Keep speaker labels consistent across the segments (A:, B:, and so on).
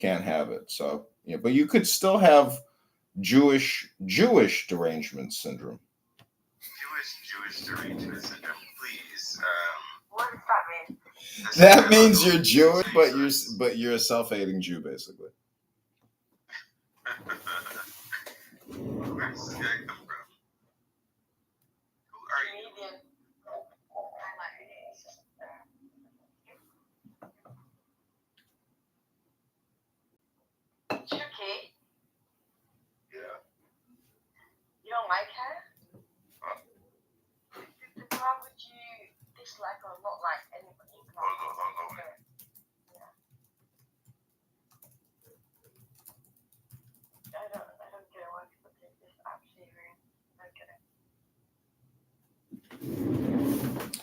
A: can't have it. So yeah, but you could still have Jewish derangement syndrome.
B: Jewish derangement syndrome. Please.
C: What does that mean?
A: That means you're Jewish, but you're a self-hating Jew, basically.
B: Where does this guy come from? Who are you?
C: Chucky,
B: Yeah.
C: you don't like her? Why would you dislike or not like anybody?
B: Oh, no.
C: I don't get why people take this app serious. I don't get it.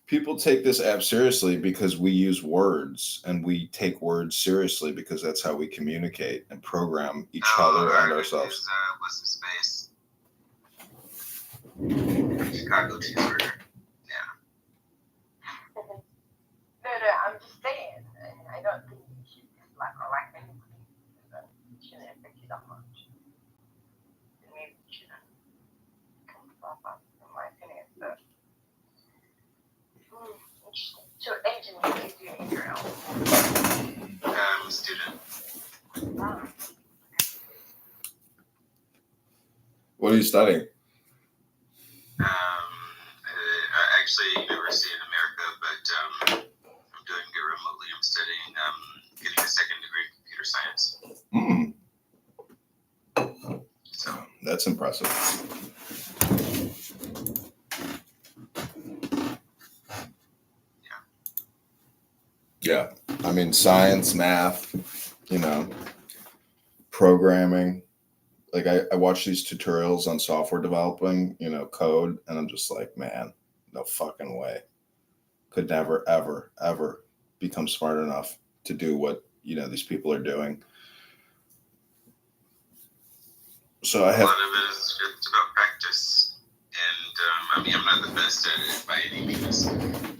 A: People take this app seriously because we use words, and we take words seriously because that's how we communicate and program each other and ourselves.
B: What's the space? Chicago cheeseburger.
C: No, I'm just saying. I don't think you should dislike or like anybody. It shouldn't affect you that much. Maybe you shouldn't come to that, in my opinion. But interesting. So, Adrian, what do you do in Israel?
B: I'm a student.
C: Wow.
A: What are you studying?
B: Actually, University in America, but I'm doing it remotely. I'm studying, getting a second degree in computer science. So
A: That's impressive. Yeah. I mean, science, math, programming. Like I watch these tutorials on software developing, code, and I'm just like, man, no fucking way. Could never, ever, ever become smart enough to do what, these people are doing. So I have.
B: A lot of it is just about practice. And, I'm not the best at it by any means.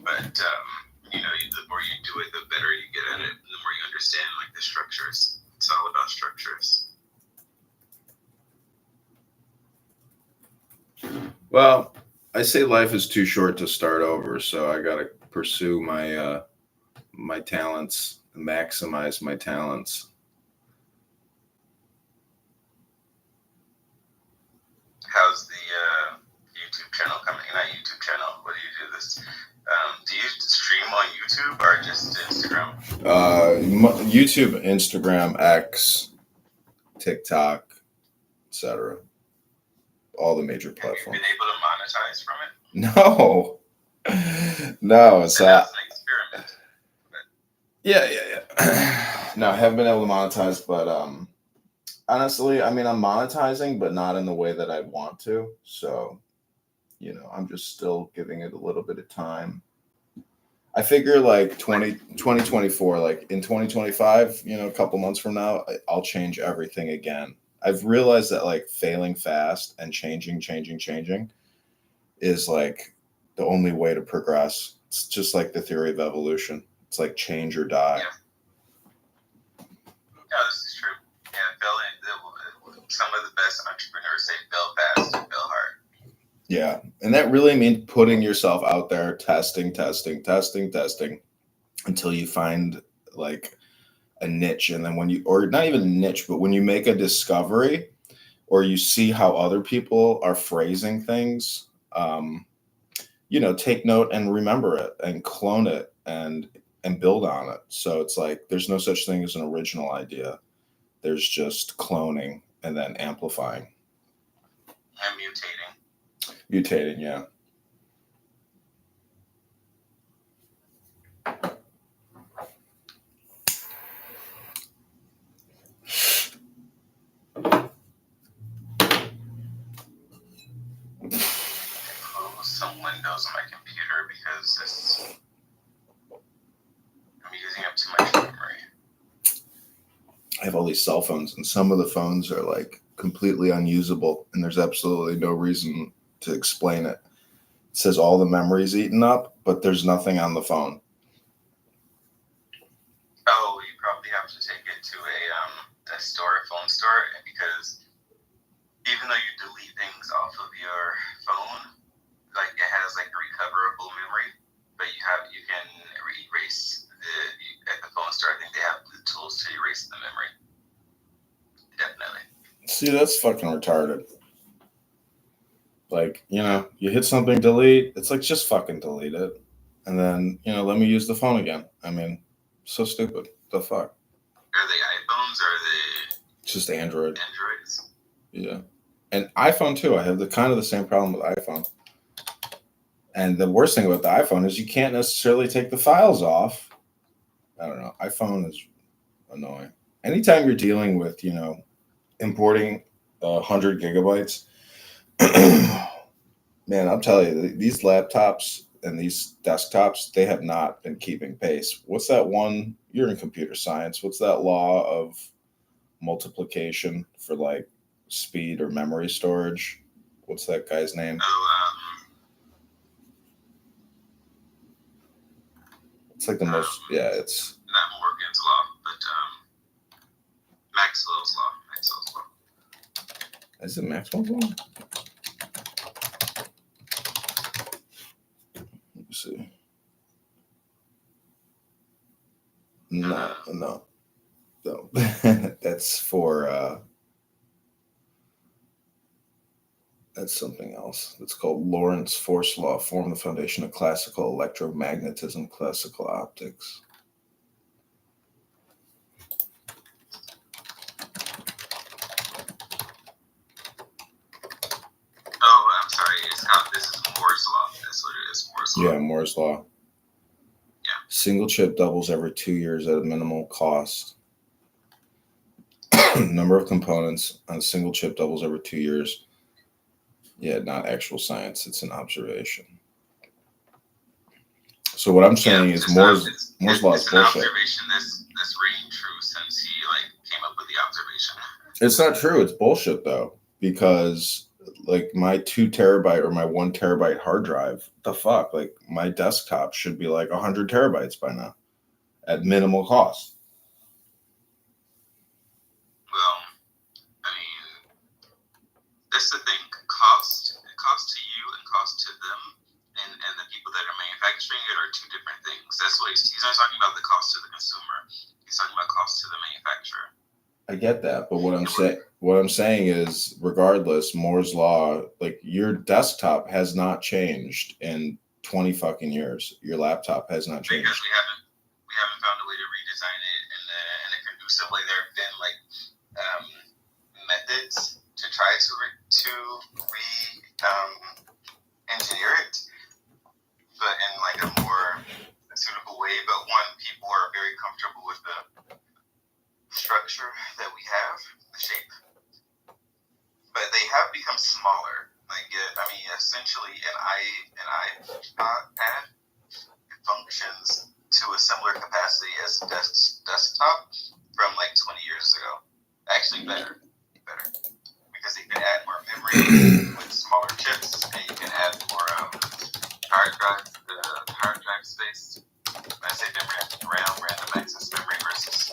B: But, the more you do it, the better you get at it. And the more you understand, the structures. It's all about structures.
A: Well, I say life is too short to start over, so I got to pursue my my talents, maximize my talents.
B: How's the YouTube channel coming? Not YouTube channel. What do you do this? Do you stream on YouTube or just Instagram?
A: YouTube, Instagram, X, TikTok, etc. All the major platforms.
B: Have you been able to monetize from it?
A: No, it's
B: that's an experiment. But...
A: Yeah. No, I haven't been able to monetize, but honestly, I mean, I'm monetizing, but not in the way that I want to. So, I'm just still giving it a little bit of time. I figure 2024, in 2025, a couple months from now, I'll change everything again. I've realized that failing fast and changing is the only way to progress. It's just like the theory of evolution. It's like change or die.
B: Yeah. No, this is true. Yeah, some of the best entrepreneurs say fail fast and fail hard.
A: Yeah. And that really means putting yourself out there, testing until you find a niche. And then or not even a niche, but when you make a discovery or you see how other people are phrasing things, take note and remember it and clone it and build on it. So it's there's no such thing as an original idea. There's just cloning and then amplifying.
B: And
A: Mutating, yeah.
B: Some windows on my computer because I'm using up too much memory.
A: I have all these cell phones, and some of the phones are completely unusable, and there's absolutely no reason to explain it. It says all the memory's eaten up, but there's nothing on the phone.
B: Oh, you probably have to take it to a
A: See, that's fucking retarded. Like, you hit something, delete. It's like, just fucking delete it. And then, let me use the phone again. I mean, so stupid. The fuck?
B: Are they iPhones or are they
A: just Android?
B: Androids?
A: Yeah. And iPhone too. I have the kind of the same problem with iPhone. And the worst thing about the iPhone is you can't necessarily take the files off. I don't know. iPhone is annoying. Anytime you're dealing with, importing 100 gigabytes, man, I'll tell you, these laptops and these desktops, they have not been keeping pace. What's that one? You're in computer science. What's that law of multiplication for like speed or memory storage? What's that guy's name? It's like the most, it's
B: not Morgan's law, but Maxwell's law.
A: Is it Maxwell's law? Let me see. No. That's for that's something else. It's called Lorentz force law, form the foundation of classical electromagnetism, classical optics.
B: Oh, I'm sorry. This is Moore's law. That's what it is. Moore's law.
A: Yeah, Moore's law.
B: Yeah.
A: Single chip doubles every 2 years at a minimal cost. Number of components on a single chip doubles every 2 years. Yeah, not actual science. It's an observation. So what I'm saying is Moore's law is bullshit.
B: Observation that's ringing true since he came up with the observation.
A: It's not true. It's bullshit though, because like my 2 terabyte or my 1 terabyte hard drive, the fuck, like my desktop should be like 100 terabytes by now, at minimal cost.
B: Well, I mean, that's the thing. Cost to you and cost to them, and the people that are manufacturing it are two different things. That's what he's not talking about the cost to the consumer. He's talking about cost to the manufacturer.
A: I get that, but what I'm saying is, regardless, Moore's law, like your desktop has not changed in 20 fucking years. Your laptop has not changed.
B: Because we haven't found a way to redesign it in a conducive way. There have been methods to try to engineer it, but in a more suitable way. But one, people are very comfortable with the structure that we have, the shape, but they have become smaller. Essentially, an iPad functions to a similar capacity as a desktop from 20 years ago. Actually, better, because you can add more memory with smaller chips, and you can add more hard drive space. When I say memory, RAM, random access memory versus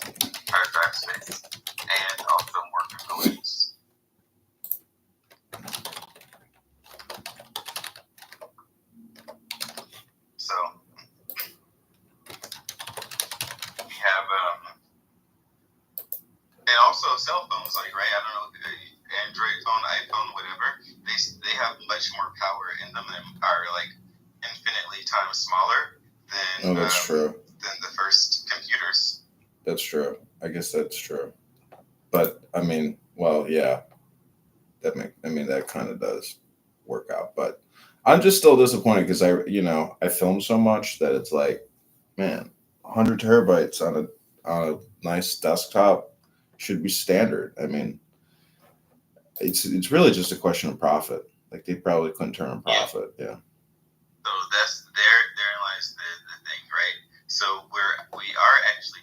B: hard drive space, and also more components. So we have, and also cell phones, right? I don't know, Android phone, iPhone, whatever. They have much more power in them and are infinitely times smaller than than the first computers.
A: That's true. I guess that's true. But I mean, well, yeah, that kind of does work out. But I'm just still disappointed because I film so much that it's like, man, 100 terabytes on a nice desktop should be standard. I mean, it's really just a question of profit. Like they probably couldn't turn a profit. Yeah.
B: So that's therein lies the thing, right? So we are actually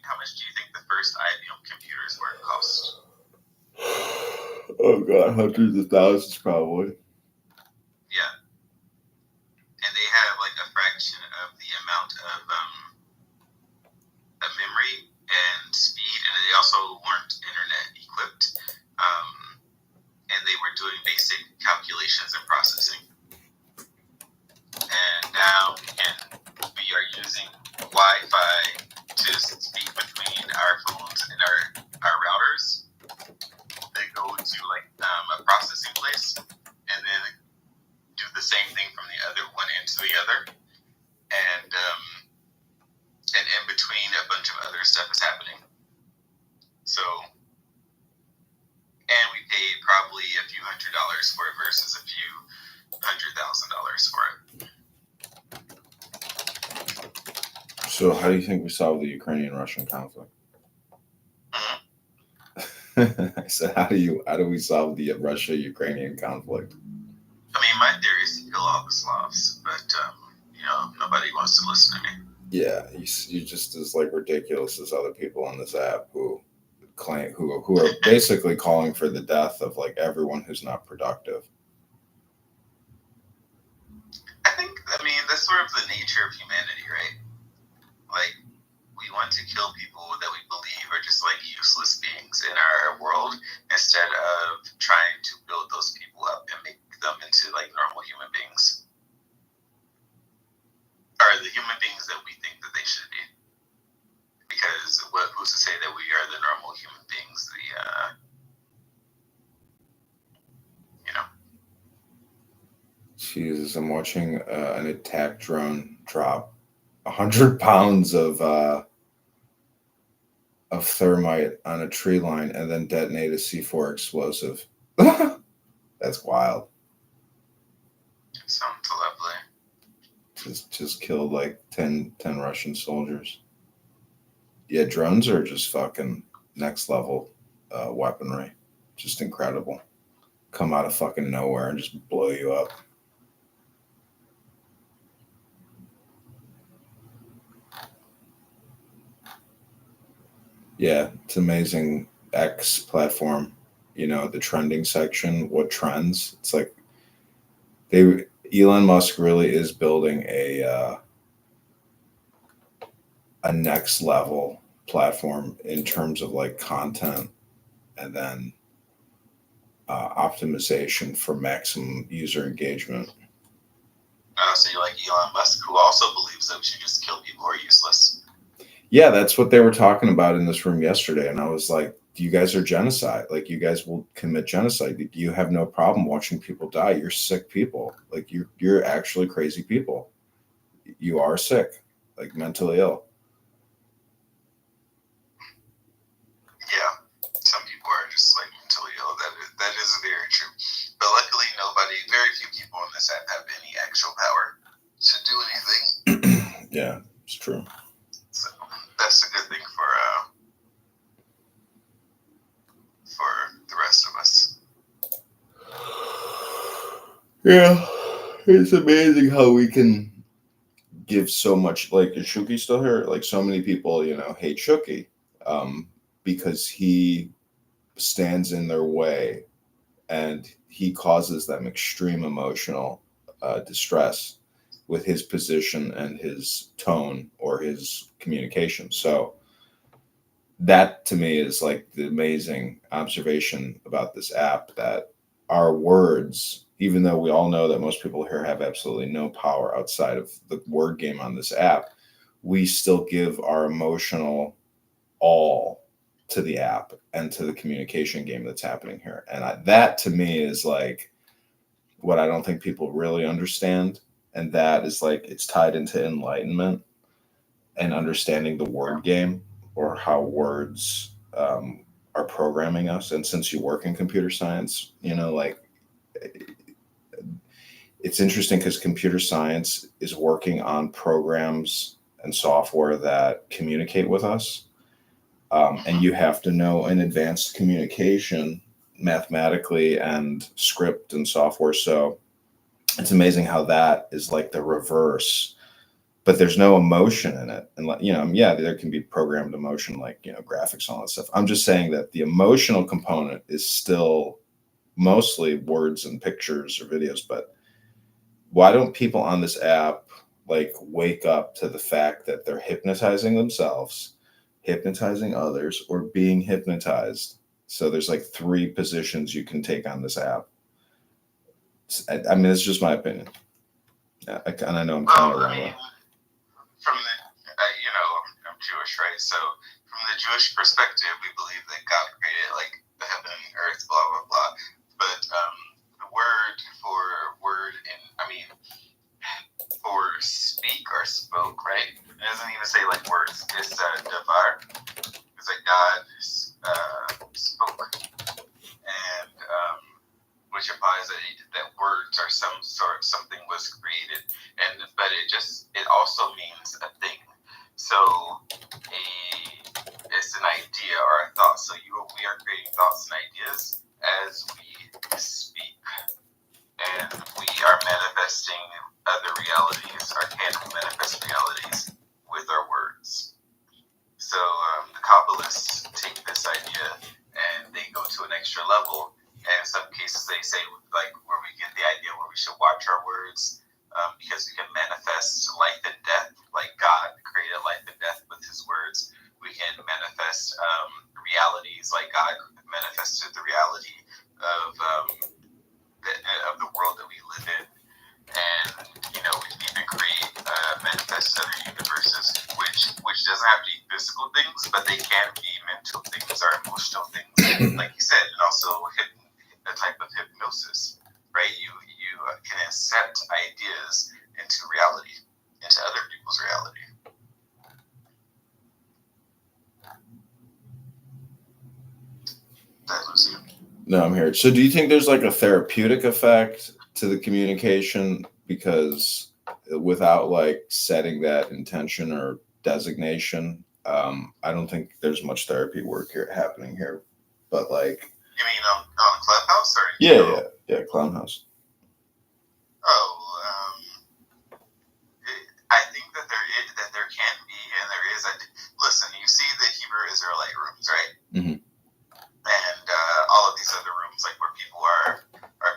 B: how much do you think the first IBM computers were cost?
A: Oh god, hundreds of thousands probably.
B: Yeah. And they have a fraction of the amount of memory and speed, and they also weren't internet equipped. And they were doing basic calculations and processing. And now we are using Wi-Fi to speak between our phones and our routers. So, and we paid probably a few $100s for it versus a few $100,000 for it.
A: So how do you think we solve the Ukrainian-Russian conflict? I said, how do we solve the Russia-Ukrainian conflict?
B: I mean, my theory is to kill all the Slavs, but nobody wants to listen to me.
A: Yeah, you just as like ridiculous as other people on this app who are basically calling for the death of like everyone who's not productive.
B: I mean that's sort of the nature of humanity, right? Like, we want to kill people that we believe are just like useless beings in our world instead of trying to build those people up and make them into like normal human beings, or the human beings that we think that they should be. Because who's to say that we are the normal human beings?
A: Jesus, I'm watching an attack drone drop 100 pounds of thermite on a tree line and then detonate a C4 explosive. That's wild.
B: Sounds lovely.
A: Just killed like 10 Russian soldiers. Yeah, drones are just fucking next level weaponry. Just incredible. Come out of fucking nowhere and just blow you up. Yeah, it's amazing. X platform, the trending section, what trends. It's like Elon Musk really is building a next level platform in terms of like content and then optimization for maximum user engagement.
B: So you like Elon Musk, who also believes that we should just kill people who are useless.
A: Yeah, that's what they were talking about in this room yesterday. And I was like, you guys are genocide. Like, you guys will commit genocide. You have no problem watching people die. You're sick people. Like, you're actually crazy people. You are sick, like mentally ill.
B: Yeah, some people are just like mentally ill. That is very true. But luckily, very few people on this app have any actual power to do anything.
A: Yeah, it's true.
B: So that's a good thing for the rest of us.
A: Yeah, it's amazing how we can give so much. Like, is Shuki still here? Like, so many people, hate Shuki because he stands in their way and he causes them extreme emotional distress with his position and his tone or his communication. So that to me is like the amazing observation about this app, that our words, even though we all know that most people here have absolutely no power outside of the word game on this app, we still give our emotional all to the app and to the communication game that's happening here. And that to me is like what I don't think people really understand. And that is like, it's tied into enlightenment and understanding the word game, or how words are programming us. And since you work in computer science, it's interesting because computer science is working on programs and software that communicate with us. And you have to know in advanced communication mathematically and script and software. So it's amazing how that is like the reverse, but there's no emotion in it. And there can be programmed emotion, like, graphics and all that stuff. I'm just saying that the emotional component is still mostly words and pictures or videos. But why don't people on this app like wake up to the fact that they're hypnotizing themselves, hypnotizing others, or being hypnotized? So there's like 3 positions you can take on this app. I mean, it's just my opinion. And I know I'm kind of wrong.
B: From the, I'm Jewish, right? So from the Jewish perspective, we believe that God created like the heaven and the earth, blah, blah, blah. But the word for speak or spoke, right? It doesn't even say like words. It's davar. things that God spoke, and which implies that words are something was created, but it also means a thing. So it's an idea or a thought. So we are creating thoughts and ideas as we speak, and we are manifesting other realities, or can manifest realities with our words. So the Kabbalists take this idea and they go to an extra level. And in some cases, they say, like, where we get the idea where we should watch our words, because we can manifest life and death, like God created life and death with His words. We can manifest realities, like God manifested the reality of the world that we live in. And we can even create manifest other universes, which doesn't have to be physical things, but they can be mental things or emotional things, like you said, and also a type of hypnosis, right? You can accept ideas into reality, into other people's reality. That was you.
A: No, I'm here. So do you think there's like a therapeutic effect to the communication? Because without like setting that intention or designation, I don't think there's much therapy work happening here. But like,
B: you mean on Clubhouse, or
A: yeah, Clubhouse.
B: I think that there can be, and there is. Listen, you see the Hebrew Israelite rooms, right?
A: Mm-hmm.
B: And all of these other rooms, like where people are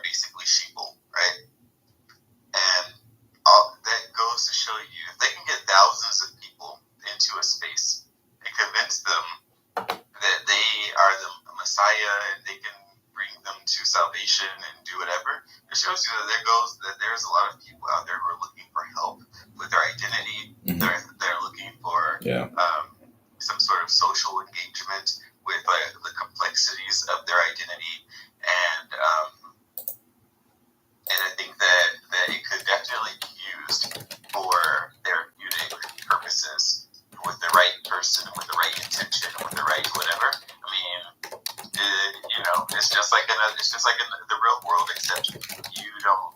B: basically sheeple, right? And that goes to show you, if they can get thousands of people into a space and convince them that they are the Messiah and they can bring them to salvation and do whatever, it shows you that there's a lot of people out there who are looking for help with their identity. Mm-hmm. They're looking for some sort of social engagement with the complexities of their identity, and I think that it could definitely be used for therapeutic purposes with the right person, with the right intention, with the right whatever. I mean, it's just like in the real world, except you don't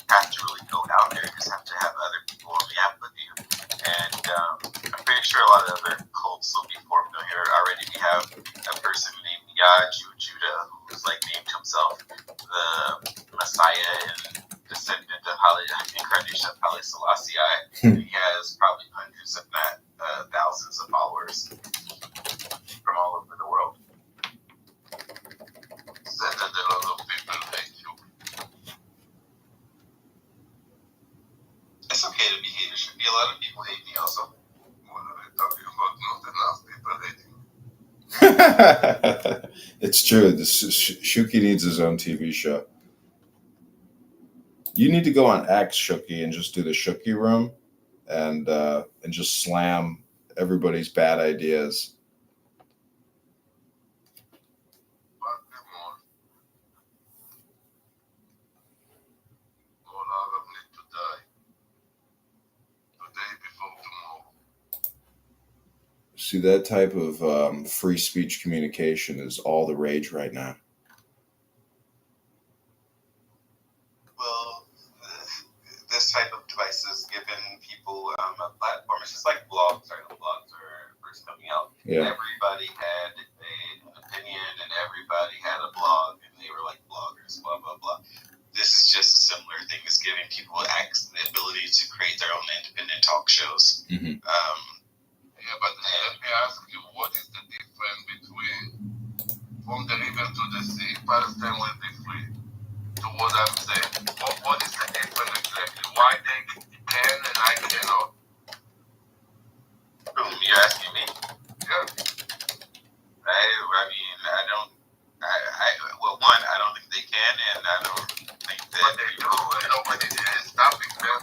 B: have to really go out there. You just have to have other people on the app with you. And I'm pretty sure a lot of other cults will be familiar already. We have a person named Judah, who's like named himself the Messiah and descendant of incarnation of Haile Selassie. He has probably hundreds, if not thousands, of followers from all over the world. Said that a lot of people hate you. It's okay to be hated. There should be a lot of people hate me also. What are they talking about? Not enough people hating.
A: It's true. Shuki needs his own TV show. You need to go on X, Shuki, and just do the Shuki room, and just slam everybody's bad ideas. See, that type of free speech communication is all the rage right now.
B: Well, this type of device has given people a platform. It's just like blogs, right? The blogs are first coming out.
A: Yeah.
B: Everybody had an opinion, and everybody had a blog, and they were like bloggers, blah, blah, blah. This is just a similar thing. It's giving people the ability to create their own independent talk shows.
A: Mm-hmm.
B: But let me ask you, what is the difference between from the river to the sea, Palestine when they flee, to what I'm saying? What is the difference exactly? Why they can and I cannot? You're asking me? Yeah. I don't think they can, and I don't think that. But they do, and nobody is stopping them.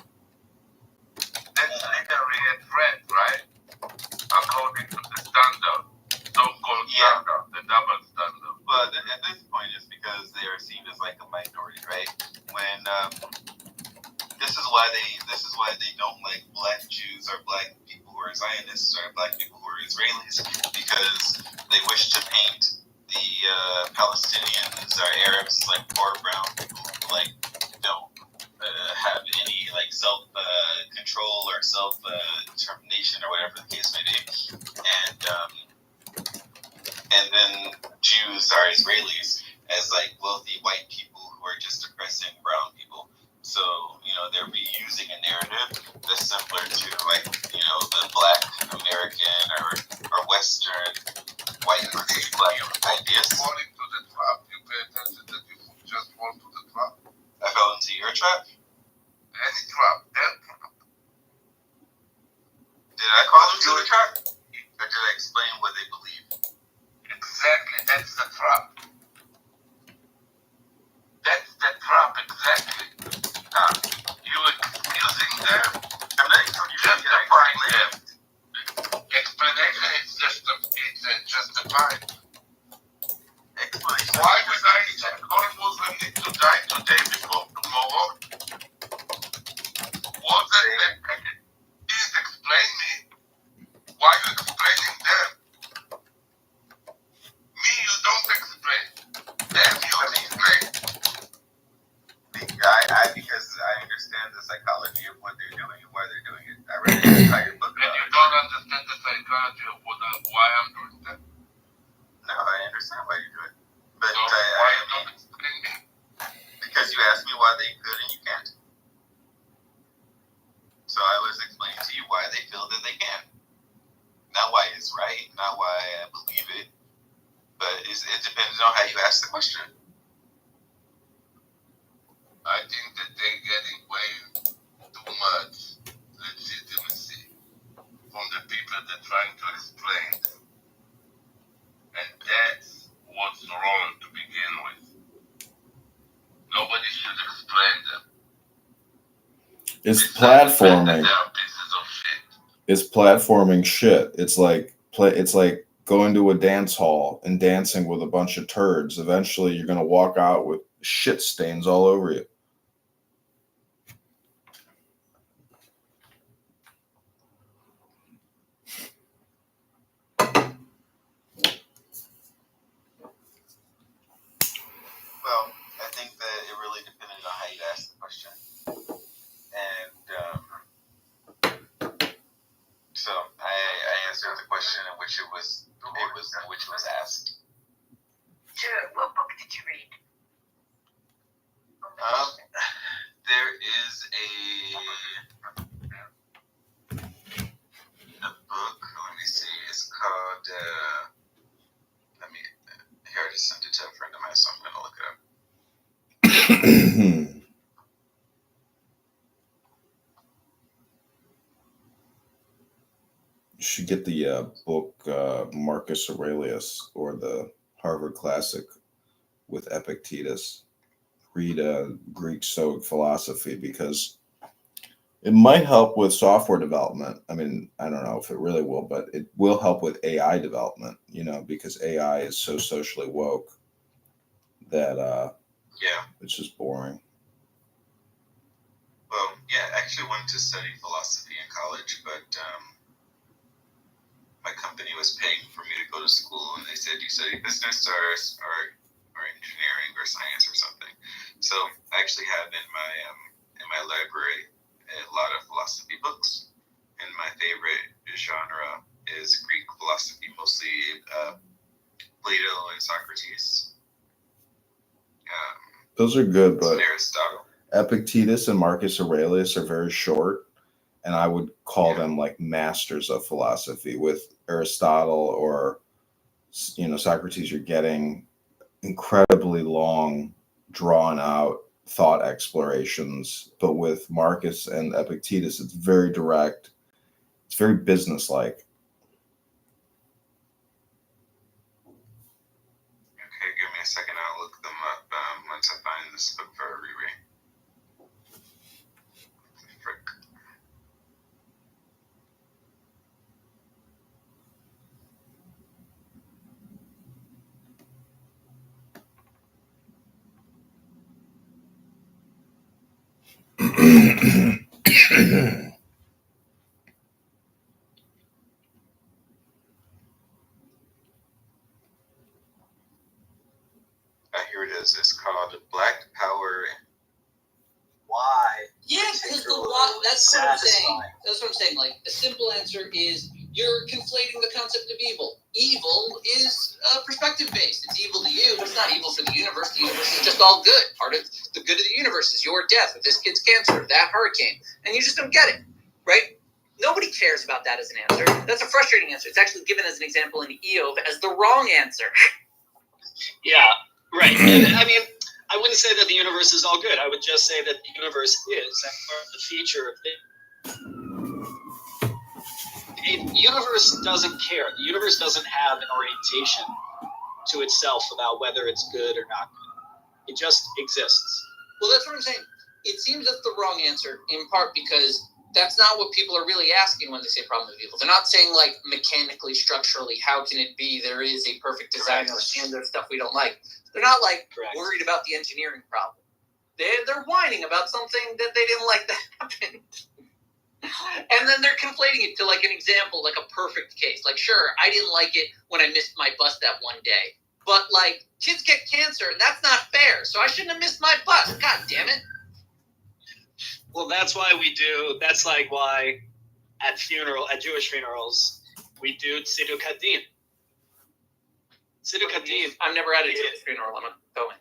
B: That's literally a threat, right? According to the standard, so-called standard, the double standard. But at this point, it's because they are seen as like a minority, right? When this is why Palestinians or Arabs, like poor brown people, like don't have any like self control or self determination or whatever the case may be, and then Jews are Israelis as like wealthy white people who are just oppressing brown people. So they're reusing a narrative that's similar to like the Black American or Western white black ideas.
D: Falling to the trap, you pay attention that you just fall to the trap.
B: I fell into your trap.
D: Any trap, their trap.
B: Did I call them to the trap, or did I explain what they believe?
D: Exactly, that's the trap. That's the trap, exactly. You're using them.
B: I'm not
D: justifying them. Explanation is justified.
B: Explanation.
D: Why would I say all Muslims need to die today before tomorrow? What does that mean? Please explain me. Why are you explaining them? Me, you don't explain. Them, you explain.
B: Because I understand the psychology of what they're doing and why they're doing it. I read an entire book.
D: And you don't understand the psychology of why I'm doing that.
B: No, I understand why you do it. But
D: so why you don't explain me?
B: Because you asked me why they could and you can't. So I was explaining to you why they feel that they can. Not why it's right, not why I believe it, but it depends on how you ask the question.
D: I think that they're getting way too much legitimacy from the people that are trying to explain them. And that's what's wrong to begin with. Nobody should explain them.
A: It's platforming.
D: They are pieces of shit.
A: It's platforming shit. It's like going to a dance hall and dancing with a bunch of turds. Eventually, you're gonna walk out with shit stains all over you.
B: Well, I think that it really depended on how you asked the question. And so I answered the question in which it was asked.
C: Sure. What book did you read?
B: There is a book. Let me see. It's called. Here I just sent it to a friend of mine, so I'm gonna look it up.
A: You should get the book Marcus Aurelius or the Harvard Classic with Epictetus. Read Greek Stoic philosophy because it might help with software development. I mean, I don't know if it really will, but it will help with AI development, because AI is so socially woke that it's just boring.
B: Well, yeah, I actually wanted to study philosophy in college, but my company was paying for me to go to school, and they said, "You study business or engineering or science or something." So I actually have in my library a lot of philosophy books, and my favorite genre is Greek philosophy, mostly Plato and Socrates.
A: Those are good, but
B: Aristotle.
A: Epictetus and Marcus Aurelius are very short, and I would call them like masters of philosophy. With Aristotle or Socrates, you're getting incredibly long, drawn out thought explorations, but with Marcus and Epictetus, it's very direct. It's very businesslike.
B: Okay, give me a second. I'll look them up once I find this book for a reread. Frick. Here it is. It's called Black Power.
E: Why?
F: Yeah, because the why. That's what I'm saying. That's what I'm saying. Like, a simple answer is you're conflating the concept of evil. Evil is perspective-based. It's evil to you, but it's not evil for the universe. The universe is just all good. Part of the good of the universe is your death, or this kid's cancer, or that hurricane. And you just don't get it, right? Nobody cares about that as an answer. That's a frustrating answer. It's actually given as an example in Eov as the wrong answer.
E: Yeah, right. And, I mean, I wouldn't say that the universe is all good. I would just say that the universe is, and part of the feature of the universe doesn't care. The universe doesn't have an orientation to itself about whether it's good or not good. It just exists.
F: Well, that's what I'm saying. It seems that's the wrong answer, in part because that's not what people are really asking when they say problem of evil. They're not saying, like, mechanically, structurally, how can it be there is a perfect designer and there's stuff we don't like. They're not, like, worried about the engineering problem. They're whining about something that they didn't like that happened. And then they're conflating it to, like, an example, like a perfect case. Like, sure, I didn't like it when I missed my bus that one day. But, like, kids get cancer, and that's not fair, so I shouldn't have missed my bus. God damn it.
E: Well, that's why that's like why at Jewish funerals, we do Tziduk Hadin. Tziduk Hadin.
F: I've never had a Jewish funeral. I'm not going.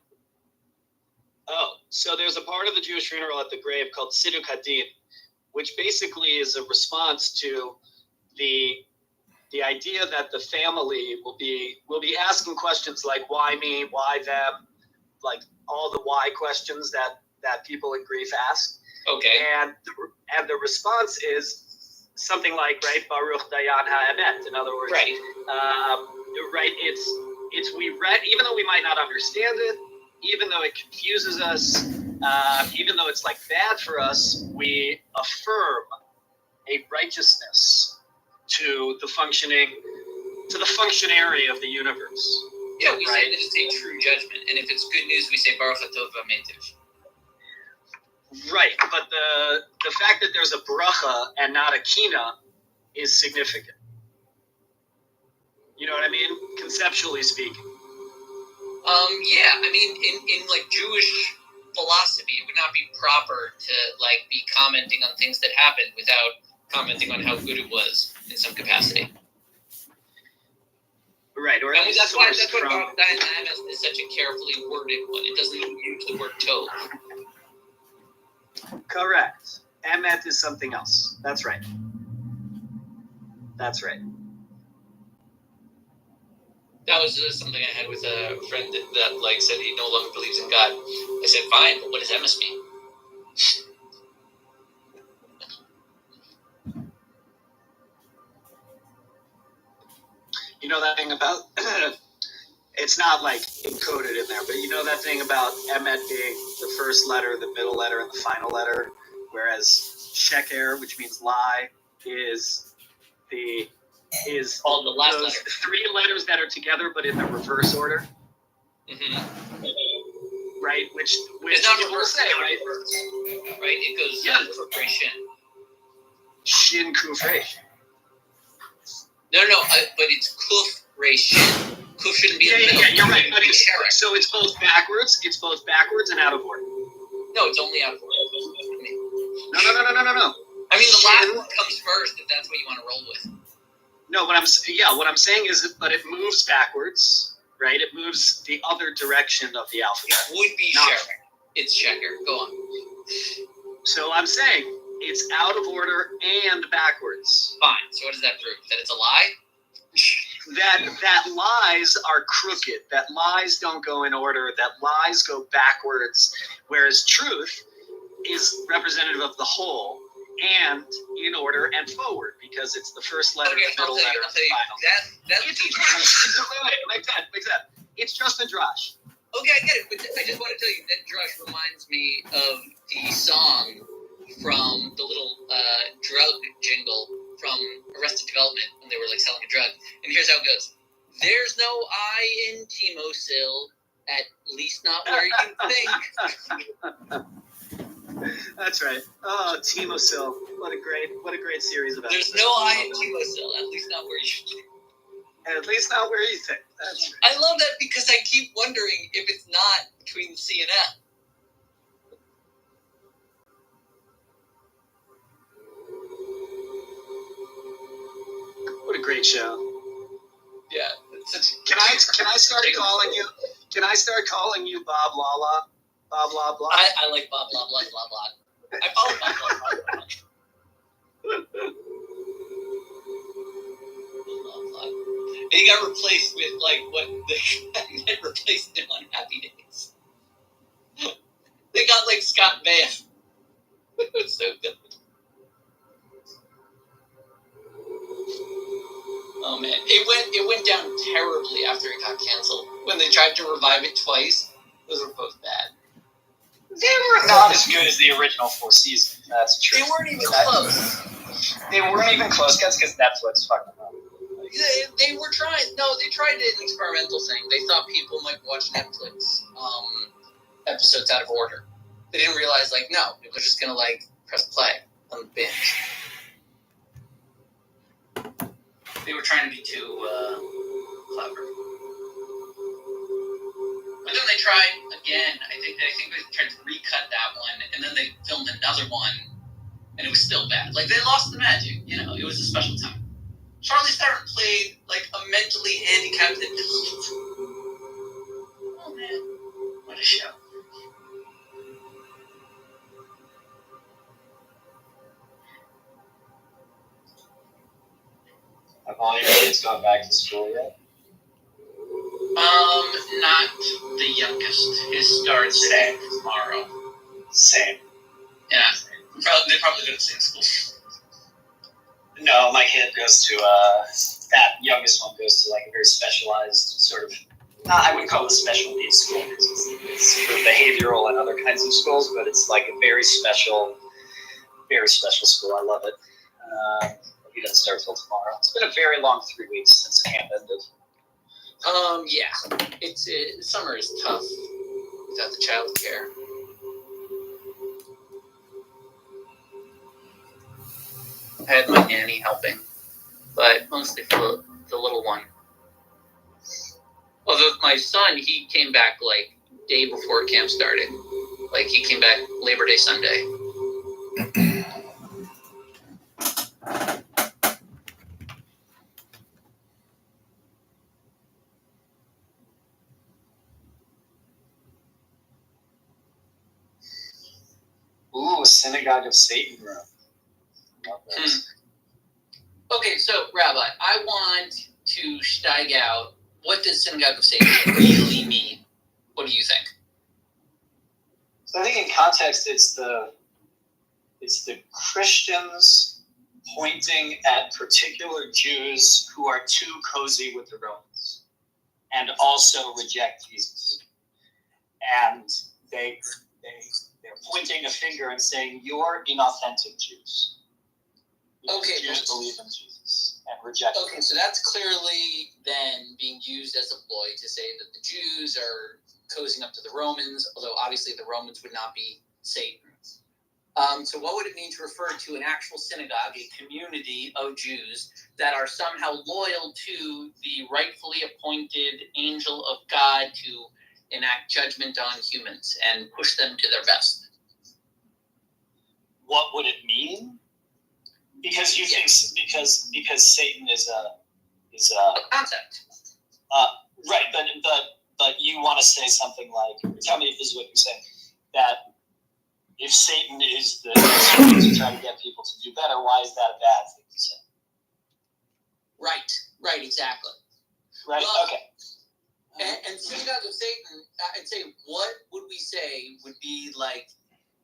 E: Oh, so there's a part of the Jewish funeral at the grave called Tziduk Hadin, which basically is a response to the idea that the family will be asking questions like why me, why them, like all the why questions that people in grief ask.
F: Okay.
E: And the response is something like, right, Baruch Dayan HaEmet. In other words,
F: right.
E: Right. It's we read, even though we might not understand it, even though it confuses us, even though it's like bad for us, we affirm a righteousness to the functionary of the universe.
F: Yeah, we say that it's a true judgment, and if it's good news, we say Baruch Atov V'Ametiv.
E: Right, but the fact that there's a bracha and not a kina is significant. You know what I mean? Conceptually speaking.
F: Yeah, I mean, in like Jewish philosophy, it would not be proper to like be commenting on things that happened without commenting on how good it was in some capacity.
E: Right, or
F: that's why Baruch Dayan HaEmet is such a carefully worded one. It doesn't even use the word tov.
E: Correct. Emet is something else. That's right. That's right.
F: That was something I had with a friend that like said he no longer believes in God. I said, fine, but what does emes mean?
E: You know that thing about it's not like encoded in there, but you know that thing about emet being the first letter, the middle letter, and the final letter, whereas sheker, which means lie, is the
F: last
E: those
F: letter.
E: 3 letters that are together but in the reverse order.
F: Mm-hmm.
E: Right, which
F: it's not
E: people
F: reverse,
E: say, right?
F: Right, it goes for shin.
E: Shin kuf resh.
F: No, but it's kuf resh shin. Kuf shouldn't be in the middle.
E: Yeah, you're right. But so it's both backwards. It's both backwards and out of order.
F: No, it's only out of order.
E: No.
F: I mean, the last one comes first if that's what you want to roll with.
E: No, what I'm saying is, but it moves backwards, right? It moves the other direction of the alphabet.
F: It would be sheker. It's sheker. Go on.
E: So I'm saying it's out of order and backwards.
F: Fine. So what does that prove? That it's a lie?
E: That lies are crooked. That lies don't go in order. That lies go backwards. Whereas truth is representative of the whole and in order and forward because it's the first letter, the middle letter, the final. It's just a drush.
F: Okay, I get it, but I just want to tell you that drush reminds me of the song from the little drug jingle from Arrested Development when they were like selling a drug. And here's how it goes. There's no I in Timosil, at least not where you think.
E: That's right. Oh, Timosil. What a great series of episodes.
F: There's no I in Timosil, at least not where you think.
E: At least not where you think. That's
F: I love that because I keep wondering if it's not between the C and F.
E: What a great show.
F: Yeah.
E: Can I start calling you? Can I start calling you Bob Lala? Bob blah blah.
F: I like Bob blah blah blah blah. I follow Bob blah blah blah. And he got replaced with like what the guy that replaced him on Happy Days. They got like Scott Baio. It was so good. Oh man, it went down terribly after it got canceled. When they tried to revive it twice, those were both bad.
E: They were not as good as the original 4 seasons. That's true.
F: They weren't even close.
E: They weren't even close. That's because Netflix fucked them up.
F: They were trying. No, they tried an experimental thing. They thought people might watch Netflix episodes out of order. They didn't realize, like, no, people are just gonna like press play on the binge. They were trying to be too clever. But then they tried again. I think they tried to recut that one, and then they filmed another one, and it was still bad. Like, they lost the magic. You know, it was a special time. Charlize Theron played like a mentally handicapped adult. Oh man, what a show!
E: Have all your kids gone back to school yet?
F: Not the youngest. His starts tomorrow.
E: Same.
F: Yeah, they probably go to the same school.
E: No, my kid goes to that youngest one goes to like a very specialized sort of. I wouldn't call it a special needs school because it's for behavioral and other kinds of schools, but it's like a very special school. I love it. He doesn't start till tomorrow. It's been a very long 3 weeks since camp ended.
F: Yeah, summer is tough without the child care. I had my nanny helping, but mostly for the little one. Although my son, he came back like day before camp started. Like he came back Labor Day Sunday.
E: Ooh, a synagogue of Satan room. Love this.
F: Okay, so Rabbi, I want to steig out. What does synagogue of Satan really mean? What do you think?
E: So I think in context, it's the Christians pointing at particular Jews who are too cozy with the Romans and also reject Jesus. And they're pointing a finger and saying, you're inauthentic Jews.
F: Okay.
E: Jews believe in Jesus and reject him.
F: Okay, so that's clearly then being used as a ploy to say that the Jews are cozying up to the Romans, although obviously the Romans would not be Satan. So what would it mean to refer to an actual synagogue, a community of Jews that are somehow loyal to the rightfully appointed angel of God to enact judgment on humans and push them to their best?
E: What would it mean? Because you think because Satan is a
F: concept.
E: Right, but you want to say something like, tell me if this is what you're saying, that if Satan is the to try to get people to do better, why is that a bad thing to say?
F: Right, exactly.
E: Right,
F: well,
E: okay.
F: And synagogue of Satan, I'd say, what would we say would be like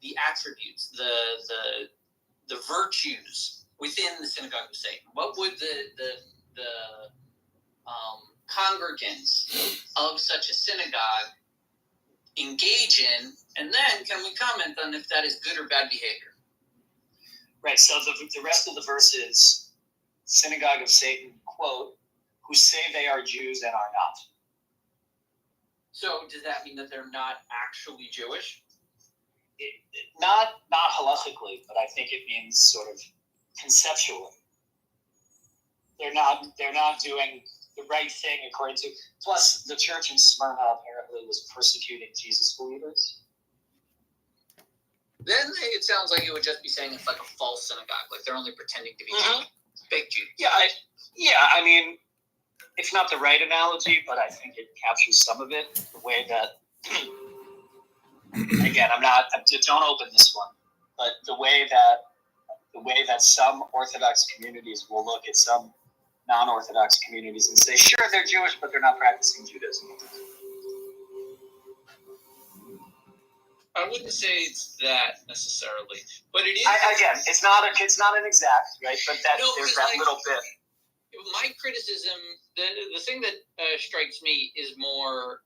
F: the attributes, the virtues within the synagogue of Satan? What would the congregants of such a synagogue engage in? And then can we comment on if that is good or bad behavior?
E: Right, so the rest of the verse is synagogue of Satan, quote, who say they are Jews and are not.
F: So does that mean that they're not actually Jewish?
E: Not halachically, but I think it means sort of conceptually. They're not doing the right thing according to. Plus, the church in Smyrna apparently was persecuting Jesus believers.
F: Then it sounds like it would just be saying it's like a false synagogue, like they're only pretending to be fake Jews.
E: Yeah, I mean, it's not the right analogy, but I think it captures some of it. The way that, again, don't open this one, but the way that some Orthodox communities will look at some non-Orthodox communities and say, sure, they're Jewish, but they're not practicing Judaism.
F: I wouldn't say it's that necessarily, but it is.
E: Again, it's not an exact, right? But there's that little bit.
F: My criticism, the thing that strikes me is more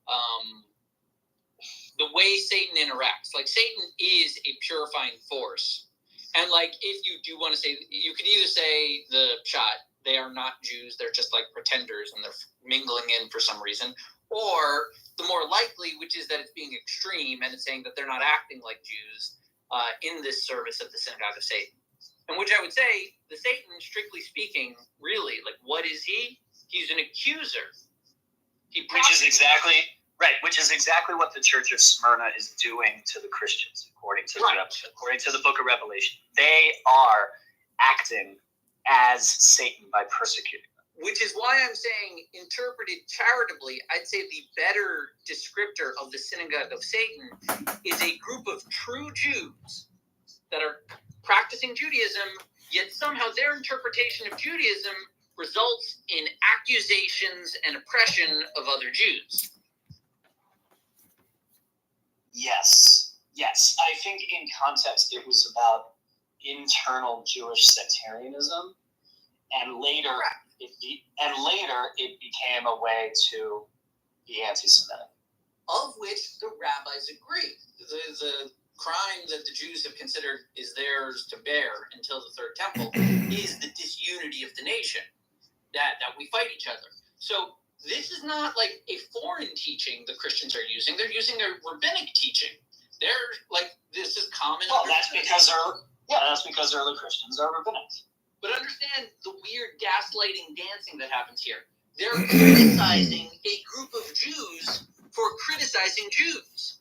F: the way Satan interacts. Like, Satan is a purifying force. And, like, if you do want to say, you could either say the shot, they are not Jews, they're just, like, pretenders, and they're mingling in for some reason. Or the more likely, which is that it's being extreme, and it's saying that they're not acting like Jews in this service of the synagogue of Satan. And which I would say, the Satan, strictly speaking, really, like, what is he? He's an accuser. Which is exactly what the Church of Smyrna is doing to the Christians, according to the Book of Revelation. They are acting as Satan by persecuting them. Which is why I'm saying, interpreted charitably, I'd say the better descriptor of the synagogue of Satan is a group of true Jews that are practicing Judaism, yet somehow their interpretation of Judaism results in accusations and oppression of other Jews.
E: Yes. I think in context it was about internal Jewish sectarianism, and later it became a way to be anti-Semitic.
F: Of which the rabbis agree. The crime that the Jews have considered is theirs to bear until the Third Temple is the disunity of the nation, that we fight each other. So this is not like a foreign teaching the Christians are using. They're using a rabbinic teaching. They're like, this is common.
E: Well, that's because early Christians are rabbinic.
F: But understand the weird gaslighting dancing that happens here. They're criticizing a group of Jews for criticizing Jews.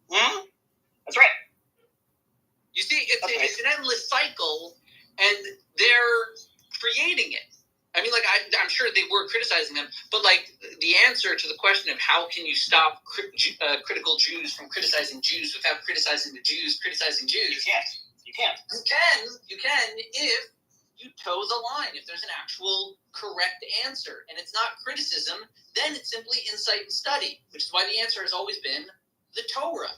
E: That's right.
F: You see, it's an endless cycle, and they're creating it. I mean, like, I'm sure they were criticizing them, but, like, the answer to the question of how can you stop critical Jews from criticizing Jews without criticizing the Jews criticizing Jews?
E: You can't.
F: You can if you toe the line, if there's an actual correct answer. And it's not criticism, then it's simply insight and study, which is why the answer has always been the Torah.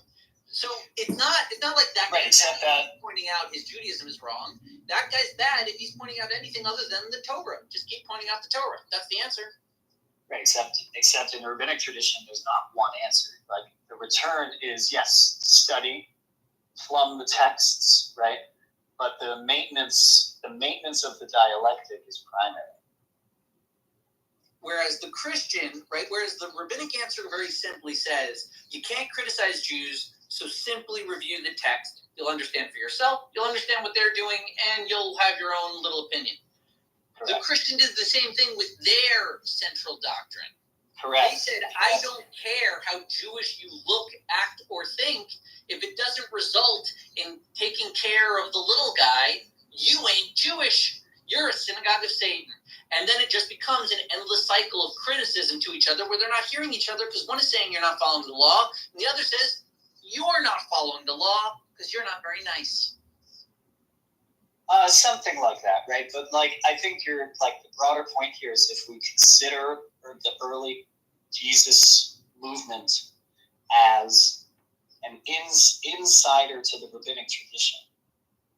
F: So it's not like that guy pointing out his Judaism is wrong. That guy's bad if he's pointing out anything other than the Torah. Just keep pointing out the Torah. That's the answer.
E: Right, except in the rabbinic tradition, there's not one answer. Like, the return is, yes, study, plumb the texts, right? But the maintenance of the dialectic is primary.
F: Whereas the Christian, right, whereas the rabbinic answer very simply says, you can't criticize Jews, so simply review the text. You'll understand for yourself, you'll understand what they're doing, and you'll have your own little opinion. Correct. The Christian did the same thing with their central doctrine.
E: Correct.
F: They said, I don't care how Jewish you look, act, or think. If it doesn't result in taking care of the little guy, you ain't Jewish. You're a synagogue of Satan. And then it just becomes an endless cycle of criticism to each other where they're not hearing each other because one is saying you're not following the law, and the other says you're not following the law because you're not very nice.
E: Something like that, right? But, like, I think the broader point here is if we consider the early Jesus movement as an insider to the rabbinic tradition,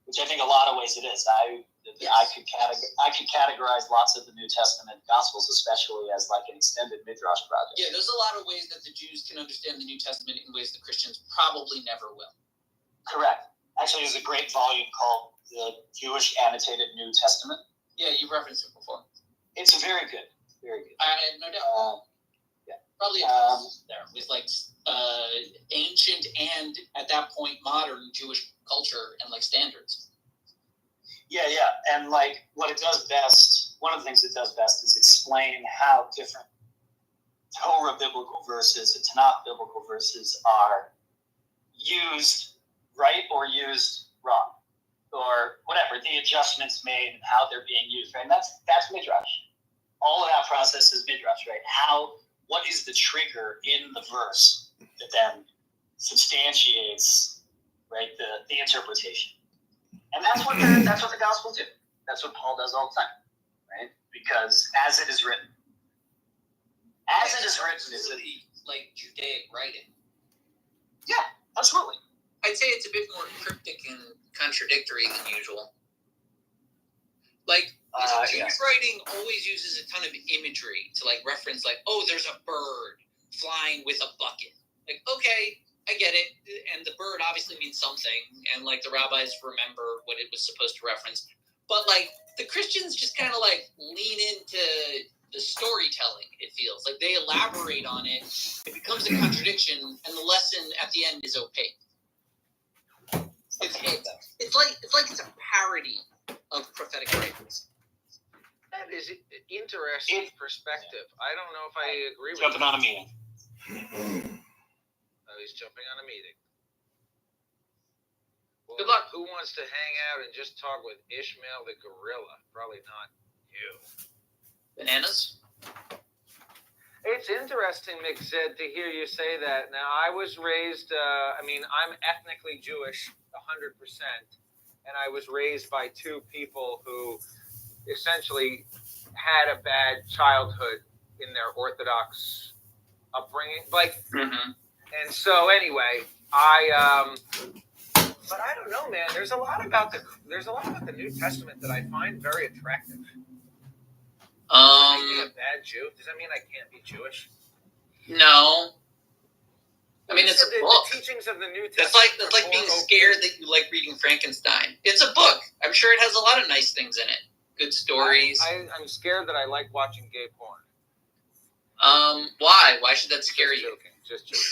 E: which I think a lot of ways it is. I could categorize lots of the New Testament Gospels, especially as like an extended midrash project.
F: Yeah, there's a lot of ways that the Jews can understand the New Testament in ways the Christians probably never will.
E: Correct. Actually, there's a great volume called the Jewish Annotated New Testament.
F: Yeah, you referenced it before.
E: It's very good. Very good.
F: I have no doubt. Probably there with like ancient and at that point modern Jewish culture and like standards.
E: Yeah, and like what it does best one of the things it does best is explain how different Torah biblical verses and Tanakh biblical verses are used right or used wrong, or whatever, the adjustments made and how they're being used, right? And that's Midrash. All of that process is Midrash, right? What is the trigger in the verse that then substantiates, right, the interpretation? And that's what the Gospels do. That's what Paul does all the time, right? Because as it is written. As it is written is
F: really like Judaic writing.
E: Yeah, absolutely.
F: I'd say it's a bit more cryptic and contradictory than usual. Like, Jewish writing always uses a ton of imagery to, like, reference, like, oh, there's a bird flying with a bucket. Like, okay, I get it. And the bird obviously means something. And, like, the rabbis remember what it was supposed to reference. But, like, the Christians just kind of, like, lean into the storytelling, it feels. Like, they elaborate on it. It becomes a contradiction, and the lesson at the end is opaque. It's like it's a parody of prophetic writings.
G: That is interesting perspective. I don't know if I agree with
E: Jumping on a meeting.
G: Oh, he's jumping on a meeting. Well,
F: Good luck.
G: Who wants to hang out and just talk with Ishmael the gorilla? Probably not you.
F: Bananas?
G: It's interesting, Mick, to hear you say that. Now, I was raised, I'm ethnically Jewish, 100%, and I was raised by two people who essentially had a bad childhood in their Orthodox upbringing. And so anyway, but I don't know, man. There's a lot about the New Testament that I find very attractive. Being a bad Jew, does that mean I can't be Jewish?
F: No. I mean, it's a book.
G: The teachings of the New Testament.
F: That's like being scared that you like reading Frankenstein. It's a book. I'm sure it has a lot of nice things in it. Good stories.
G: I'm scared that I like watching gay porn.
F: Why? Why should that scare you?
G: Just joking.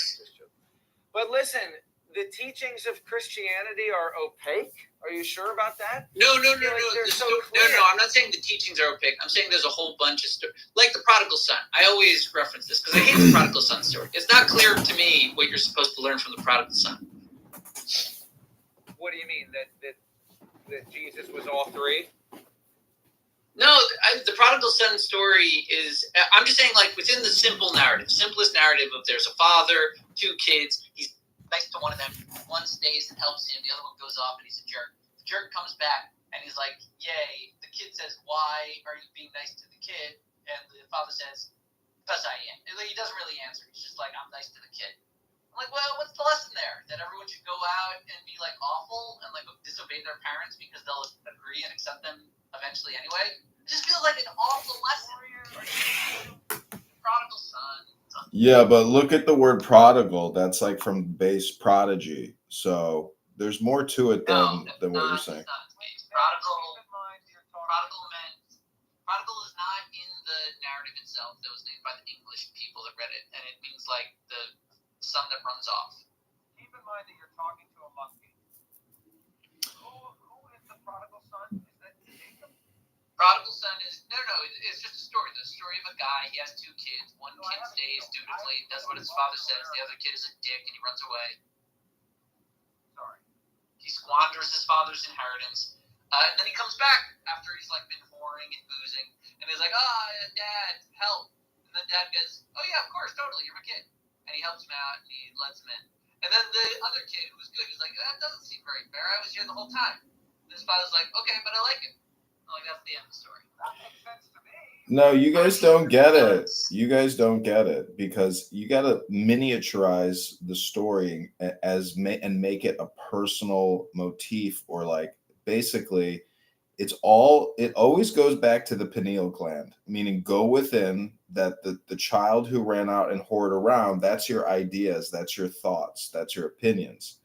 G: But listen, the teachings of Christianity are opaque. Are you sure about that?
F: No.
G: No.
F: I'm not saying the teachings are opaque. I'm saying there's a whole bunch of stuff. Like the prodigal son. I always reference this because I hate the prodigal son story. It's not clear to me what you're supposed to learn from the prodigal son.
G: What do you mean? That Jesus was all three?
F: No, the prodigal son story is, I'm just saying, like, within the simplest narrative of there's a father, two kids, he's nice to one of them, one stays and helps him, the other one goes off and he's a jerk. The jerk comes back and he's like, yay. The kid says, why are you being nice to the kid? And the father says, because I am. He doesn't really answer. He's just like, I'm nice to the kid. I'm like, well, what's the lesson there? That everyone should go out and be, like, awful and, like, disobey their parents because they'll agree and accept them eventually anyway? It just feels like an awful lesson. Prodigal son.
A: Yeah, but look at the word prodigal. That's like from base prodigy. So there's more to it than what you're saying.
F: Prodigal is not in the narrative itself. That was named by the English people that read it, and it means like the son that runs off.
G: Keep in mind that you're talking to a monkey. Who is the prodigal son? Is that Jacob?
F: Prodigal son is no. It's just a story. The story of a guy. He has two kids. One kid stays dutifully, does what his father says. The other kid is a dick and he runs away.
G: Sorry.
F: He squanders his father's inheritance, and then he comes back after he's like been whoring and boozing, and he's like, Dad, help. And then Dad goes, oh yeah, of course, totally, you're my kid. And he helps him out and he lets him in. And then the other kid who was good, he's like, that doesn't seem very fair. I was here the whole time. And his father's like, okay, but I like it. Like, that's the end of the story.
G: That makes sense to me.
A: No, you guys don't get it. You guys don't get it because you got to miniaturize the story and make it a personal motif, or like basically it always goes back to the pineal gland, meaning go within that the child who ran out and whored around, that's your ideas, that's your thoughts, that's your opinions.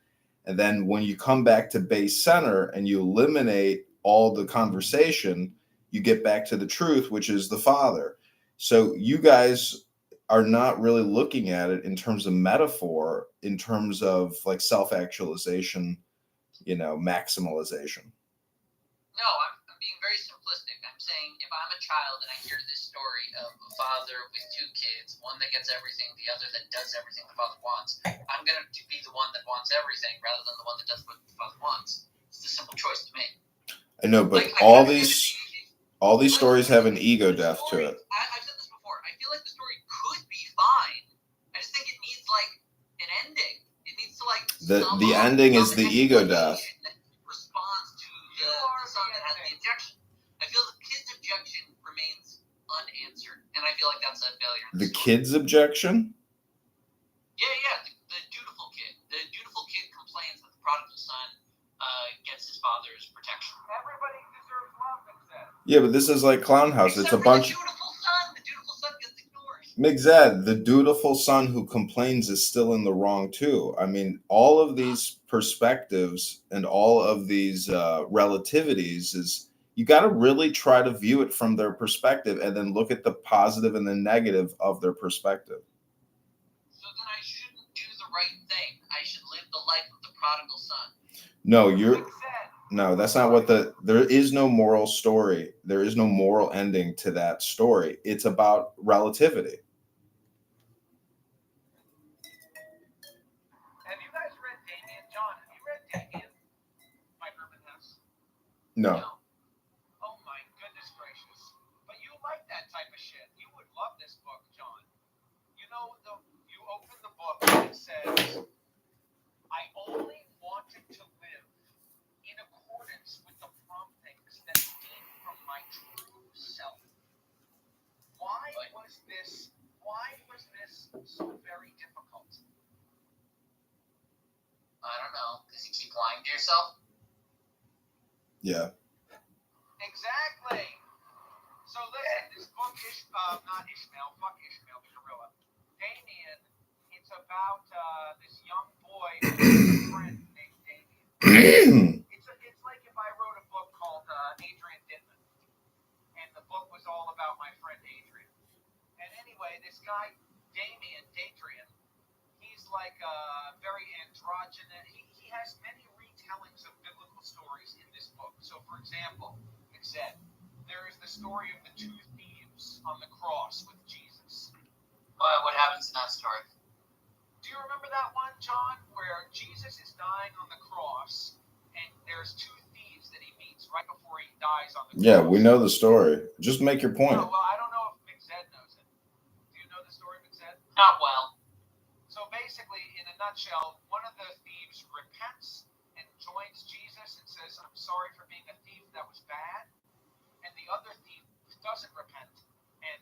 A: And then when you come back to base center and you eliminate all the conversation, you get back to the truth, which is the Father. So you guys are not really looking at it in terms of metaphor, in terms of like self-actualization, maximalization.
F: No, I'm being very simplistic. I'm saying if I'm a child and I hear this story of a father with two kids, one that gets everything, the other that does everything the father wants, I'm going to be the one that wants everything rather than the one that does what the father wants. It's a simple choice to make.
A: I know, but all these stories have an ego death to it.
F: I've said this before. I feel like the story could be fine. I just think it needs like an ending. It needs to like
A: the ending is the ego death.
F: That responds to the son that has the objection. I feel the kid's objection remains unanswered, and I feel like that's a failure.
A: The kid's objection?
F: Yeah, the dutiful kid. The dutiful kid complains that the prodigal son gets his father's protection.
G: Everybody deserves love, Mixed.
A: Yeah, but this is like Clown House.
F: Except
A: It's a
F: for
A: bunch.
F: The dutiful son. The dutiful son gets ignored.
A: Mixed, the dutiful son who complains is still in the wrong too. I mean, all of these perspectives and all of these relativities is you got to really try to view it from their perspective and then look at the positive and the negative of their perspective.
F: So then I shouldn't do the right thing. I should live the life of the prodigal son.
A: No, that's not what there is no moral story. There is no moral ending to that story. It's about relativity.
G: Have you guys read Damien? John, have you read Damien by Herman Hesse?
A: No.
G: Oh my goodness gracious. But you like that type of shit. You would love this book, John. You know, you open the book and it says, I only wanted to live in accordance with the promptings that came from my true self. Why was this so very difficult?
F: I don't know, because you keep lying to yourself?
A: Yeah.
G: Exactly. So listen, this book is not Ishmael, fuck Ishmael, the gorilla. Damien, it's about this young boy with a friend named Damien. It's like if I wrote a book called Adrian Dittmann, and the book was all about my friend Adrian. And anyway, this guy, Adrian, he's like very androgynous. He has many retellings of biblical stories in this book. So, for example, there is the story of the two thieves on the cross with Jesus.
F: What happens in that story?
G: Do you remember that one, John, where Jesus is dying on the cross, and there's two thieves that he meets right before he dies on the cross?
A: Yeah, we know the story. Just make your point.
G: No, well, I don't know if Mixed knows it. Do you know the story, Mixed?
F: Not well.
G: So basically, in a nutshell, one of the thieves repents and joins Jesus and says, I'm sorry for being a thief, that was bad. And the other thief doesn't repent. And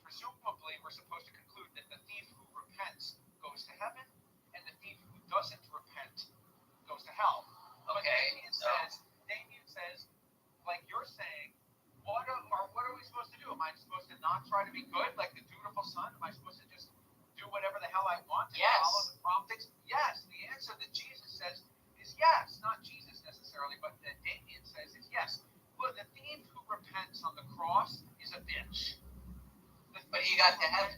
G: presumably, we're supposed to conclude that the thief who repents goes to heaven, and the thief who doesn't repent goes to hell. But Damien says, like you're saying, what are we supposed to do? Am I supposed to not try to be good, like the dutiful son? Am I supposed to just do whatever the hell I want and follow the promptings? Yes. The answer that Jesus says is yes. Not Jesus necessarily, but that Damien says is yes. Well, the thief who repents on the cross is a bitch.
F: But he got to heaven.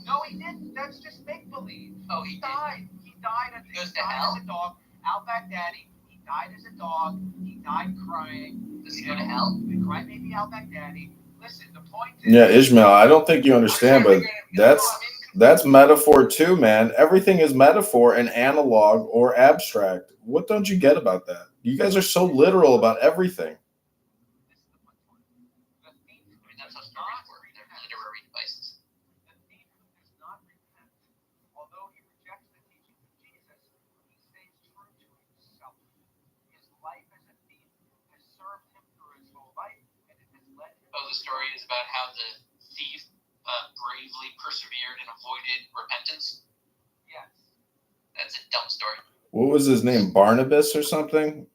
G: No, he didn't. That's just make-believe.
F: Oh, he
G: died. He died
F: He goes to hell?
G: as a dog. Al-Baghdadi. He died as a dog. He died crying.
F: Does he go to hell?
G: He cried maybe Al-Baghdadi. Listen, the point is...
A: Yeah, Ishmael, I don't think you understand, but that's metaphor too, man. Everything is metaphor and analog or abstract. What don't you get about that? You guys are so literal about everything.
F: That's how stories work. They're literary devices.
G: The thief who does not repent, although he rejects the teachings of Jesus, he stays true to himself. His life as a thief has served him through his whole life, and it has led him...
F: Oh, the story is about how the thief bravely persevered and avoided repentance?
G: Yes.
F: That's a dumb story.
A: What was his name? Barnabas or something?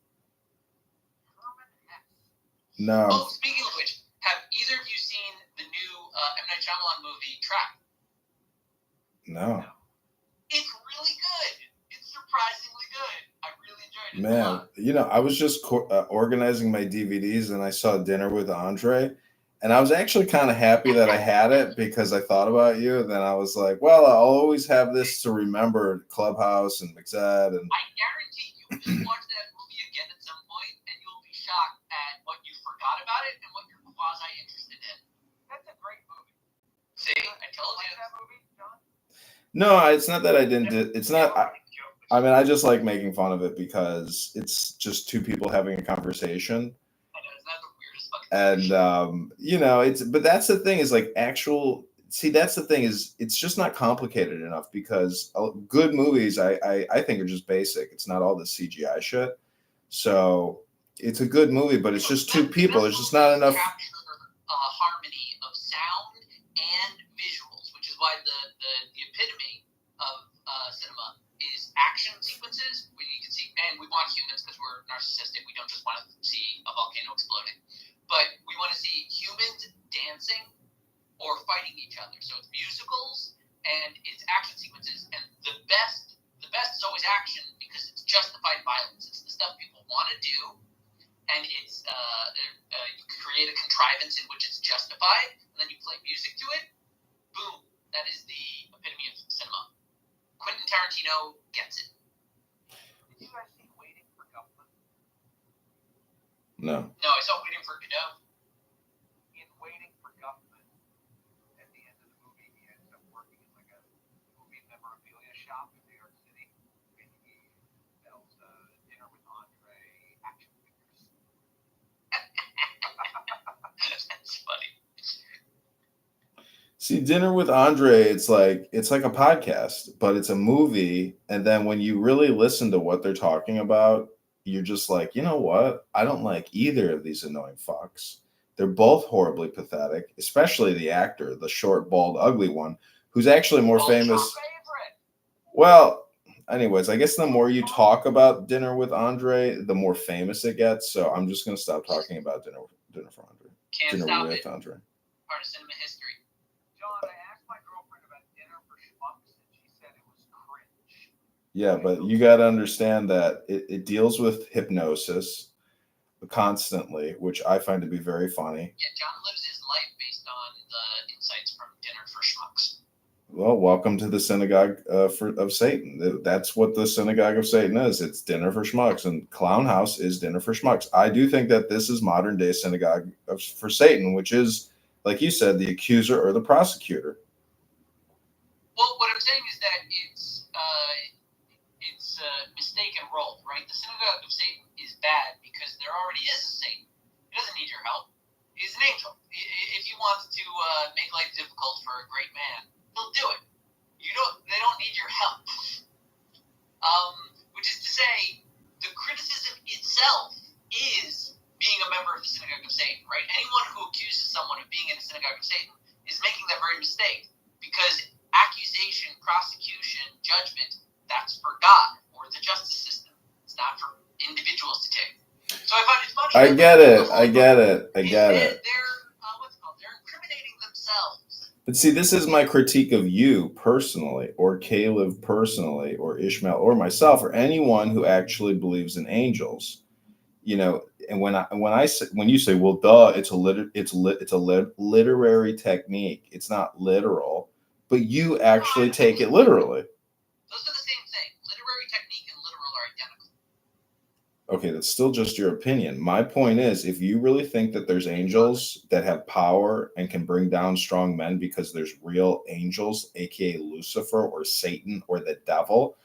G: Herman Hesse.
A: No.
F: Oh, speaking of which, have either of you seen the new M. Night Shyamalan movie, Trap?
A: No.
F: It's really good. It's surprisingly good. I really enjoyed it.
A: Man, you know, I was just organizing my DVDs and I saw Dinner with Andre, and I was actually kind of happy that I had it because I thought about you. Then I was like, well, I'll always have this to remember Clubhouse and Mixed. And
F: I guarantee you will watch that movie again at some point, and you'll be shocked at what you forgot about it and what you're See, I told
C: Like
F: you.
C: that movie, John?
A: No, it's not that I didn't. It's not. I mean, I just like making fun of it because it's just two people having a conversation,
F: I know, isn't that the weirdest fucking
A: and you know, it's. But that's the thing is like actual. See, that's the thing is it's just not complicated enough because good movies I think are just basic. It's not all the CGI shit. So it's a good movie, but it's just two people. There's just not enough.
F: Capture harmony of sound and visuals, which is why the epitome of cinema is action sequences where you can see, and we want humans because we're narcissistic. We don't just want to see a volcano exploding, but we want to see humans dancing or fighting each other. So it's musicals and it's action sequences, and the best is always action because it's justified violence. It's the stuff people want to do, and it's you create a contrivance in which it's justified, and then you play music to it. Boom! That is the epitome of cinema. Quentin Tarantino gets it.
C: Did you guys see Waiting for Government?
A: No.
F: No, I saw Waiting for Godot.
C: In Waiting for Government, at the end of the movie, he ends up working in like a movie memorabilia shop in New York City, and he sells Dinner with Andre action figures.
F: That's funny.
A: See, Dinner with Andre, it's like a podcast, but it's a movie. And then when you really listen to what they're talking about, you're just like, you know what? I don't like either of these annoying fucks. They're both horribly pathetic, especially the actor, the short, bald, ugly one, who's actually more famous.
C: Favorite.
A: Well, anyways, I guess the more you talk about Dinner with Andre, the more famous it gets. So I'm just gonna stop talking about Dinner for Andre.
F: Can't
A: Dinner
F: stop
A: with
F: it.
A: Andre.
F: Part of cinema history.
C: John, I asked my girlfriend about Dinner for Schmucks, and she said it was cringe.
A: Yeah, but you got to understand that it deals with hypnosis constantly, which I find to be very funny.
F: Yeah, John lives his life based on the insights from Dinner for Schmucks.
A: Well, welcome to the synagogue of Satan. That's what the synagogue of Satan is. It's Dinner for Schmucks, and Clown House is Dinner for Schmucks. I do think that this is modern day synagogue for Satan, which is, like you said, the accuser or the prosecutor.
F: Well, what I'm saying is that it's mistaken role, right? The synagogue of Satan is bad because there already is a Satan. He doesn't need your help. He's an angel. If he wants to make life difficult for a great man, he'll do it. They don't need your help. Which is to say, the criticism itself is being a member of the synagogue of Satan, right? Anyone who accuses someone of being in a synagogue of Satan is making that very mistake, because accusation, prosecution, judgment, that's for God or the justice system. It's not for individuals to take. So I find it funny.
A: I get it.
F: They're what's it called? They're incriminating themselves.
A: But see, this is my critique of you personally, or Caleb personally, or Ishmael, or myself, or anyone who actually believes in angels. You know, and when you say, well, duh, it's a literary technique. It's not literal, but you actually take it literally.
F: Those are the same thing. Literary technique and literal are identical.
A: Okay, that's still just your opinion. My point is, if you really think that there's angels that have power and can bring down strong men because there's real angels, aka Lucifer or Satan or the devil,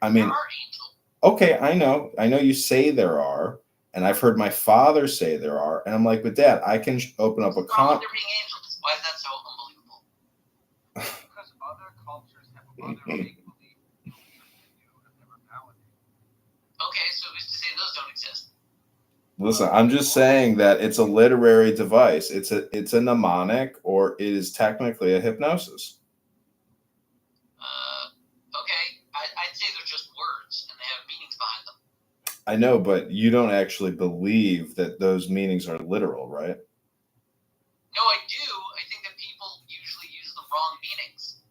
A: I mean,
F: There are angels.
A: okay, I know you say there are, and I've heard my father say there are, and I'm like, but Dad, I can open up a
F: There being angels. Why is that so unbelievable?
C: Because other cultures have other make-believe beliefs than you have never validated.
F: Okay, so who's to say those don't exist?
A: Listen, I'm just saying that it's a literary device. It's a mnemonic, or it is technically a hypnosis.
F: Okay, I'd say they're just words and they have meanings behind them.
A: I know, but you don't actually believe that those meanings are literal, right?
F: No, I do. I think that people usually use the wrong meanings.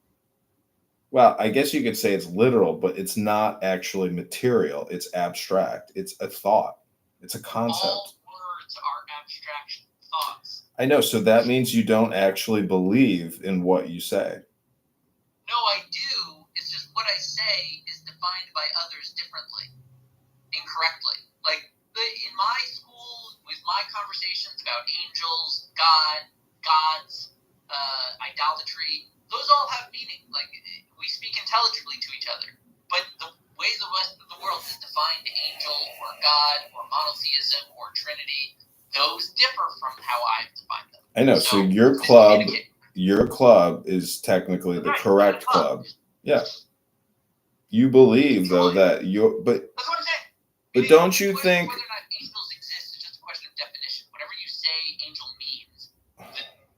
A: Well, I guess you could say it's literal, but it's not actually material. It's abstract. It's a thought. It's a concept.
F: All words are abstract thoughts.
A: I know, so that means you don't actually believe in what you say.
F: No, I do. It's just what I say is defined by others differently, incorrectly. Like in my school, with my conversations about angels, God, gods, idolatry. Those all have meaning. Like, we speak intelligibly to each other. But the way the rest of the world has defined angel or God or monotheism or Trinity, those differ from how I've defined them.
A: I know. So your club is technically the correct club. Yeah. You believe though that but
F: that's what I'm saying.
A: But don't you think?
F: Whether or not angels exist is just a question of definition. Whatever you say angel means, the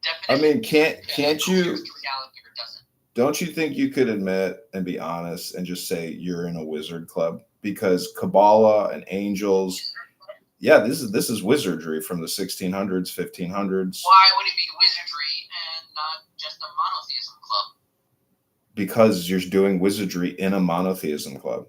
F: definition.
A: I mean, can't you?
F: Reality or doesn't.
A: Don't you think you could admit and be honest and just say you're in a wizard club? Because Kabbalah and angels, yeah, this is wizardry from the 1600s, 1500s.
F: Why would it be wizardry and not just a monotheism club?
A: Because you're doing wizardry in a monotheism club.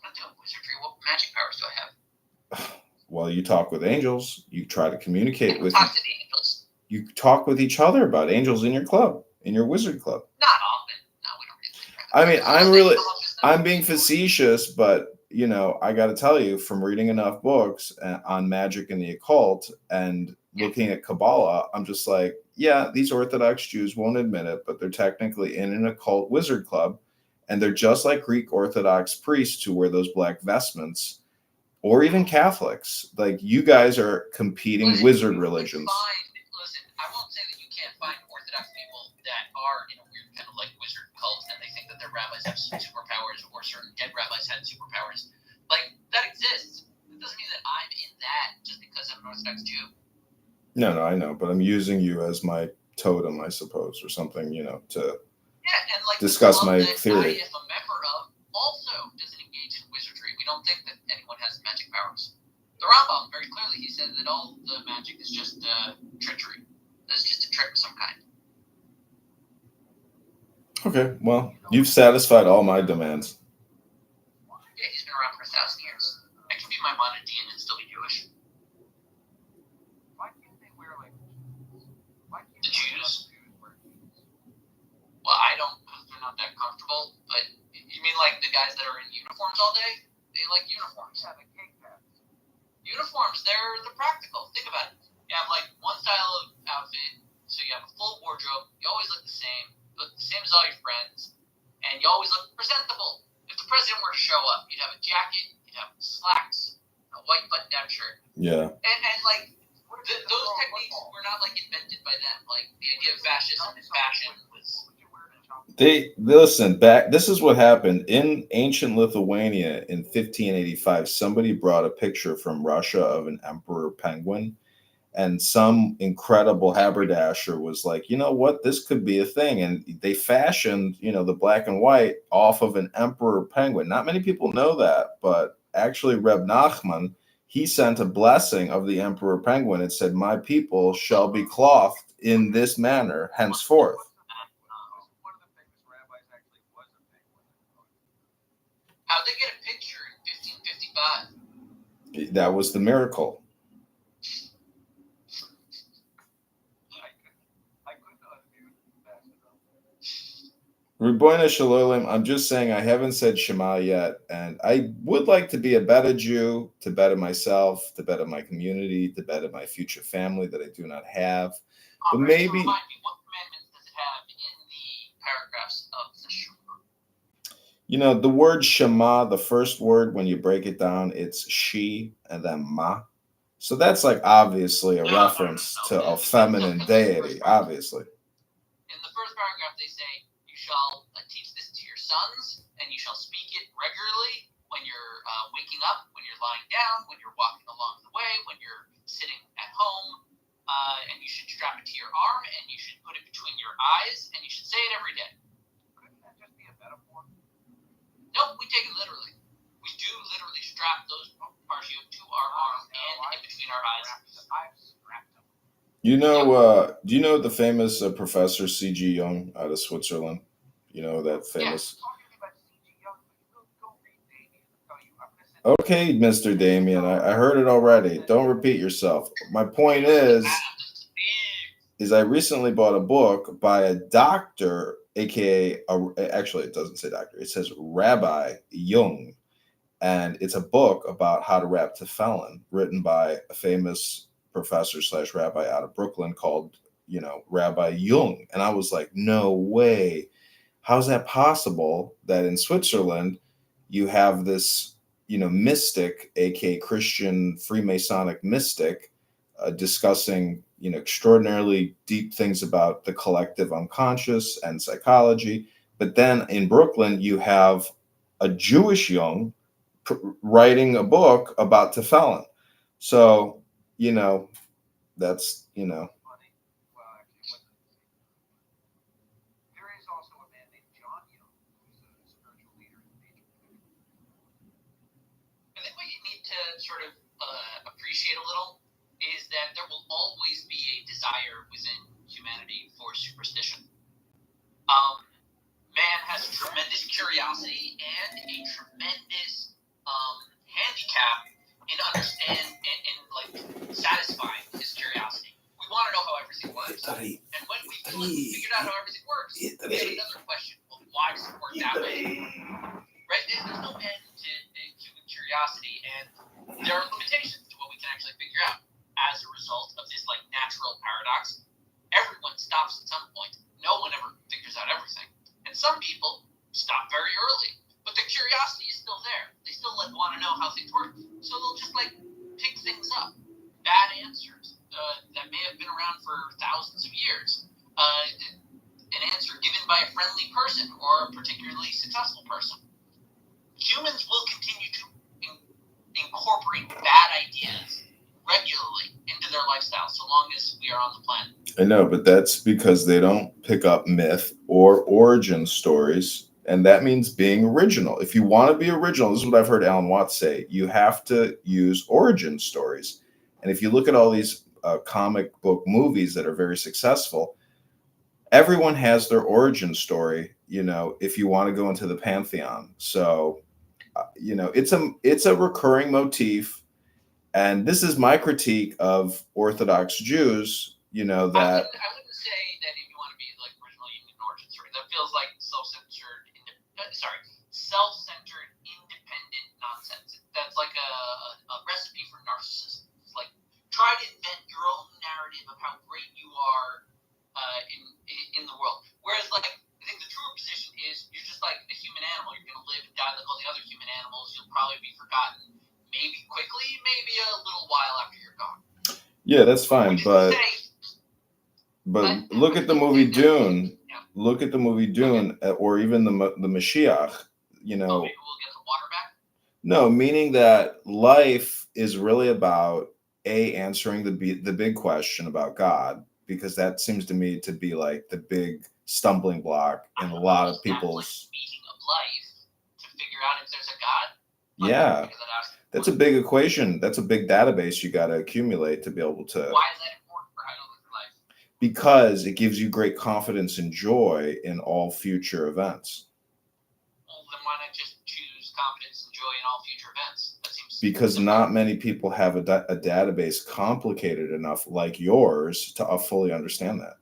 F: I'm not doing wizardry. What magic powers do I have?
A: Well, you talk with angels. You try to communicate with.
F: Talk to the angels.
A: You talk with each other about angels in your club, in your wizard club.
F: Not often. No, we don't really.
A: I mean, I'm being facetious, but you know, I got to tell you, from reading enough books on magic and the occult and looking at Kabbalah, I'm just like, yeah, these Orthodox Jews won't admit it, but they're technically in an occult wizard club, and they're just like Greek Orthodox priests who wear those black vestments, or even Catholics. Like, you guys are competing wizard religions.
F: Listen, I won't say that you can't find Orthodox people that are in a weird kind of like wizard cult, and they think that their rabbis have superpowers, or certain dead rabbis had superpowers. Like, that exists. It doesn't mean that I'm in that just because I'm an Orthodox Jew.
A: No, I know, but I'm using you as my totem, I suppose, or something, you know, to
F: and like
A: discuss my
F: that
A: theory.
F: I am a member of also doesn't engage in wizardry. We don't think that anyone has magic powers. The Rambam, very clearly, he said that all the magic is just treachery. It's just a trick of some kind.
A: Okay, well, you've satisfied all my demands.
F: Yeah, he's been around for 1,000 years. I can be my Monadian and still be Jewish.
G: Why can't they wear like?
F: The Jews. Well, I don't, because they're not that comfortable. But you mean like the guys that are in uniforms all day? They like uniforms.
G: Yeah, the cake hats.
F: Uniforms, they're practical. Think about it. You have like one style of outfit, so you have a full wardrobe. You always look the same. You look the same as all your friends, and you always look presentable. If the president were to show up, you'd have a jacket, you'd have slacks, a white button-down shirt.
A: Yeah.
F: And like those techniques were not like invented by them. Like the idea of fascism and fashion was.
A: They listen back. This is what happened in ancient Lithuania in 1585. Somebody brought a picture from Russia of an emperor penguin, and some incredible haberdasher was like, you know what, this could be a thing. And they fashioned, you know, the black and white off of an emperor penguin. Not many people know that, but actually Reb Nachman, he sent a blessing of the emperor penguin and said, "My people shall be clothed in this manner henceforth."
F: How'd they get a picture in 1555?
A: That was the miracle. Ribono Shel Olam, I'm just saying I haven't said Shema yet, and I would like to be a better Jew, to better myself, to better my community, to better my future family that I do not have. But maybe.
F: So remind me, what commandments does it have in the paragraphs of the Shema?
A: You know, the word Shema, the first word, when you break it down, it's she and then ma. So that's like obviously a reference to a feminine deity, obviously.
F: In the first paragraph, they say, you shall teach this to your sons, and you shall speak it regularly when you're waking up, when you're lying down, when you're walking along the way, when you're sitting at home, and you should strap it to your arm, and you should put it between your eyes, and you should say it every day.
G: Couldn't that just be a metaphor?
F: Nope, we take it literally. We do literally strap those parts to our arm and in between our eyes.
G: I've strapped them.
A: You know, do you know the famous Professor C.G. Jung out of Switzerland? You know that famous. Okay, Mr. Damien, I heard it already. Don't repeat yourself. My point is I recently bought a book by a doctor, aka actually it doesn't say doctor, it says Rabbi Jung, and it's a book about how to rap to felon, written by a famous professor / rabbi out of Brooklyn called Rabbi Jung. And I was like, no way. How's that possible that in Switzerland you have this, mystic, aka Christian Freemasonic mystic, discussing, extraordinarily deep things about the collective unconscious and psychology. But then in Brooklyn, you have a Jewish Jung writing a book about Tefillin. So, that's,
G: There is also a man named John Young, who's a spiritual leader in the major community.
F: I think what you need to sort of appreciate a little is that there will always be a desire within humanity for superstition. Man has tremendous curiosity and a tremendous handicap in satisfying his curiosity. We want to know how everything works, and when we figured out how everything works, we have another question: well, why does it work that way? Right? There's no end to human curiosity, and there are limitations to what we can actually figure out. As a result of this natural paradox, everyone stops at some point. No one ever figures out everything, and some people stop very early, but the curiosity is still there. They still want to know how things work, so they'll just pick things up. Bad answers that may have been around for thousands of years. An answer given by a friendly person or a particularly successful person. Humans will continue to incorporate bad ideas regularly into their lifestyle so long as we are on the planet.
A: I know, but that's because they don't pick up myth or origin stories, and that means being original. If you want to be original, this is what I've heard Alan Watts say, you have to use origin stories. And if you look at all these comic book movies that are very successful, everyone has their origin story, if you want to go into the pantheon. So, it's a recurring motif. And this is my critique of Orthodox Jews, that
F: I wouldn't say that if you want to be original, you need an origin story. That feels like self-centered, independent nonsense. That's like a recipe for narcissism. It's try to invent your own narrative of how great you are in the world. Whereas I think the truer position is you're just like a human animal. You're going to live and die like all the other human animals. You'll probably be forgotten. Maybe quickly, maybe a little while after you're gone.
A: Yeah, that's fine, but look at the movie Dune.
F: Yeah.
A: Look at the movie Dune, or even the Mashiach.
F: Maybe we'll get the water back.
A: No, meaning that life is really about answering the big question about God, because that seems to me to be the big stumbling block in a lot of people's
F: meaning of life to figure out if there's a God.
A: Yeah. That's a big equation. That's a big database you got to accumulate to be able to.
F: Why is that important for how you live your life?
A: Because it gives you great confidence and joy in all future events.
F: Well, then why not just choose confidence and joy in all future events? That seems
A: because
F: simple.
A: not many people have a database complicated enough like yours to fully understand that.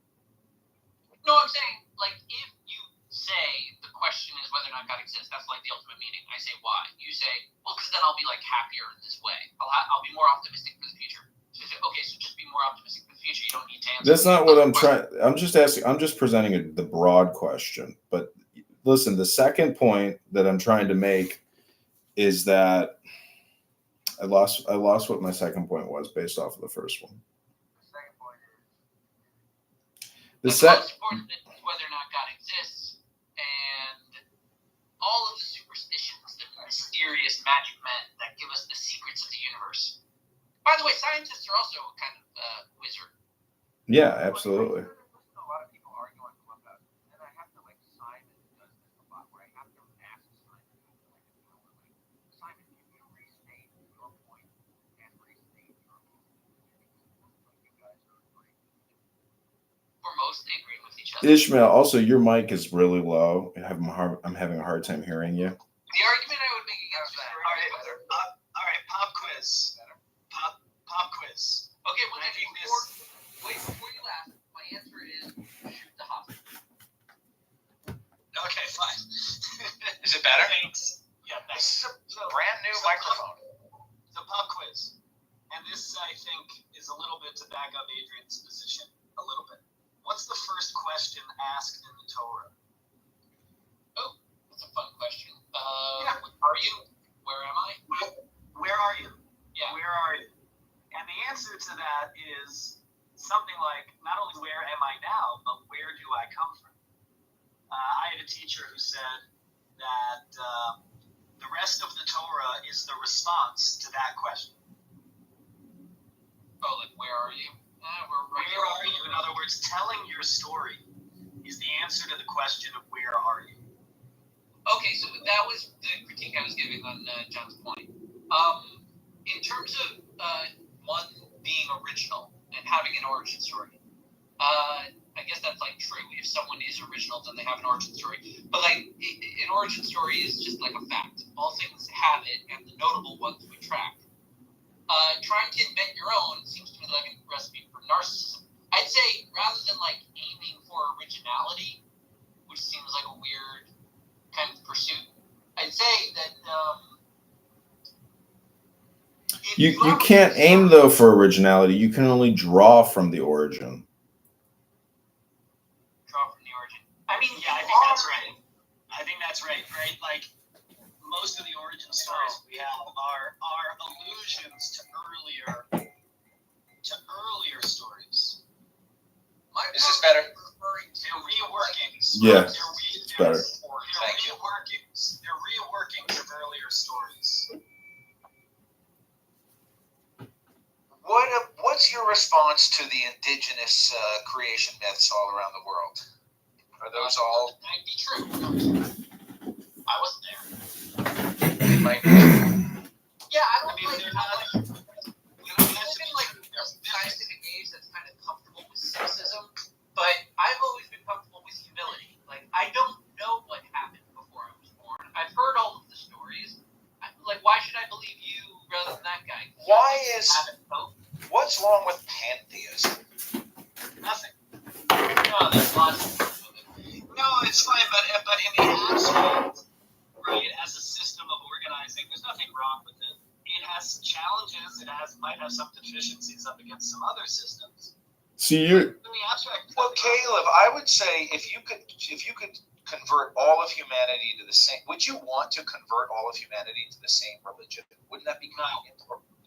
F: No, I'm saying, if you say the question is whether or not God exists, that's the ultimate meaning. I say why. You say, well, because then I'll be happier in this way. I'll be more optimistic for the future. So you say, okay, so just be more optimistic for the future. You don't need to answer.
A: That's not what I'm trying. I'm just asking. I'm just presenting the broad question. But listen, the second point that I'm trying to make is that I lost what my second point was based off of the first one.
G: The second point is
F: the most important is whether or not God exists, and all of the superstitions, the mysterious magic men that give us the secrets of the universe. By the way, scientists are also kind of wizard.
A: Yeah, absolutely.
G: A lot of people argue on Clubhouse, and I have to Simon does this a lot, where I have to ask Simon, Simon, can you restate your point and restate your point? You guys are agreeing.
F: We're mostly agreeing with each other.
A: Ishmael, also your mic is really low. I'm having a hard time hearing you.
F: The argument I would make against that.
E: All right, pop quiz. Pop quiz.
F: Okay, well, before you ask, my answer is shoot the hostage.
E: Okay, fine.
F: Is it better?
E: Thanks. Yeah, thanks.
G: Brand new microphone.
E: The pop quiz. And this, I think, is a little bit to back up Adrian's position. A little bit. what's the first question asked in the Torah?
F: Oh, that's a fun question.
E: Yeah.
F: Are you? Where am I?
E: Where are you?
F: Yeah.
E: Where are you? And the answer to that is something like, not only where am I now, but where do I come from? I had a teacher who said that the rest of the Torah is the response to that question.
F: Oh, like, where are you?
E: Where are you? In other words, telling your story is the answer to the question of where are you.
F: Okay, so that was the critique I was giving on John's point. In terms of one being original and having an origin story, I guess that's like true. If someone is original, then they have an origin story. But like, an origin story is just like a fact. All things have it, and the notable ones we track. Trying to invent your own seems to me like a recipe for narcissism. I'd say rather than like aiming for originality, which seems like a weird kind of pursuit, I'd say that
A: you can't aim though for originality. You can only draw from the origin.
F: Draw from the origin. I mean,
E: Yeah, I think that's right. I think that's right, right? Like, most of the origin stories we have are allusions to earlier stories.
F: This is better.
E: They're reworkings.
A: Yeah, it's better.
E: They're reworkings of earlier stories.
H: What's your response to the indigenous creation myths all around the world? Are those all?
F: Might be true. I wasn't there.
H: They might be true.
F: Yeah, I don't
E: mean,
F: like.
E: they're not.
F: We live in like a scientific age that's kind of comfortable with cynicism, but I've always been comfortable with humility. Like, I don't know what happened before I was born. I've heard all of the stories. Like, why should I believe you rather than that guy?
H: What's wrong with pantheism?
E: Nothing.
F: No, there's lots of
E: No, it's fine, but in the abstract, right, as a system of organizing, there's nothing wrong with it. It has some challenges. Might have some deficiencies up against some other systems.
A: See, you're.
E: In the abstract.
H: Well, Caleb, I would say if you could convert all of humanity to the same, would you want to convert all of humanity to the same religion? Wouldn't that be convenient?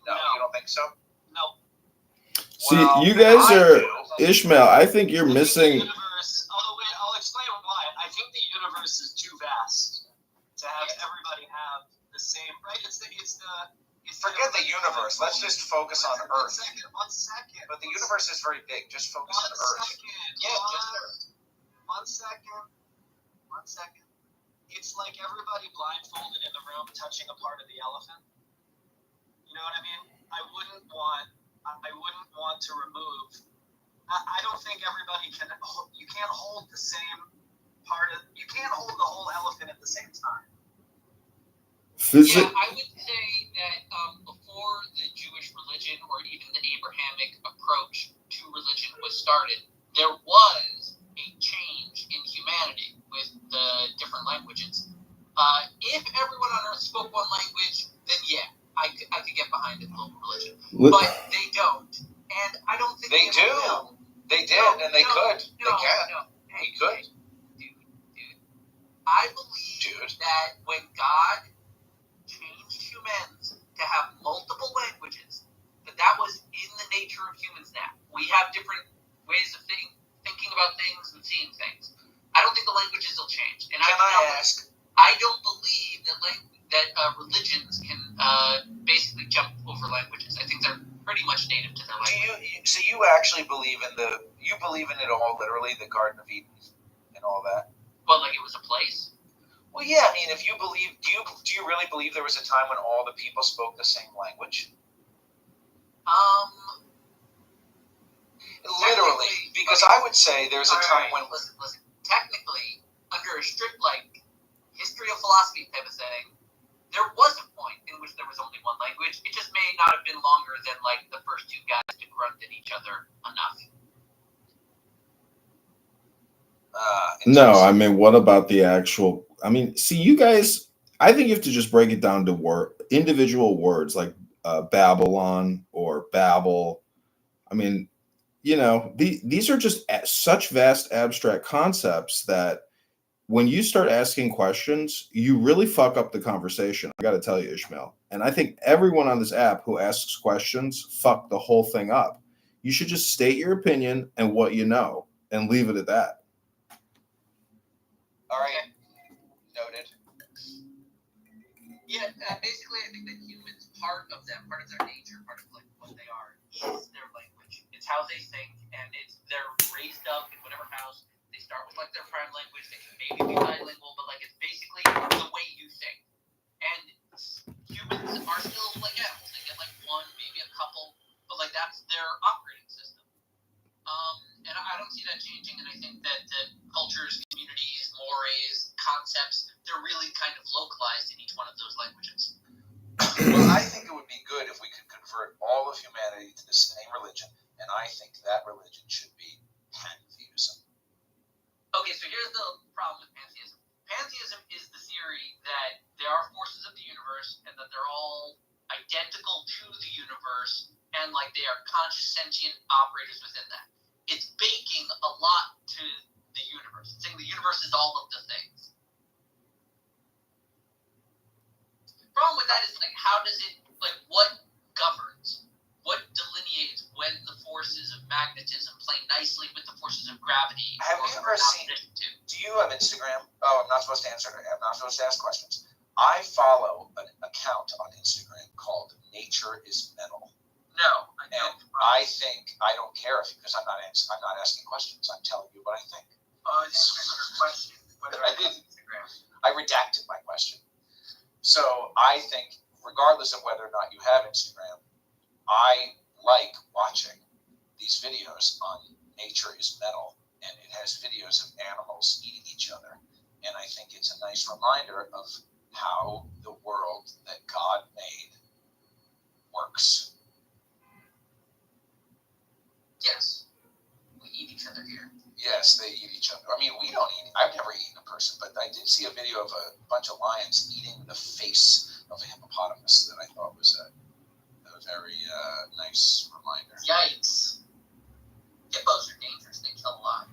H: No, you don't think so?
E: No.
A: See,
H: Well,
A: you guys
H: I
A: are
H: do.
A: Ishmael. I think you're
E: The
A: missing.
E: universe. Oh, wait, I'll explain why. I think the universe is too vast to have everybody have the same. Right?
H: Forget the universe. Let's just focus on Earth.
E: One second.
H: But the universe is very big. Just focus on Earth.
F: Yeah, just Earth.
E: 1 second. 1 second. It's like everybody blindfolded in the room touching a part of the elephant. You know what I mean? I wouldn't want to remove. I don't think everybody can. You can't hold the same part of. You can't hold the whole elephant at the same time.
F: Yeah, I would say that before the Jewish religion or even the Abrahamic approach to religion was started, there was a change in humanity with the different languages. If everyone on Earth spoke one language, then yeah, I could get behind a global religion. But they don't, and I don't think
H: They do.
F: will.
H: They did, and they could. They can.
F: Hey,
H: We could.
F: Dude. I believe that when God changed humans to have multiple languages, that was in the nature of humans now. We have different ways of thinking about things and seeing things. I don't think the languages will change. And I don't believe that religions can basically jump over languages. I think they're pretty much native to their language.
H: So you actually believe in it all, literally, the Garden of Eden and all that?
F: Well, like it was a place?
H: Well, yeah. I mean, if you believe, do you really believe there was a time when all the people spoke the same language? Literally, because I would say there's a time when.
F: Listen. Technically, under a strict history of philosophy type of thing, there was a point in which there was only one language. It just may not have been longer than the first two guys to grunt at each other enough.
A: No, I mean, what about the actual? I mean, see, you guys. I think you have to just break it down to individual words like Babylon or Babel. I mean, these are just such vast abstract concepts that when you start asking questions, you really fuck up the conversation. I got to tell you, Ishmael. And I think everyone on this app who asks questions fuck the whole thing up. You should just state your opinion and what you know and leave it at that.
H: All right. Noted.
F: Yeah, basically, I think that humans, part of their nature, part of like what they are, is their language. It's how they think, and they're raised up in whatever house. They start with like their prime language. They can maybe be bilingual, but like it's basically the way you think. And humans are still like animals. They get like one, maybe a couple, but like that's their operating system. And I don't see that changing. And I think that cultures, communities, mores, concepts, they're really kind of localized in each one of those languages.
H: Well, I think it would be good if we could convert all of humanity to the same religion, and I think that religion should be pantheism.
F: Okay, so here's the problem with pantheism. Pantheism is the theory that there are forces of the universe and that they're all identical to the universe and like they are conscious sentient operators within that. It's baking a lot to the universe. It's saying the universe is all of the things. The problem with that is like how does it like what governs? What delineates when the forces of magnetism play nicely with the forces of gravity?
H: Have you ever seen? Do you have Instagram? Oh, I'm not supposed to answer. I'm not supposed to ask questions. I follow an account on Instagram called Nature is Metal.
F: No, I don't.
H: And I think I don't care if because I'm not asking questions. I'm telling you what I think.
F: It's a question.
H: I didn't. I redacted my question. So I think, regardless of whether or not you have Instagram, I like watching these videos on Nature is Metal, and it has videos of animals eating each other. And I think it's a nice reminder of how the world that God made works.
F: Yes. We eat each other here.
H: Yes, they eat each other. I mean, we don't eat. I've never eaten a person, but I did see a video of a bunch of lions eating the face of a hippopotamus that I thought was a very nice reminder.
F: Yikes. Hippos are dangerous. They kill a lot.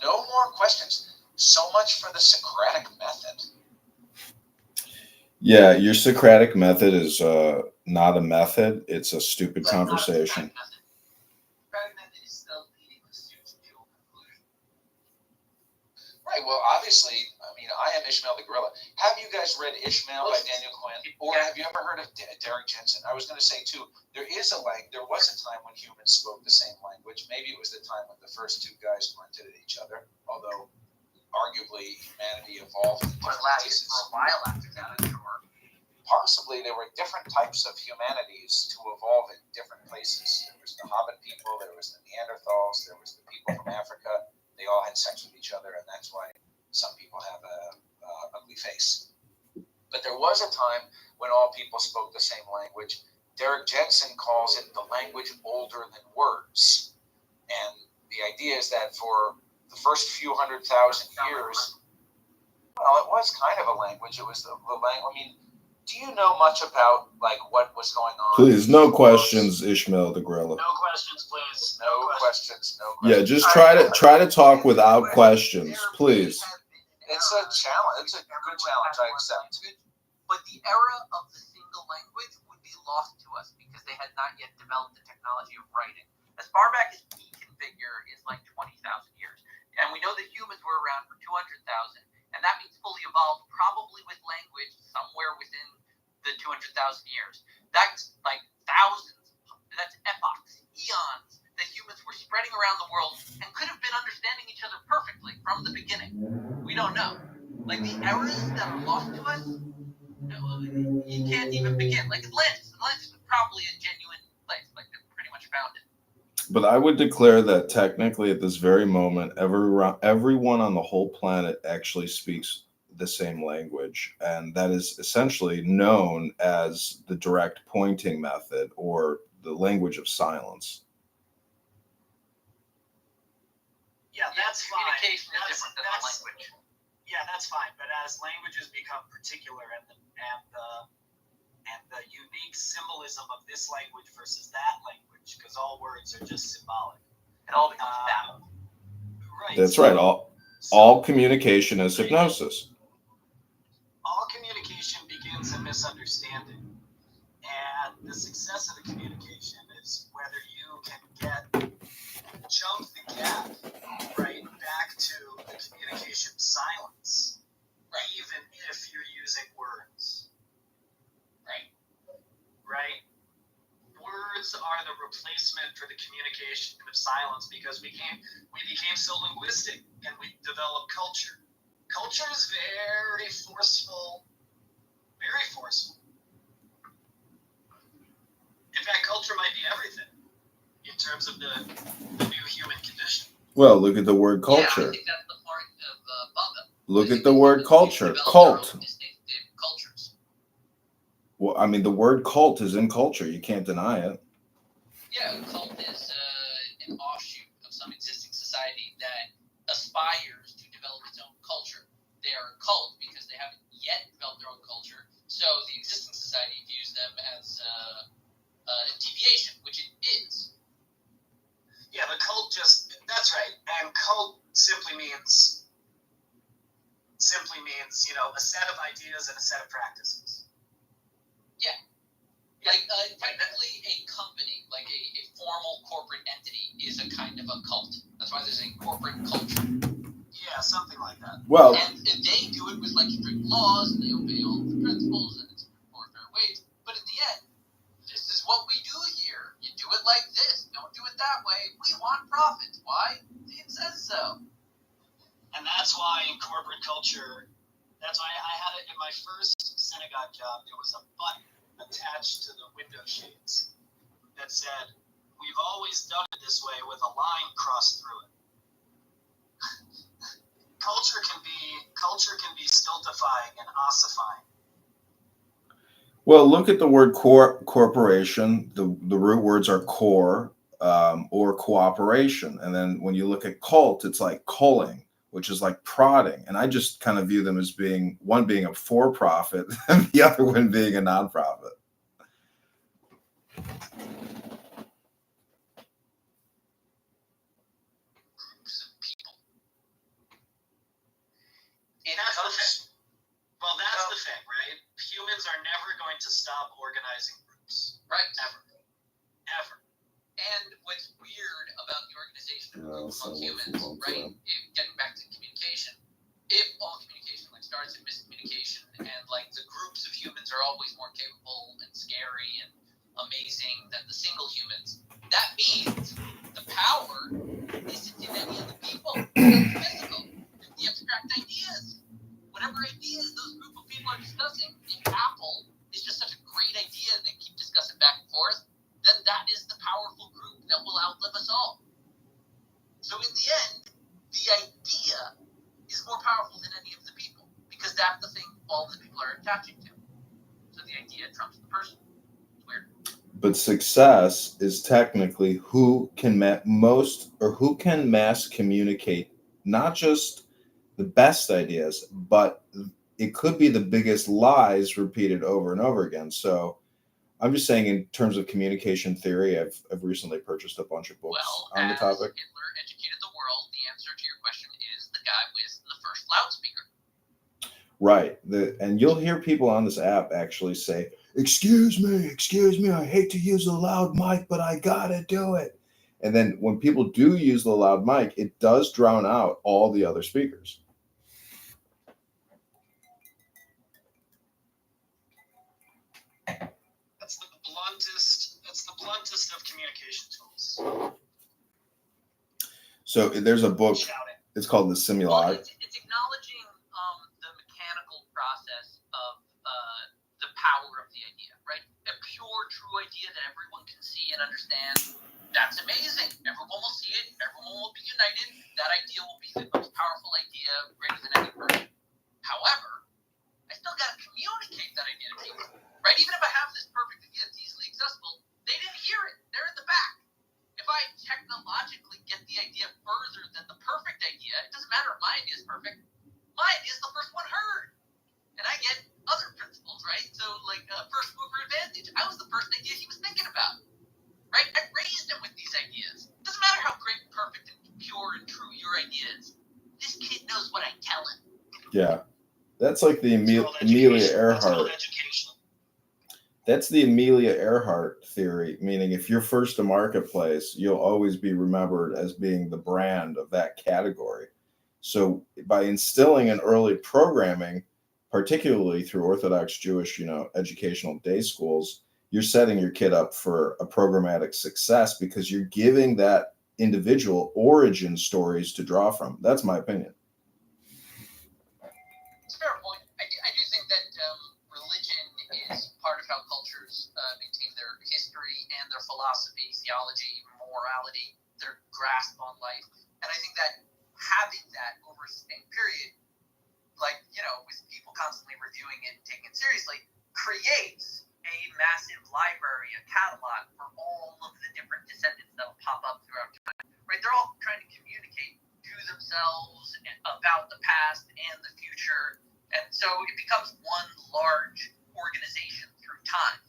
H: No more questions. So much for the Socratic method.
A: Yeah, your Socratic method is not a method. It's a stupid conversation.
F: Socratic method is still leading us to a conclusion.
H: Right. Well, obviously, I mean, I am Ishmael the Gorilla. Have you guys read Ishmael by Daniel Quinn? Or have you ever heard of Derek Jensen? I was going to say, too, there was a time when humans spoke the same language. Maybe it was the time when the first two guys grunted at each other, although arguably humanity evolved in different places.
F: For a while after that, I'm sure.
H: Possibly there were different types of humanities to evolve in different places. There was the Hobbit people, there was the Neanderthals, there was the people from Africa. They all had sex with each other, and that's why some people have a ugly face. But there was a time when all people spoke the same language. Derek Jensen calls it the language older than words. And the idea is that for the first few 100,000 years, well, it was kind of a language. It was the language. I mean, do you know much about like what was going on?
A: Please, no questions, Ishmael the Gorilla.
F: No questions, please.
H: No questions.
A: Yeah, just try to talk without questions, please.
H: It's a challenge. It's a good challenge. I accept.
F: But the era of the single language would be lost to us because they had not yet developed the technology of writing. As far back as we can figure is like 20,000 years. And we know that humans were around for 200,000. And that means fully evolved, probably with language somewhere within the 200,000 years. That's like thousands, that's epochs, eons that humans were spreading around the world and could have been understanding each other perfectly from the beginning. We don't know. Like the eras that are lost to us, you can't even begin. Like Atlantis was probably a genuine place. Like they pretty much found it.
A: But I would declare that technically at this very moment, everyone on the whole planet actually speaks the same language. And that is essentially known as the direct pointing method or the language of silence.
E: Yeah, that's fine.
F: Communication is different than the language.
E: Yeah, that's fine. But as languages become particular and and the unique symbolism of this language versus that language, because all words are just symbolic.
F: It all becomes that.
E: Right.
A: That's right. All communication is hypnosis.
E: All communication begins in misunderstanding. And the success of the communication is whether you can jump the gap, right, back to the communication silence, right, even if you're using words. Right? Words are the replacement for the communication of silence because we became so linguistic and we developed culture. Culture is very forceful. Very forceful. In fact, culture might be everything in terms of the new human condition.
A: Well, look at the word culture.
F: Yeah, I think that's the part of Baba.
A: Look at the word culture. Cult.
F: Distinctive cultures.
A: Well, I mean, the word cult is in culture. You can't deny it.
F: Yeah, a cult is an offshoot of some existing society that aspires to develop its own culture. They are a cult because they haven't yet developed their own culture, so the existing society views them as a deviation, which it is.
E: Yeah, the cult that's right. And cult simply means, a set of ideas and a set of practices.
F: Yeah. Like, technically a company, like a formal corporate entity, is a kind of a cult. That's why there's a corporate culture.
E: Yeah, something like that.
A: Well,
F: and they do it with, like, strict laws, and they obey all the principles, and it's for fair wage. But in the end, this is what we do here. You do it like this. Don't do it that way. We want profits. Why? It says so.
E: And that's why in corporate culture, that's why I had it in my first synagogue job. There was a button attached to the window shades that said, "We've always done it this way," with a line crossed through it. Culture can be stultifying and ossifying.
A: Well, look at the word corporation. The root words are core or cooperation. And then when you look at cult, it's like culling, which is like prodding. And I just kind of view them as being a for-profit and the other one being a non-profit.
E: That's the thing, right? Humans are never going to stop organizing groups.
F: Right.
E: Ever.
F: And what's weird about the organization of groups among humans, right? Getting back to communication, if all communication starts in miscommunication and the groups of humans are always more capable and scary and amazing than the single humans, that means the power isn't in any of the people. It's physical. It's the abstract ideas. Whatever ideas those group of people are discussing, if Apple is just such a great idea and they keep discussing back and forth, then that is the powerful group that will outlive us all. So in the end, the idea is more powerful than any of the people, because that's the thing all the people are attaching to. So the idea trumps the person. It's weird.
A: But success is technically who can mass communicate not just the best ideas, but it could be the biggest lies repeated over and over again. So I'm just saying, in terms of communication theory, I've recently purchased a bunch of books on the topic.
F: Hitler educated the world, the answer to your question is the guy with the first loudspeaker.
A: Right. And you'll hear people on this app actually say, excuse me, I hate to use a loud mic, but I gotta do it. And then when people do use the loud mic, it does drown out all the other speakers.
E: That's the bluntest of communication tools.
A: So there's a book, it's called The Simulacrum.
F: It's acknowledging the mechanical process of the power of the idea, right? A pure, true idea that everyone can see and understand. That's amazing. Everyone will see it. Everyone will be united. That idea will be the most powerful idea, greater than any person. However, I still got to communicate that idea to people, right? Even if I have this perfect idea that's easily accessible, they didn't hear it. They're in the back. If I technologically get the idea further than the perfect idea, it doesn't matter if my idea is perfect. My idea is the first one heard. And I get other principles, right? So, like, first mover advantage. I was the first idea he was thinking about, right? I raised him with these ideas. Doesn't matter how great, perfect, and pure and true your idea is. This kid knows what I tell him.
A: Yeah. That's like the Amelia
E: That's called
A: Earhart.
E: education.
A: That's the Amelia Earhart theory, meaning if you're first to marketplace, you'll always be remembered as being the brand of that category. So by instilling in early programming, particularly through Orthodox Jewish, educational day schools, you're setting your kid up for a programmatic success because you're giving that individual origin stories to draw from. That's my opinion.
F: It's a fair point. I do think that religion is part of how cultures maintain their history and their philosophy, theology, morality, their grasp on life. And I think that having that over a sustained period, like, with people constantly reviewing it and taking it seriously, creates a massive library, a catalog for all of the different descendants that will pop up throughout time. Right? They're all trying to communicate to themselves about the past and the future. And so it becomes one large organization through time.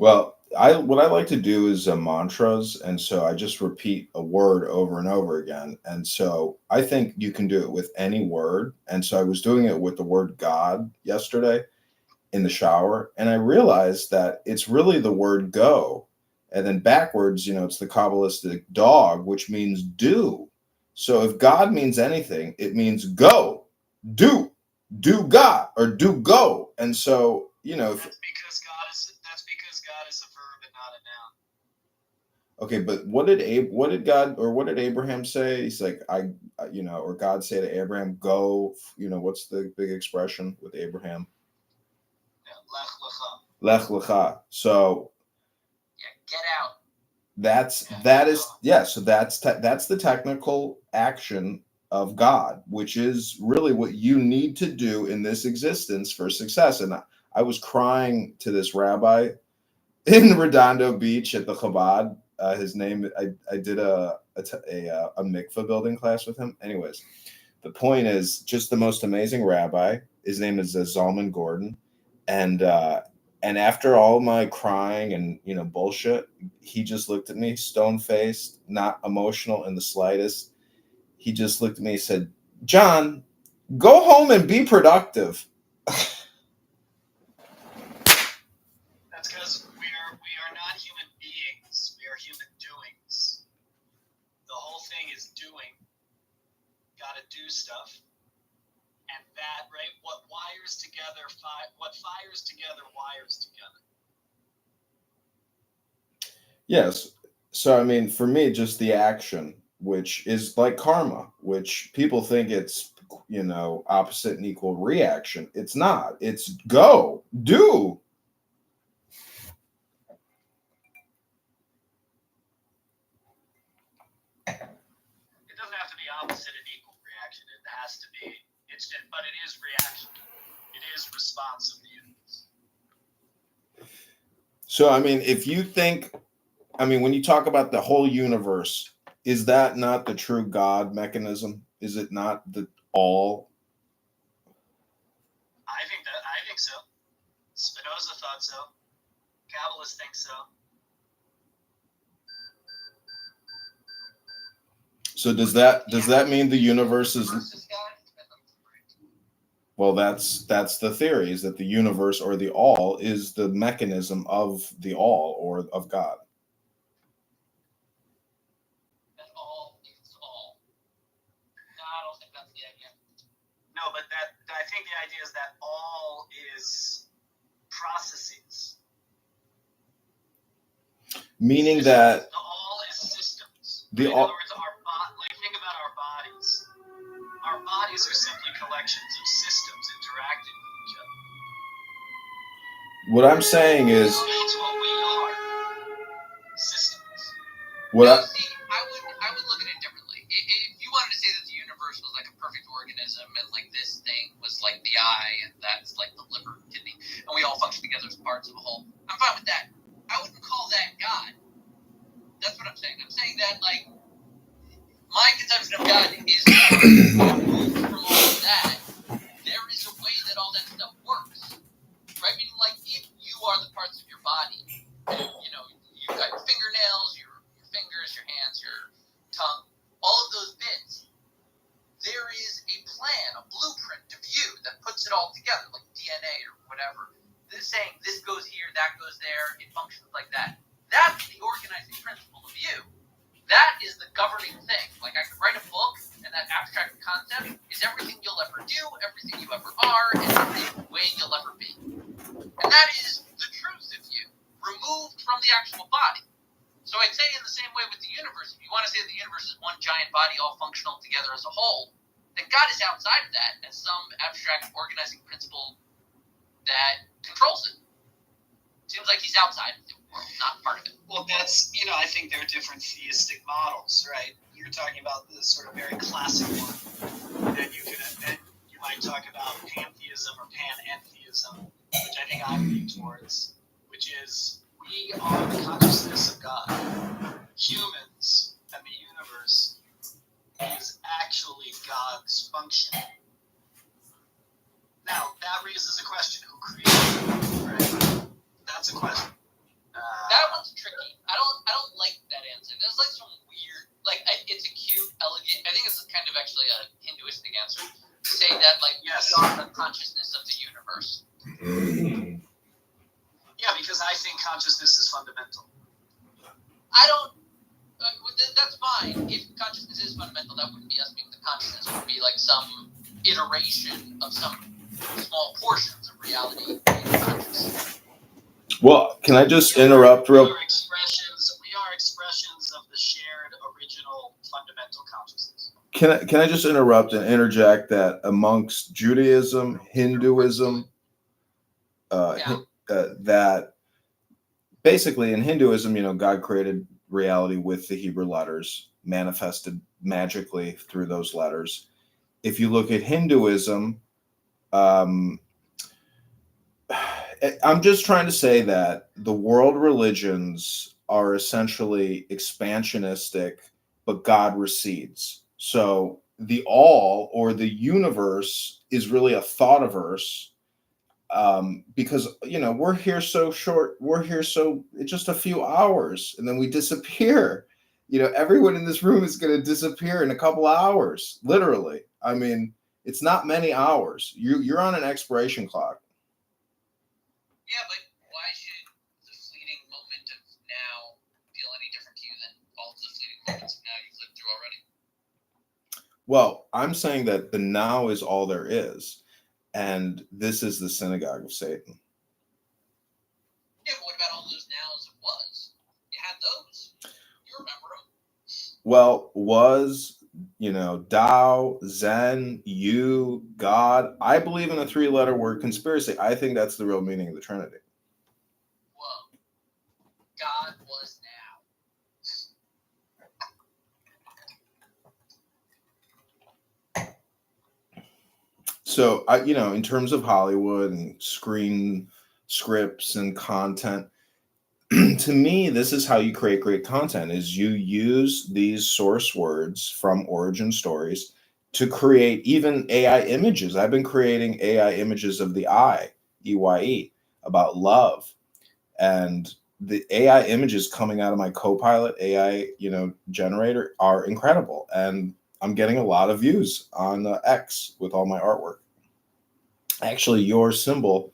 A: Well, what I like to do is mantras, and so I just repeat a word over and over again. And so I think you can do it with any word. And so I was doing it with the word God yesterday in the shower, and I realized that it's really the word go. And then backwards, it's the Kabbalistic dog, which means do. So if God means anything, it means go, do God, or do go. And so,
E: That's because God is a verb and not a noun.
A: Okay, but what did Abraham say? He's like, or God say to Abraham, go, what's the big expression with Abraham?
E: Yeah, lech lecha.
A: Lech lecha. So
F: get out.
A: So that's the technical action of God, which is really what you need to do in this existence for success. And I was crying to this rabbi in Redondo Beach at the Chabad. His name, I did a mikveh building class with him. Anyways, the point is just the most amazing rabbi. His name is Zalman Gordon, and after all my crying and bullshit, he just looked at me stone faced, not emotional in the slightest. He just looked at me and said, "John, go home and be productive."
E: That's because we are not human beings. We are human doings. The whole thing is doing. Got to do stuff. And that, right? What wires together, what fires together, wires together.
A: Yes. So, I mean, for me, just the action, which is like karma, which people think it's, opposite and equal reaction. It's not. It's go, do.
E: It doesn't have to be opposite and equal reaction. It has to be. But it is reaction. It is response of the universe.
A: So, I mean, when you talk about the whole universe, is that not the true God mechanism? Is it not the all?
E: I think so. Spinoza thought so. Kabbalists think so.
A: So does that mean the universe is? Well, that's the theory, is that the universe or the all is the mechanism of the all or of God.
F: That all is all. No, I don't think that's the idea.
E: No, but I think the idea is that all is processes.
A: Meaning that
E: the all is systems.
A: The
E: in
A: all.
E: other words, think about our bodies. Our bodies are simply collections of systems interacting with each other.
A: What I'm saying is,
E: That's what we are. Systems.
F: I would look at it differently. If you wanted to say that the universe was like a perfect organism and like this thing was like the eye and that's like the liver and kidney and we all function together as parts of a whole, I'm fine with that. I wouldn't call that God. That's what I'm saying. I'm saying that like my conception of God is removed from all of that parts of your body. And, you've got your fingernails, your fingers, your hands, your tongue, all of those bits. There is a plan, a blueprint, a view that puts it all together, like DNA or whatever. This is saying this goes here, that goes there, it functions like that. That's the organizing principle of you. That is the governing thing. Like, I could write a book, and that abstract concept is everything you'll ever do, everything you ever are, and every way you'll ever be. And that is the truth of you, removed from the actual body. So I'd say in the same way with the universe, if you want to say the universe is one giant body all functional together as a whole, then God is outside of that as some abstract organizing principle that controls it. Seems like he's outside of the world, not part of it.
E: Well, that's, I think there are different theistic models, right? You're talking about the sort of very classic one. Then you might talk about pantheism or panentheism, which I think I'm leaning towards, which is we are the consciousness of God. Humans and the universe is actually God's function. Now, that raises a question: who created it? Right? That's a question.
F: That one's tricky. I don't like that answer. There's like some weird, it's a cute, elegant. I think it's kind of actually a Hinduistic answer to say that
E: yes,
F: we are the consciousness of the universe.
E: Yeah, because I think consciousness is fundamental.
F: I don't. That's fine. If consciousness is fundamental, that wouldn't be us being the consciousness. It would be like some iteration of some small portions of reality being conscious.
A: Well, can I just interrupt real?
E: We are expressions of the shared original fundamental consciousness.
A: Can I just interrupt and interject that amongst Judaism, Hinduism, that basically in Hinduism, God created reality with the Hebrew letters, manifested magically through those letters. If you look at Hinduism, I'm just trying to say that the world religions are essentially expansionistic, but God recedes. So the all or the universe is really a thought-averse, because we're here so short. We're here it's just a few hours, and then we disappear. Everyone in this room is going to disappear in a couple of hours, literally. I mean, it's not many hours. You're on an expiration clock.
F: Yeah, but why should the fleeting moment of now feel any different to you than all of the fleeting moments of now you've lived through already?
A: Well, I'm saying that the now is all there is, and this is the synagogue of Satan.
F: Yeah, but what about all those nows of was? You had those. You remember them.
A: Well, was, Tao, Zen, you, God. I believe in the three-letter word conspiracy. I think that's the real meaning of the Trinity.
F: Whoa. God was now.
A: So, in terms of Hollywood and screen scripts and content, to me, this is how you create great content, is you use these source words from origin stories to create even AI images. I've been creating AI images of the I, EYE, about love. And the AI images coming out of my Copilot AI, generator are incredible. And I'm getting a lot of views on X with all my artwork. Actually, your symbol,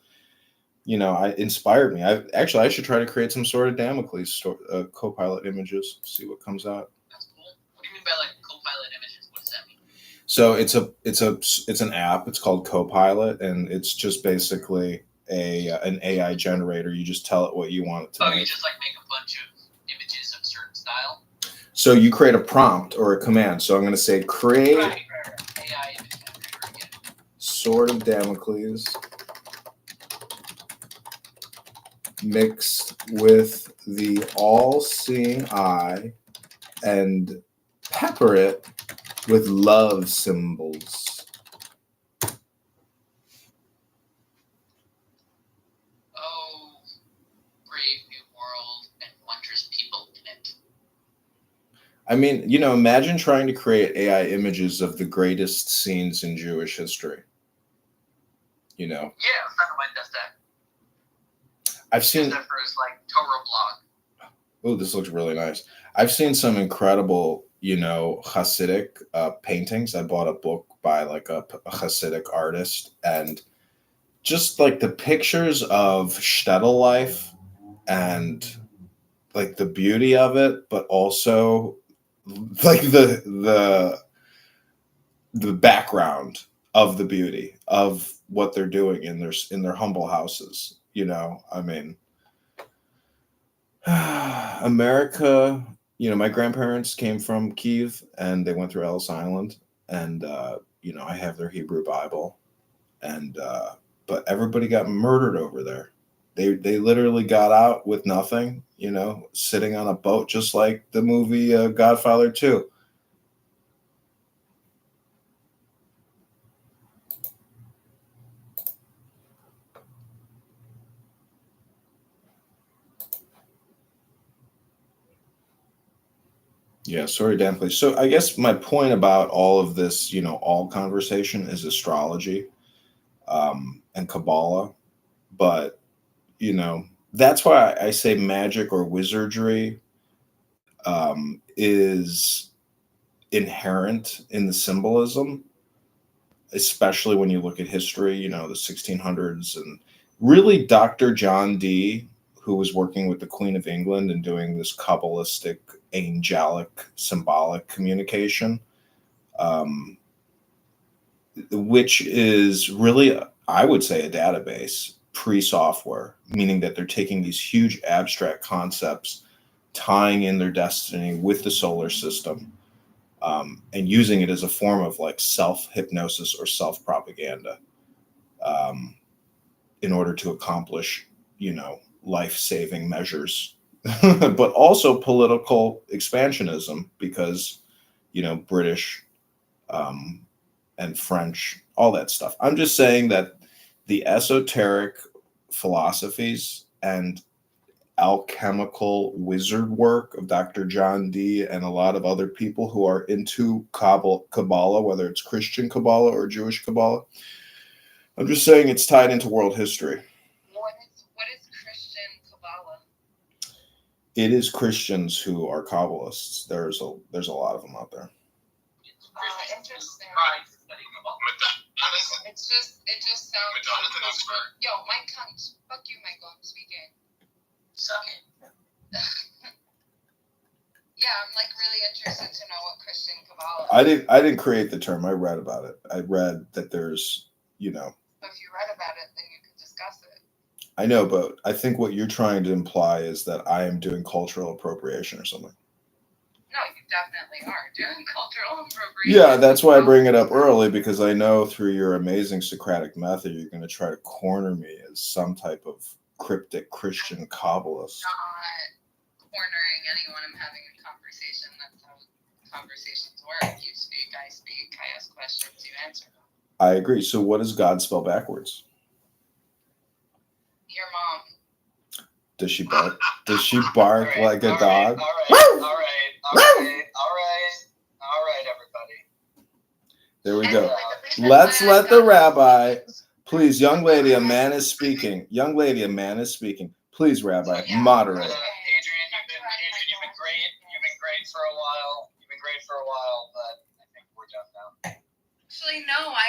A: I inspired me. I should try to create some sort of Damocles Copilot images, see what comes out.
F: That's cool. What do you mean by Copilot images? What does that mean?
A: So it's an app. It's called Copilot, and it's just basically an AI generator. You just tell it what you want it to make.
F: You just make a bunch of images of a certain style.
A: So you create a prompt or a command. So I'm going to say create
F: AI image generator again.
A: Sword of Damocles mixed with the all-seeing eye and pepper it with love symbols.
F: Oh, brave new world and wondrous people in it.
A: I mean, imagine trying to create AI images of the greatest scenes in Jewish history.
F: Yeah, a friend of mine does that.
A: I've seen
F: that for his like Torah blog.
A: Oh, this looks really nice. I've seen some incredible, Hasidic paintings. I bought a book by like a Hasidic artist, and just like the pictures of shtetl life and like the beauty of it, but also like the background of the beauty of what they're doing in their humble houses. I mean, America, my grandparents came from Kiev and they went through Ellis Island, and I have their Hebrew Bible, and but everybody got murdered over there. They literally got out with nothing, sitting on a boat, just like the movie Godfather 2. Yeah, sorry, Dan, please. So I guess my point about all of this, all conversation is astrology and Kabbalah. But, that's why I say magic or wizardry is inherent in the symbolism, especially when you look at history, the 1600s, and really Dr. John Dee, who was working with the Queen of England and doing this Kabbalistic, angelic, symbolic communication, which is really, I would say, a database pre-software, meaning that they're taking these huge abstract concepts, tying in their destiny with the solar system, and using it as a form of like self-hypnosis or self-propaganda, in order to accomplish, life-saving measures, but also political expansionism, because, British and French, all that stuff. I'm just saying that the esoteric philosophies and alchemical wizard work of Dr. John Dee and a lot of other people who are into Kabbalah, whether it's Christian Kabbalah or Jewish Kabbalah, I'm just saying it's tied into world history.
C: What is Christian Kabbalah?
A: It is Christians who are Kabbalists. There's a lot of them out there.
C: Interesting.
D: Madonna's
C: It just sounds
D: Madonna's an expert.
C: Yo, Mike, fuck you, Michael. I'm speaking.
F: Suck it.
C: Yeah, I'm like really interested to know what Christian Kabbalah.
A: I didn't create the term. I read about it. I read that there's,
C: So if you read about it, then you could discuss it.
A: I know, but I think what you're trying to imply is that I am doing cultural appropriation or something.
C: No, you definitely are doing cultural appropriation.
A: Yeah, that's why I bring it up early, because I know through your amazing Socratic method, you're going to try to corner me as some type of cryptic Christian Kabbalist.
C: Not cornering anyone. I'm having a conversation. That's how conversations work. You speak, I speak. I ask questions, you answer them.
A: I agree. So what does God spell backwards?
C: Your mom.
A: Does she bark? Does she bark like a dog?
F: All right, everybody.
A: There we go. Let's let the rabbi, please, young lady, a man is speaking. Young lady, a man is speaking. Please, rabbi, moderate.
F: Adrian, you've been great. You've been great for a while. But I think we're done now.
C: Actually, no. I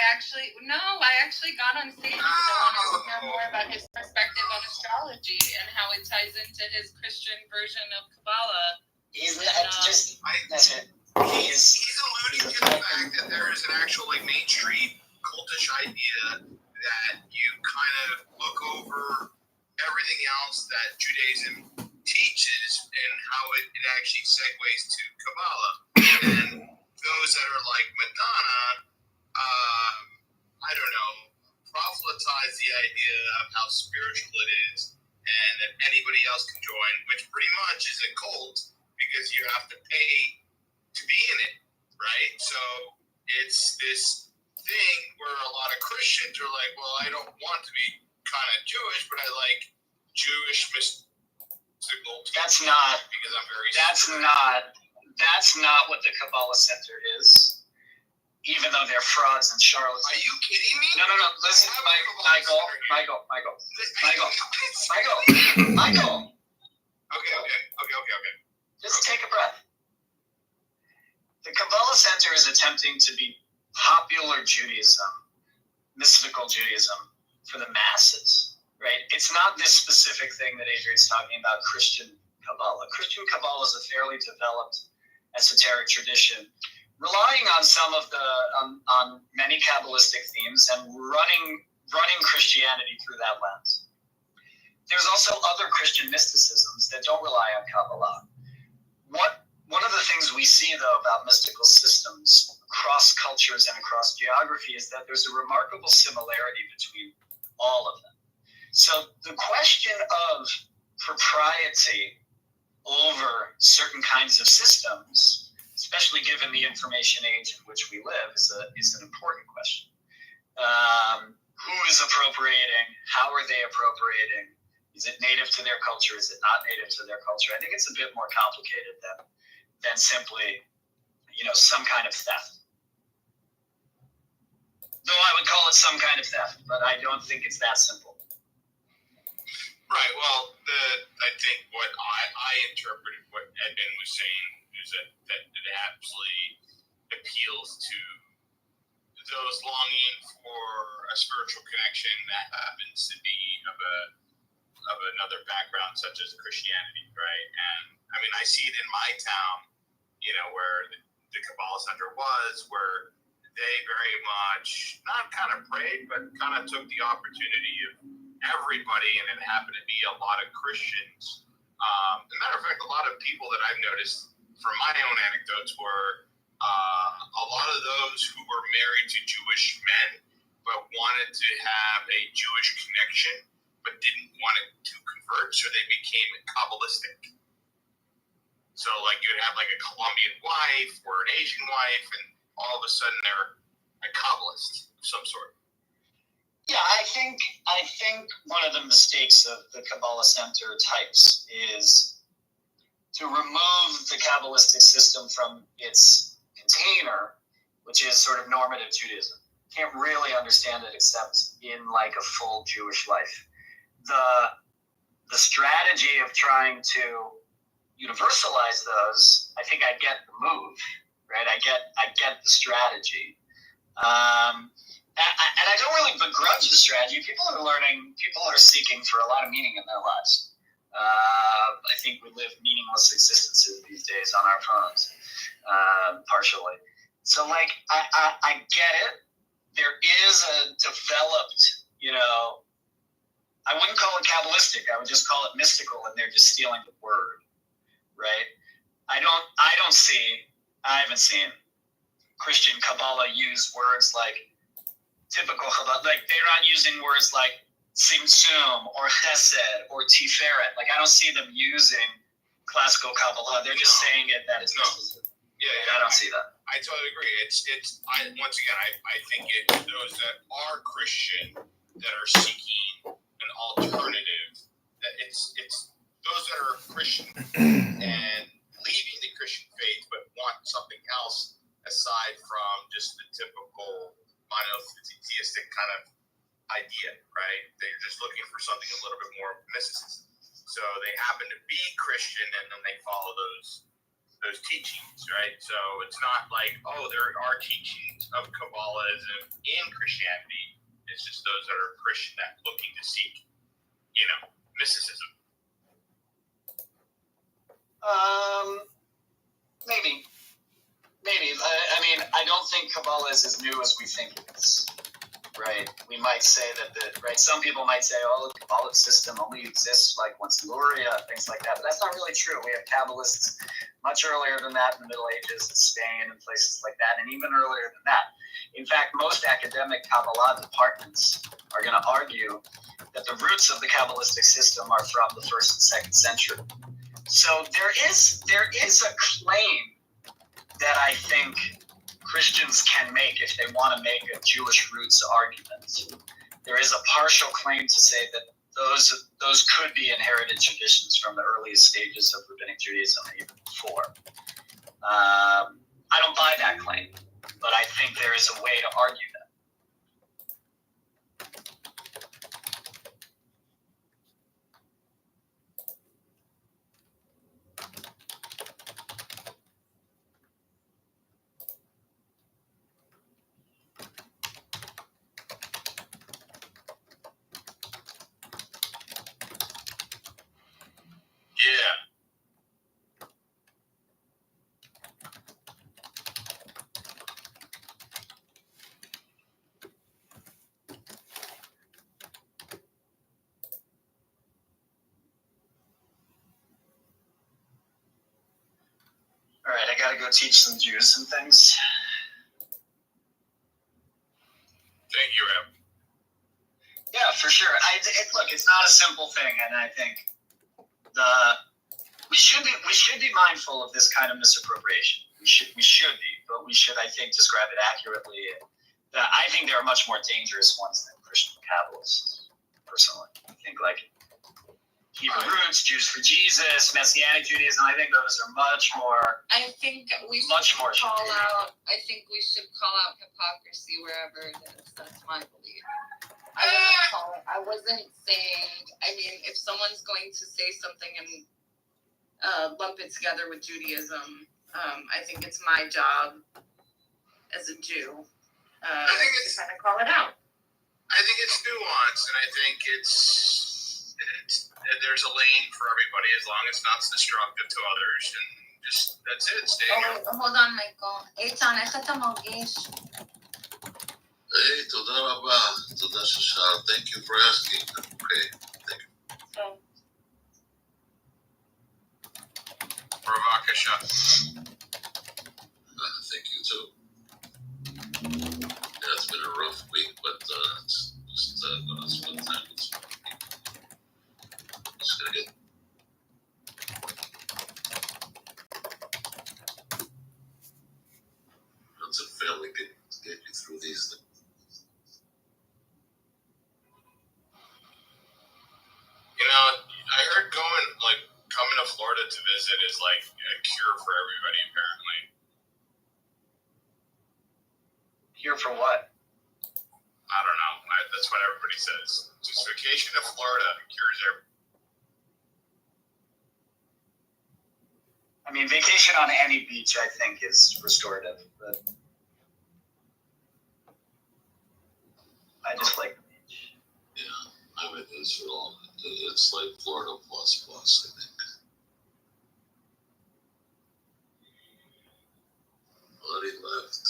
C: actually got on stage because I wanted to hear more about his perspective on astrology and how it ties into his Christian version of Kabbalah.
F: He's
D: He's alluding to the fact that there is an actual Main Street cultish idea that you kind of look over everything else that Judaism teaches and how it actually segues to Kabbalah. And those that are like Madonna, I don't know, proselytize the idea of how spiritual it is and that anybody else can join, which pretty much is a cult because you have to pay to be in it, right? So it's this thing where a lot of Christians are like, well, I don't want to be kind of Jewish, but I like Jewish mystical.
F: That's not
D: because I'm very.
F: That's not what the Kabbalah Center is.
E: even though they're frauds and charlatans.
D: Are you kidding me?
E: No. Listen, Michael. Okay. Just take a breath. The Kabbalah Center is attempting to be popular Judaism, mystical Judaism for the masses, right? It's not this specific thing that Adrian's talking about, Christian Kabbalah. Christian Kabbalah is a fairly developed esoteric tradition, relying on some of the on many Kabbalistic themes and running Christianity through that lens. There's also other Christian mysticisms that don't rely on Kabbalah. One of the things we see, though, about mystical systems across cultures and across geography is that there's a remarkable similarity between all of them. So the question of propriety over certain kinds of systems, especially given the information age in which we live, is an important question. Who is appropriating? How are they appropriating? Is it native to their culture? Is it not native to their culture? I think it's a bit more complicated than simply, some kind of theft. Though I would call it some kind of theft, but I don't think it's that simple.
D: Right. Well, I think what I interpreted what Edmund was saying is that it absolutely appeals to those longing for a spiritual connection that happens to be of another background, such as Christianity, right? And I mean, I see it in my town, where the Kabbalah Center was, where they very much not kind of prayed, but kind of took the opportunity of everybody, and it happened to be a lot of Christians. As a matter of fact, a lot of people that I've noticed from my own anecdotes were a lot of those who were married to Jewish men, but wanted to have a Jewish connection, but didn't want it to convert, so they became Kabbalistic. So, you'd have a Colombian wife or an Asian wife, and all of a sudden they're a Kabbalist of some sort.
E: Yeah, I think one of the mistakes of the Kabbalah Center types is to remove the Kabbalistic system from its container, which is sort of normative Judaism. Can't really understand it except in a full Jewish life. The strategy of trying to universalize those, I think I get the move, right? I get the strategy. And I don't really begrudge the strategy. People are seeking for a lot of meaning in their lives. I think we live meaningless existences these days on our phones, partially. So, I get it. There is a developed, I wouldn't call it Kabbalistic. I would just call it mystical, and they're just stealing the word, right? I haven't seen Christian Kabbalah use words like typical Kabbalah. They're not using words like Tzimtzum or Chesed or Tiferet. I don't see them using classical Kabbalah. They're just saying it that it's mysticism.
D: Yeah,
E: I don't see that.
D: I totally agree. Once again, I think it's those that are Christian that are seeking an alternative. That it's those that are Christian and leaving the Christian faith, but want something else aside from just the typical monotheistic kind of idea, right? They're just looking for something a little bit more mysticism. So they happen to be Christian, and then they follow those teachings, right? So it's not there are teachings of Kabbalism in Christianity. It's just those that are Christian that looking to seek, mysticism.
E: Maybe. I mean, I don't think Kabbalah is as new as we think it is, right? We might say that some people might say, the Kabbalic system only exists once Luria, things like that, but that's not really true. We have Kabbalists much earlier than that in the Middle Ages in Spain and places like that, and even earlier than that. In fact, most academic Kabbalah departments are going to argue that the roots of the Kabbalistic system are from the 1st and 2nd century. So there is a claim that I think Christians can make if they want to make a Jewish roots argument. There is a partial claim to say that those could be inherited traditions from the earliest stages of Rabbinic Judaism, even before. I don't buy that claim, but I think there is a way to argue that.
D: Yeah.
E: All right, I gotta go teach some Jews some things.
D: Thank you, Reb.
E: Yeah, for sure. Look, it's not a simple thing, and I think we should be mindful of this kind of misappropriation. We should be, but we should, I think, describe it accurately. I think there are much more dangerous ones than Christian Kabbalists. Personally, I think like Hebrew roots, Jews for Jesus, Messianic Judaism. I think those are much more.
I: I think we should
E: much more
I: call out. I think we should call out hypocrisy wherever it is. That's my belief. I wasn't saying. I mean, if someone's going to say something and lump it together with Judaism, I think it's my job as a Jew to kind of call it out.
D: I think it's nuanced, and I think it's there's a lane for everybody as long as it's not destructive to others, and just that's it. Stay here.
I: Hold on, Michael. איתן, איך אתה מרגיש?
D: Hey, תודה רבה. תודה ששאלת. Thank you for asking. Okay, thank you. בבקשה. Thank you too. Yeah, it's been a rough week, but it's just it's fun time with some people. Just gonna get. Friends and family get you through these things. You know, I heard coming to Florida to visit is like a cure for everybody, apparently.
E: Here for what?
D: I don't know. That's what everybody says. Just vacation to Florida cures everything.
E: I mean, vacation on any beach, I think, is restorative. But I just like the beach.
D: Yeah, I'm in Israel. It's like Florida plus, I think. Bloody left.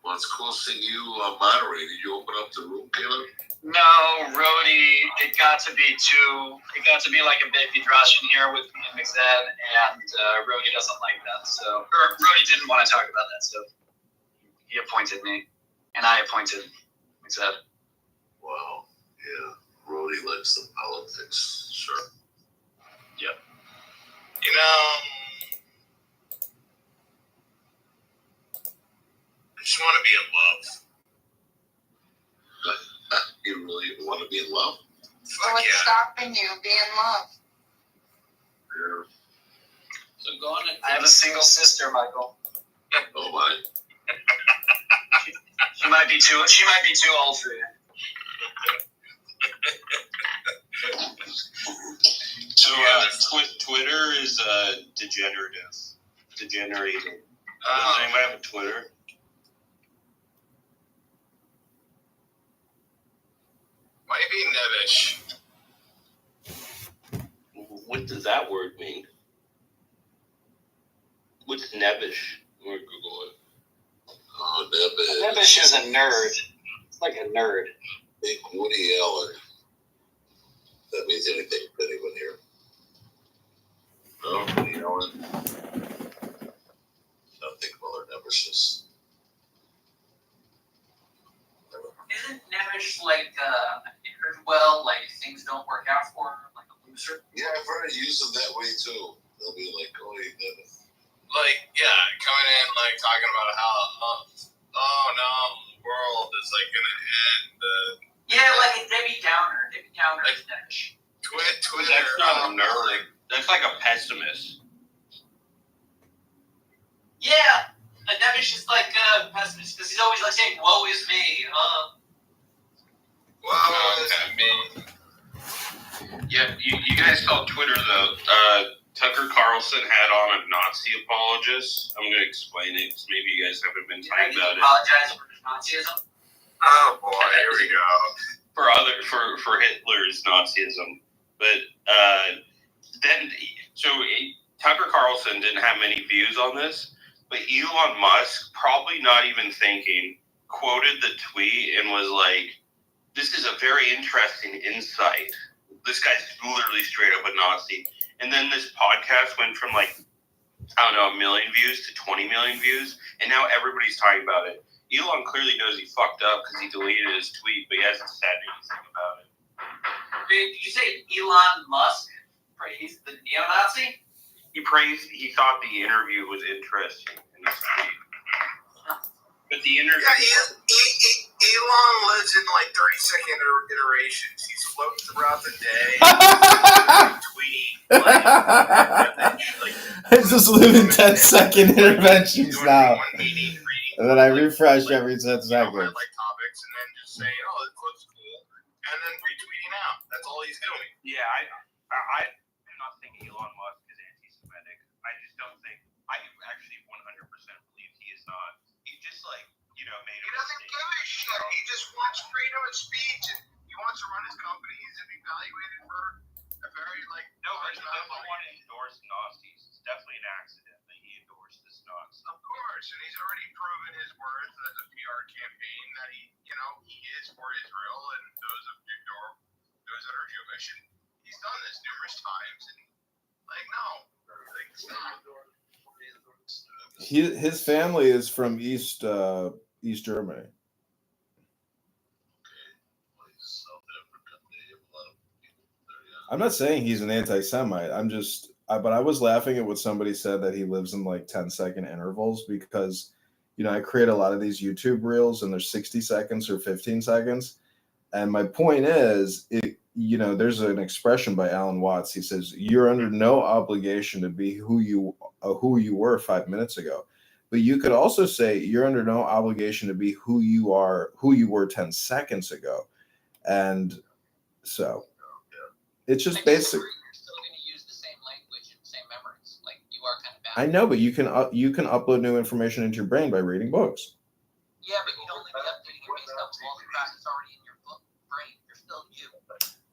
D: Well, it's cool seeing you moderated. Did you open up the room, Caleb?
E: No, Rhodey, it got to be like a big midrash in here with me and Mixed, and Rhodey doesn't like that. So, Rhodey didn't want to talk about that, so he appointed me, and I appointed Mixed.
D: Wow, yeah. Rhodey likes the politics, sure.
E: Yep.
D: You know, I just want to be in love. You really want to be in love?
I: So what's stopping you? Be in love.
D: Yeah.
F: So go on and
E: I have a single sister, Michael.
D: Oh my.
E: She might be too old for you.
J: So Twitter is degenerating. Does anybody have a Twitter?
D: Why are you being nebbish?
J: What does that word mean? What's nebbish? I'm gonna Google it.
D: Oh, nebbish.
E: Nebbish is a nerd. It's like a nerd.
D: Big Woody Allen. That means anything to anyone here. No, Woody Allen. Nothing Muller never says.
F: Isn't Nemish like well, like things don't work out for him, like a loser?
D: Yeah, I've heard it used that way too. They'll be like, oh, he did it. Like, yeah, coming in, like, talking about how, oh no, the world is like gonna end.
F: Yeah, like a Debbie Downer. Debbie Downer
D: Like,
F: is Nemish.
D: Twitter.
J: That's not a nerd. That's like a pessimist.
F: she's like pessimist because he's always like saying, "Woe is me."
J: Yeah, you guys saw Twitter though. Tucker Carlson had on a Nazi apologist. I'm going to explain it because maybe you guys haven't been talking about it.
F: Apologize for Nazism.
D: Oh boy, here we go.
J: For Hitler's Nazism, but then Tucker Carlson didn't have many views on this, but Elon Musk, probably not even thinking, quoted the tweet and was like, "This is a very interesting insight. This guy's literally straight up a Nazi." And then this podcast went from like, I don't know, 1 million views to 20 million views, and now everybody's talking about it. Elon clearly knows he fucked up because he deleted his tweet, but he hasn't said anything about it.
F: Did you say Elon Musk praised the neo-Nazi?
J: He thought the interview was interesting in his tweet. But the interview...
D: Yeah, Elon lives in like 30-second iterations. He's floating throughout the day. Tweet.
A: I just live in 10-second interventions now. And then I refresh every 10 seconds.
D: Highlight topics and then just say, "Oh, this looks cool," and then retweeting out. That's all he's doing.
J: Yeah, I'm not thinking Elon Musk is anti-Semitic. I just don't think... I actually 100% believe he is not. He just made
D: He doesn't give a shit. He just wants freedom of speech, and he wants to run his companies and be evaluated for a very
J: No, but he doesn't want to endorse Nazis. It's definitely an accident that he endorsed this Nazi.
D: Of course, and he's already proven his worth as a PR campaign that he is for Israel and those that are Jewish, and he's done this numerous times. And stop.
A: His family is from East Germany. I'm not saying he's an anti-Semite. But I was laughing at what somebody said that he lives in like 10-second intervals because, I create a lot of these YouTube reels and they're 60 seconds or 15 seconds. And my point is, there's an expression by Alan Watts. He says, "You're under no obligation to be who you were 5 minutes ago." But you could also say you're under no obligation to be who you were 10 seconds ago. And so it's just basic.
F: You're still going to use the same language and same memories. Like, you are kind of bad.
A: I know, but you can upload new information into your brain by reading books.
F: Yeah, but you'd only be updating it based on all the crap that's already in your brain. You're still you.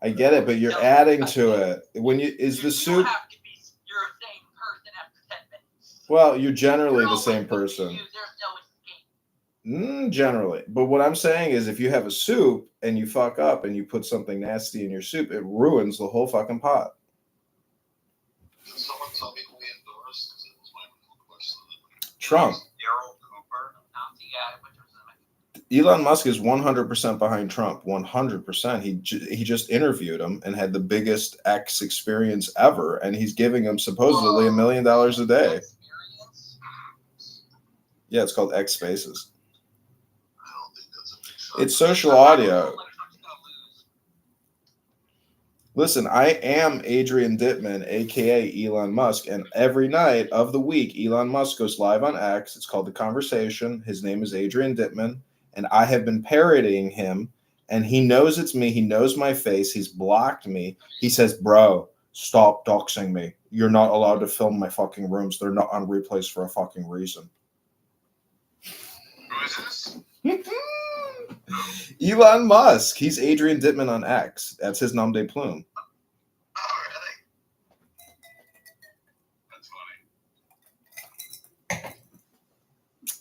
A: I get it, but you're adding to it. When the soup.
F: You don't have to be. You're the same person after 10 minutes.
A: Well, you're generally the same person.
F: There's no escape.
A: Generally. But what I'm saying is if you have a soup and you fuck up and you put something nasty in your soup, it ruins the whole fucking pot.
D: Can someone tell me who he endorsed? Because it was my question.
A: Trump.
D: Daryl Cooper.
F: Nazi guy, which was
A: Elon Musk is 100% behind Trump. 100%. He just interviewed him and had the biggest X experience ever, and he's giving him supposedly $1 million a day. Yeah, it's called X Spaces.
D: I don't think that's a big shot.
A: It's social audio. Listen, I am Adrian Dittmann, aka Elon Musk, and every night of the week, Elon Musk goes live on X. It's called The Conversation. His name is Adrian Dittmann, and I have been parodying him, and he knows it's me. He knows my face. He's blocked me. He says, "Bro, stop doxing me. You're not allowed to film my fucking rooms. They're not on replays for a fucking reason."
D: Who is this?
A: Elon Musk. He's Adrian Dittmann on X. That's his nom de plume.
D: Oh, really? That's funny.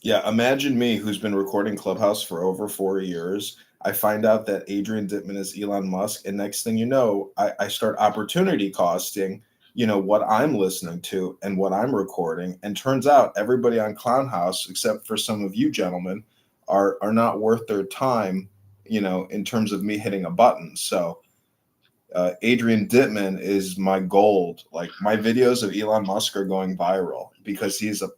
A: Yeah, imagine me who's been recording Clubhouse for over 4 years. I find out that Adrian Dittmann is Elon Musk, and next thing you know, I start opportunity costing, what I'm listening to and what I'm recording. And turns out everybody on Clownhouse, except for some of you gentlemen, are not worth their time, in terms of me hitting a button. So Adrian Dittmann is my gold. Like, my videos of Elon Musk are going viral because he's a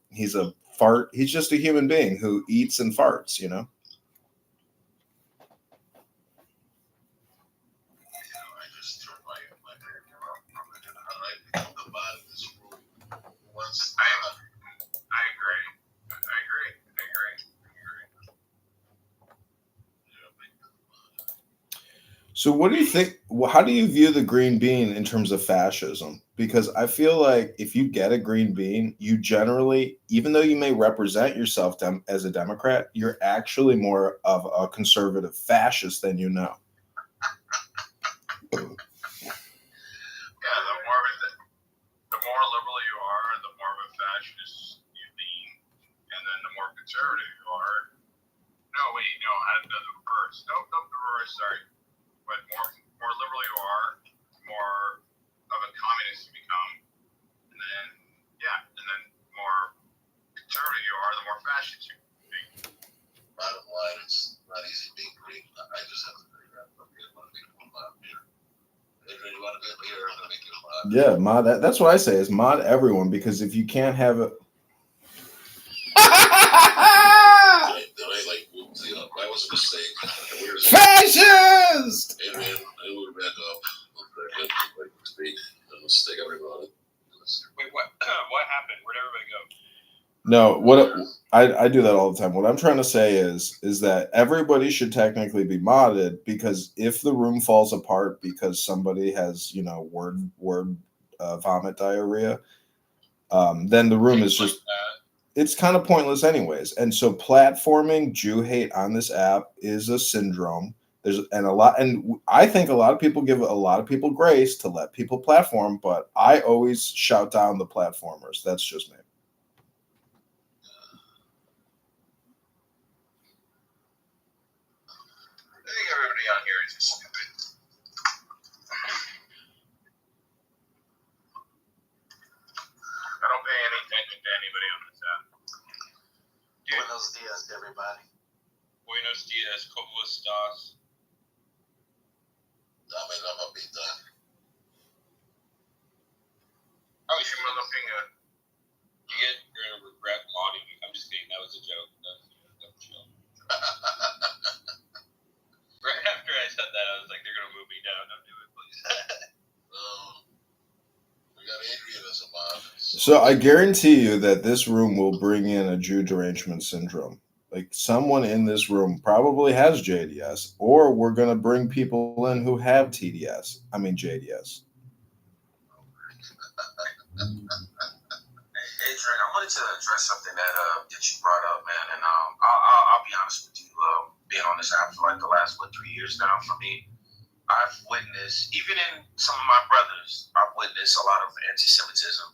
A: fart. He's just a human being who eats and farts,
D: I just turned my camera off. How do I become the bot of this room? I agree.
A: So what do you think? How do you view the green bean in terms of fascism? Because I feel like if you get a green bean, you generally, even though you may represent yourself as a Democrat, you're actually more of a conservative fascist than you know.
D: Yeah, the more liberal you are, the more of a fascist you lean, and then the more conservative you are. No, wait, no, I had the reverse. Nope, the reverse. Sorry, but more liberal you are, more of a communist you become, and then more conservative you are, the more fascist you be. Bottom line, it's not easy being green. I just have to figure out okay, I want to make one lap here. Adrian, you want to be here? I'm going to make you a mod.
A: Yeah, mod. That's what I say is mod everyone, because if you can't have it.
D: That was a mistake.
A: Fascist!
D: Adrian, I will back up. Like mistake. A mistake, everybody. Wait, what happened? Where'd everybody go?
A: No, what I do that all the time. What I'm trying to say is that everybody should technically be modded, because if the room falls apart because somebody has, word vomit diarrhea, then the room is just it's kind of pointless anyways. And so platforming Jew hate on this app is a syndrome. And I think a lot of people give a lot of people grace to let people platform, but I always shout down the platformers. That's just me.
D: I think everybody out here is just stupid. I don't pay any attention to anybody on this app.
H: Buenos dias, everybody.
J: Buenos dias, ¿cómo estás?
D: Dame la papita. Oh, you motherfucker.
J: You're gonna regret modding me. I'm just kidding. That was a joke. That was chill. Right after I said that, I was like, they're gonna move me down. Don't do it, please.
D: We got Adrian as a mod.
A: So I guarantee you that this room will bring in a Jew derangement syndrome. Like, someone in this room probably has JDS, or we're going to bring people in who have JDS.
H: Adrian, I wanted to address something that you brought up, man, and I'll be honest with you. Being on this app for like the last 3 years now, for me, I've witnessed, even in some of my brothers, I've witnessed a lot of anti-Semitism.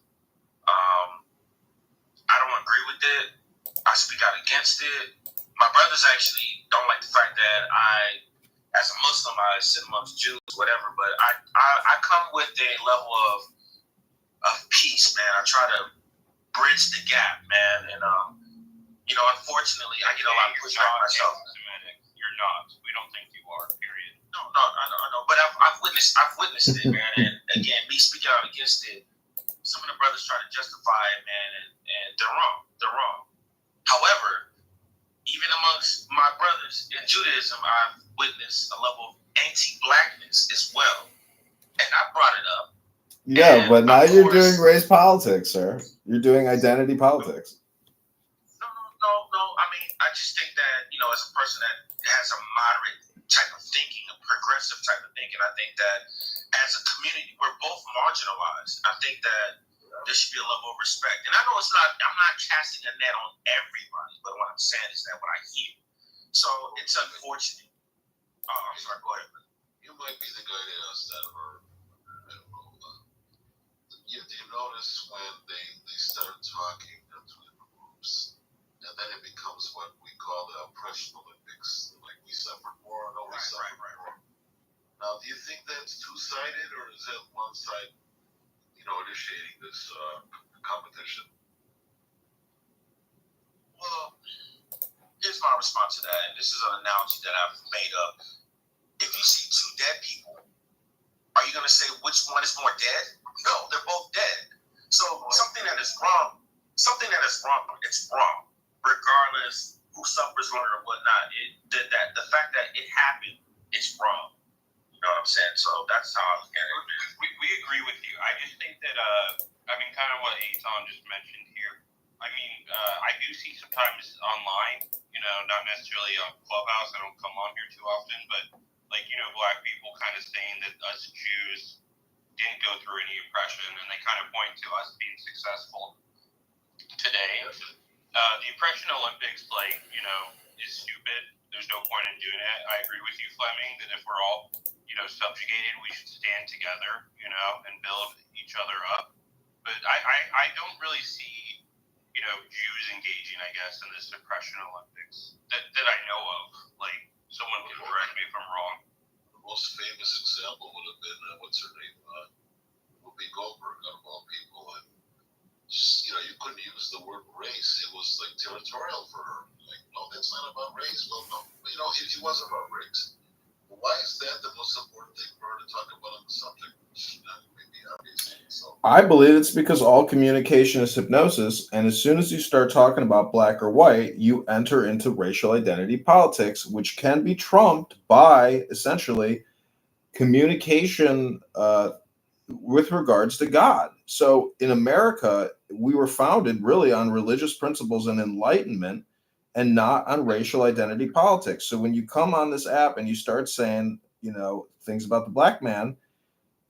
H: I don't agree with it. I speak out against it. My brothers actually don't like the fact that as a Muslim, I sit amongst Jews, whatever. But I come with a level of peace, man. I try to bridge the gap, man. And unfortunately, I get a lot of pushback myself.
J: You're not. We don't think you are. Period.
H: No, I know. But I've witnessed it, man. And again, me speaking out against it, some of the brothers try to justify it, man, and they're wrong. However, even amongst my brothers in Judaism, I've witnessed a level of anti-blackness as well. And I brought it up.
A: Yeah, but now you're doing race politics, sir. You're doing identity politics.
H: No. I mean, I just think that, as a person that has a moderate type of thinking, a progressive type of thinking, I think that as a community, we're both marginalized. I think that there should be a level of respect. And I know I'm not casting a net on everybody, but what I'm saying is that what I hear. So it's unfortunate. Oh, I'm sorry, go ahead.
D: You might be the guy to ask that, or I don't know. You notice when they start talking between groups, and then it becomes what we call the oppression Olympics. Like, we suffered more, no, we suffered more. Now, do you think that's two-sided, or is that one side, initiating this competition?
H: Well, here's my response to that, and this is an analogy that I've made up. If you see two dead people, are you going to say which one is more dead? No, they're both dead. So something that is wrong, it's wrong, regardless who suffers from it or whatnot. The fact that it happened, it's wrong. You know what I'm saying? So that's how I look at it.
J: We agree with you. I just think that, kind of what Eitan just mentioned here. I do see sometimes online, not necessarily on Clubhouse. I don't come on here too often, but like, black people kind of saying that us Jews didn't go through any oppression, and they kind of point to us being successful today. The oppression Olympics, is stupid. There's no point in doing it. I agree with you, Fleming, that if we're all, subjugated, we should stand together, and build each other up. But I don't really see, Jews engaging, I guess, in this oppression Olympics that I know of. Like, someone can correct me if I'm wrong.
D: The most famous example would have been, what's her name? Whoopi Goldberg, out of all people. And, you couldn't use the word race. It was like territorial for her. Like, no, that's not about race. Well, no, it was about race. Why is that the most important thing for her to talk about on the subject? Maybe obviously. So
A: I believe it's because all communication is hypnosis, and as soon as you start talking about black or white, you enter into racial identity politics, which can be trumped by essentially communication with regards to God. So in America, we were founded really on religious principles and enlightenment, and not on racial identity politics. So when you come on this app and you start saying, things about the black man,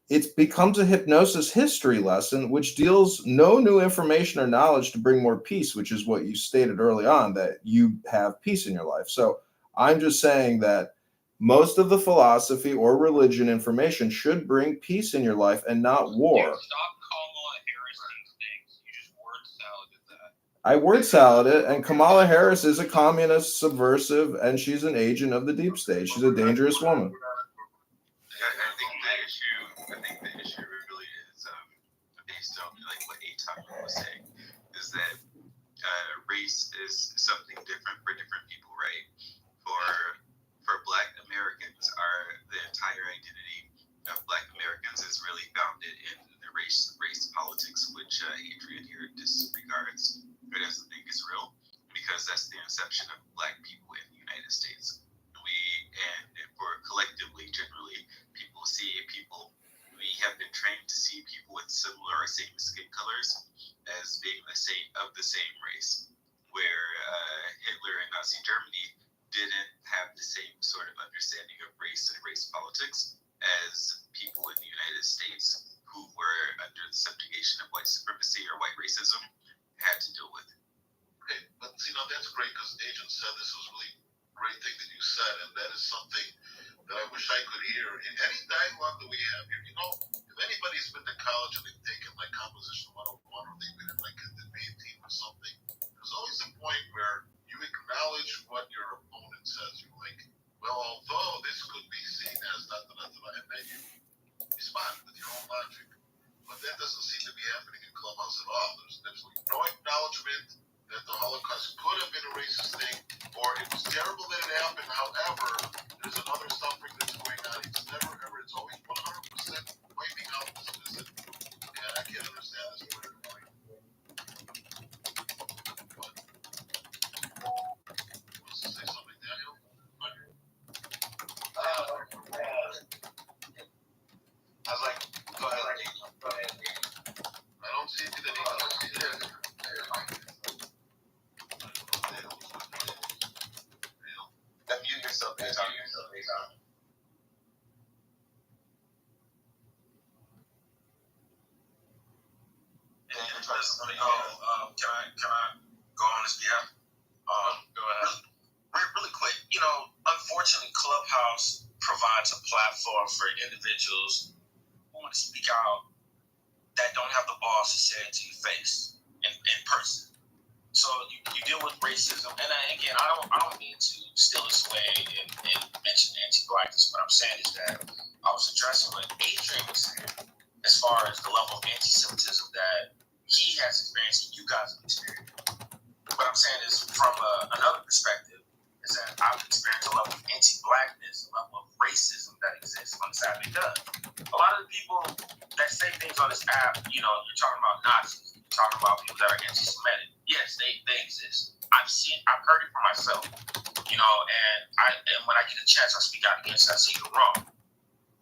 A: it becomes a hypnosis history lesson, which deals no new information or knowledge to bring more peace, which is what you stated early on, that you have peace in your life. So I'm just saying that most of the philosophy or religion information should bring peace in your life and not war.
J: Stop Kamala Harris these things. You just word saladed that.
A: I word salad it, and Kamala Harris is a communist, subversive, and she's an agent of the deep state. She's a dangerous woman.
B: I think the issue really is based on like what Aton was saying, is that race is something different for different people, right? For Black Americans, the entire identity of Black Americans is really founded in the race politics, which Adrian here disregards, but doesn't think is real, because that's the inception of Black people in the United States. Collectively, generally, we have been trained to see people with similar or same skin colors as being the same race, where Hitler and Nazi Germany didn't have the same sort of understanding of race and race politics as people in the United States who were under the subjugation of white supremacy or white racism had to deal with.
D: Okay, but that's great, because Agent said this was really great thing that you said, and that is something that I wish I could hear in any dialogue that we have here. If anybody's been to college and they've taken like Composition 101, or they've been in like a debate team or something, there's always a point where you acknowledge what your opponent says. You're like, well, although this could be seen as and then you respond with your own logic. But that doesn't seem to be happening in Clubhouse at all. There's absolutely no acknowledgement that the Holocaust could have been a racist thing, or it was terrible that it happened. However, there's another suffering that's going on. It's never ever. It's always 100% wiping out this visit. And I can't understand this word. Wants to say something, Daniel? I was like, go ahead. I don't see anything. I don't see this.
B: Mute yourself, Aton.
K: Can I go on this behalf?
J: Go ahead.
K: Really quick, unfortunately, Clubhouse provides a platform for individuals who want to speak out that don't have the balls to say it to your face in person. So you deal with racism, and again, I don't mean to steal this away and mention anti-blackness. What I'm saying is that I was addressing what Adrian was saying as far as the level of anti-Semitism that he has experienced and you guys have experienced. What I'm saying is, from another perspective, is that I've experienced a level of anti-blackness, a level of racism that exists on this app. Because a lot of the people that say things on this app, you're talking about Nazis, you're talking about people that are anti-Semitic. Yes, they exist. I've heard it for myself, and when I get a chance, I speak out against it. I see you're wrong.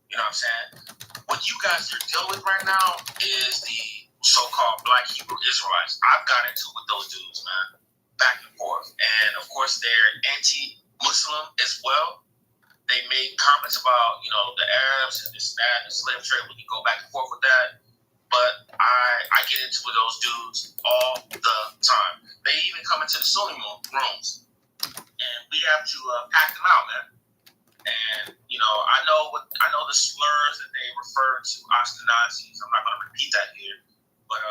K: You know what I'm saying? What you guys are dealing with right now is the so-called Black Hebrew Israelites. I've got into it with those dudes, man, back and forth. And of course, they're anti-Muslim as well. they made comments about, you know, the Arabs and this, that, and the slave trade. We can go back and forth with that. But I get into those dudes all the time. They even come into the Sunni rooms, and we have to pack them out, man. And you know, I know the slurs that they refer to Ashkenazis. I'm not going to repeat that here, but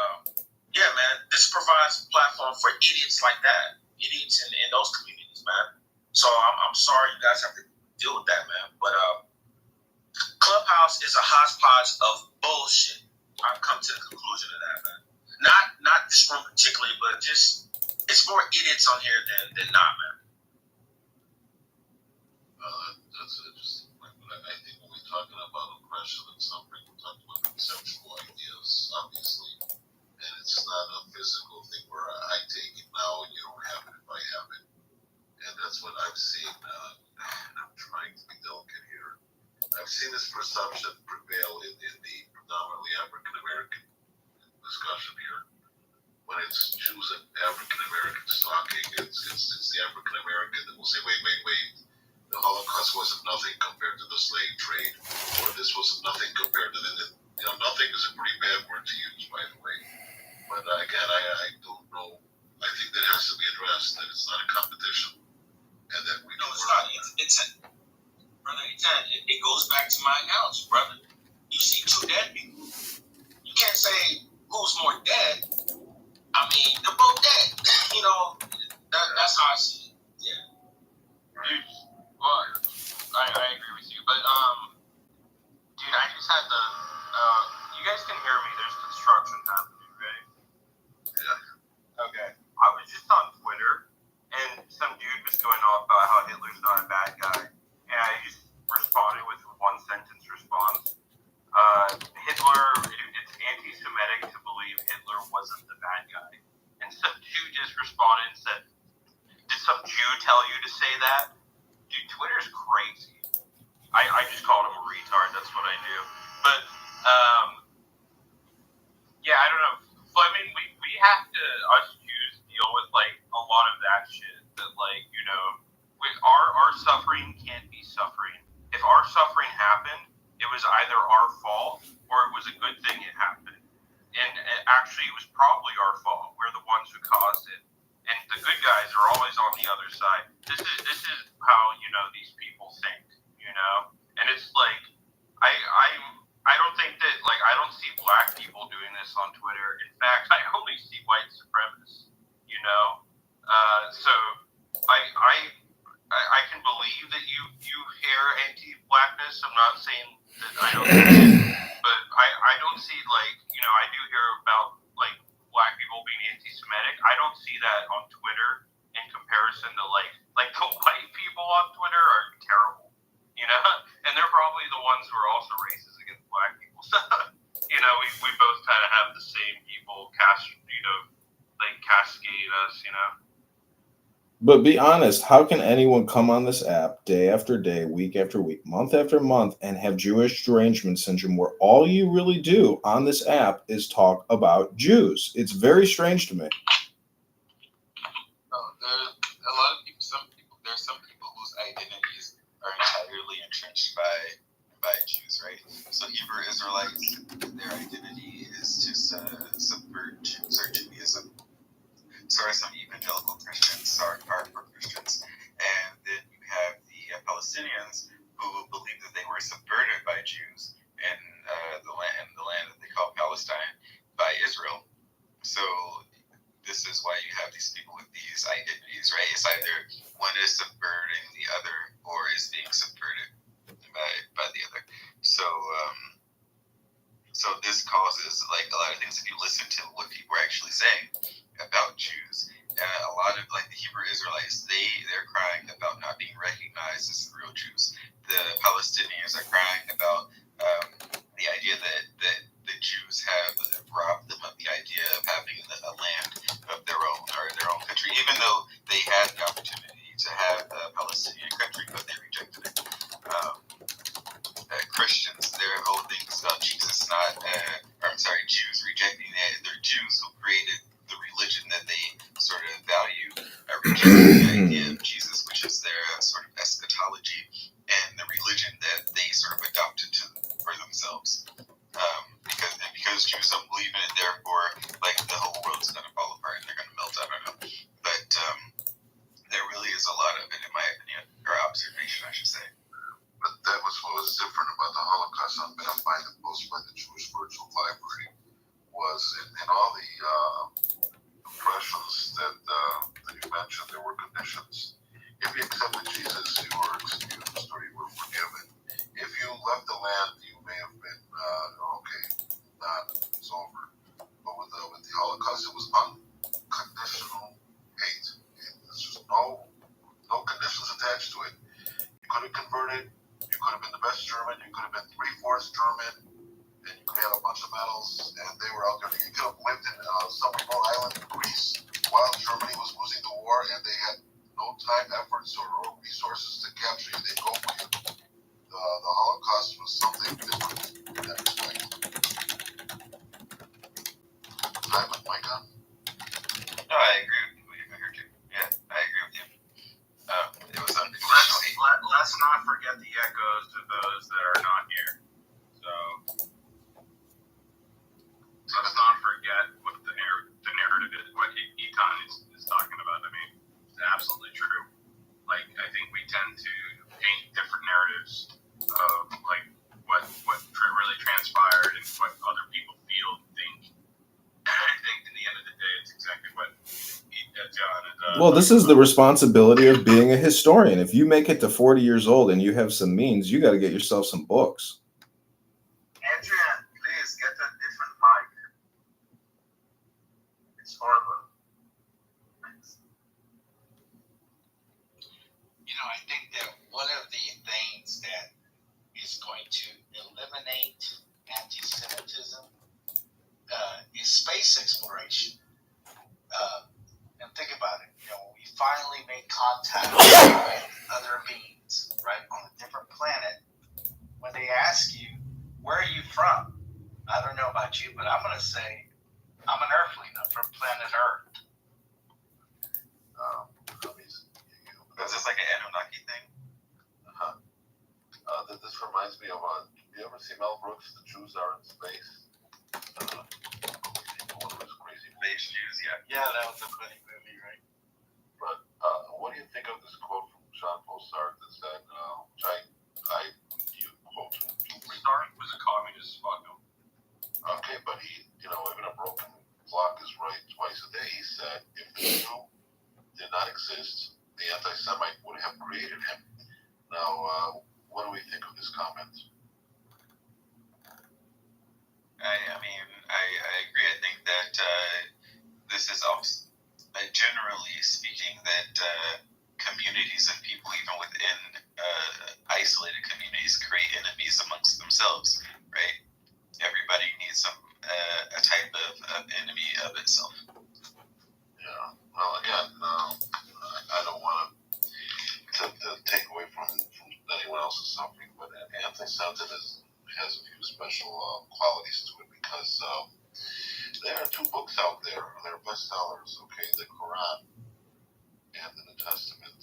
K: yeah, man, this provides a platform for idiots like that, idiots in those communities, man. So I'm sorry you guys have to deal with that, man. But Clubhouse is a hodgepodge of bullshit. I've come to the conclusion of that, man. Not this one particularly, but just it's more idiots on here than not, man.
D: That's interesting. I think when we're talking about oppression, and some people talk about conceptual ideas, obviously, and it's not a physical thing where I take it now and you don't have it if I have it, and that's what I've seen. I'm trying to be delicate here. I've seen this perception prevail in the predominantly African American discussion here. When it's Jews and African Americans talking, it's the African American that will say, wait, the Holocaust wasn't nothing compared to the slave trade, or this was nothing compared to the, nothing is a pretty bad word to use, by the way. But again, I don't know. I think that has to be addressed, that it's not a competition, and that we know
K: it's not. It goes back to my analogy, brother. You see two dead people. You can't say who's more dead. I mean, they're both dead. You know, that's how I see it. Yeah.
B: Dude, well, I agree with you, but dude, I just had the. You guys can hear me. There's construction happening, right?
D: Yeah.
B: Okay. I was just on Twitter, and some dude was going off about how Hitler's not a bad guy, and I just responded with a one-sentence response. Hitler, it's anti-Semitic to believe Hitler wasn't the bad guy. And some Jew just responded and said, did some Jew tell you to say that? Dude, Twitter's crazy. I just called him a retard, that's what I do. But, yeah, I don't know. But, I mean, we have to, us Jews, deal with, like, a lot of that shit. That, like, you know, our suffering can't be suffering. If our suffering happened, it was either our fault or it was a good thing it happened. And actually, it was probably our fault. We're the ones who caused it. And the good guys are always on the other side. This is how, you know, these people think, you know? And it's like, I don't think that, like, I don't see black people doing this on Twitter. In fact, I only see white supremacists, you know? So I can believe that you hear anti-blackness. I'm not saying that I don't see it, but I don't see, like, you know, I do hear about, like, black people being anti-Semitic. I don't see that on Twitter in comparison to, like the white people on Twitter are terrible, you know? And they're probably the ones who are also racist against black people. So, you know, we both kind of have the same people cascade us, you know?
A: But be honest, how can anyone come on this app day after day, week after week, month after month, and have Jewish derangement syndrome where all you really do on this app is talk about Jews? It's very strange to me.
B: There's a lot of people, there's some people whose identities are entirely entrenched by Jews, right? So Hebrew Israelites, their identity is to subvert Jews or Judaism. So are some evangelical Christians, hardcore Christians. And then you have the Palestinians who believe that they were subverted by Jews in the land that they call Palestine by Israel. So this is why you have these people with these identities, right? It's either one is subverting the other or is being subverted by the other. So this causes, like, a lot of things. If you listen to what people are actually saying about Jews, a lot of, like, the Hebrew Israelites, they're crying about not being recognized as the real Jews. The Palestinians are crying about the idea that the Jews have robbed them of the idea of having a land of their own or their own country, even though they had the opportunity to have a Palestinian country, but they rejected it. Christians, their whole thing is about Jesus, Jews rejecting it. They're Jews who created the religion that they sort of value, rejecting the idea of Jesus, which is their sort of eschatology, and the
D: Wars German, and you could have a bunch of medals, and they were out there. You could have lived in some remote island in Greece while Germany was losing the war, and they had no time, efforts, or resources to capture you. They go for you. The Holocaust was something different in that respect. Simon, Micah?
B: No, I agree with what you heard too. Yeah, I agree with you. It was unconditional.
K: Let's not forget the echoes to those that are not here. So let's not forget what the narrative is, what Eton is talking about. I mean, it's absolutely true. Like, I think we tend to paint different narratives of like what really transpired and what other people feel and think. And I think in the end of the day, it's exactly what John is.
A: Well, this is the responsibility of being a historian. If you make it to 40 years old and you have some means, you got to get yourself some books.
K: Adrian, please get a different mic. It's horrible. Thanks.
H: I think that one of the things that is going to eliminate anti-Semitism is space exploration. And think about it. When we finally make contact with other beings, right, on a different planet, when they ask you, where are you from? I don't know about you, but I'm going to say, I'm an Earthling. I'm from planet Earth.
B: Was this like an Anunnaki thing?
D: This reminds me of you ever see Mel Brooks, The Jews Are in Space? One of those crazy
B: Space Jews, yeah.
H: Yeah, that was a funny movie, right?
D: But what do you think of this quote from Jean-Paul Sartre that said, which I quote to
K: Sartre was a communist, fuck him.
D: Okay, but he, even a broken clock is right twice a day. He said, if the Jew did not exist, the anti-Semite would have created him. Now, what do we think of this comment?
B: I mean, I agree. I think that this is also, generally speaking, that communities of people, even within isolated communities, create enemies amongst themselves, right? Everybody needs a type of enemy of itself.
D: Yeah. Well, again, I don't want to take away from anyone else's suffering, but anti-Semitism has a few special qualities to it because there are two books out there. They're bestsellers, okay? The Quran and the New Testament,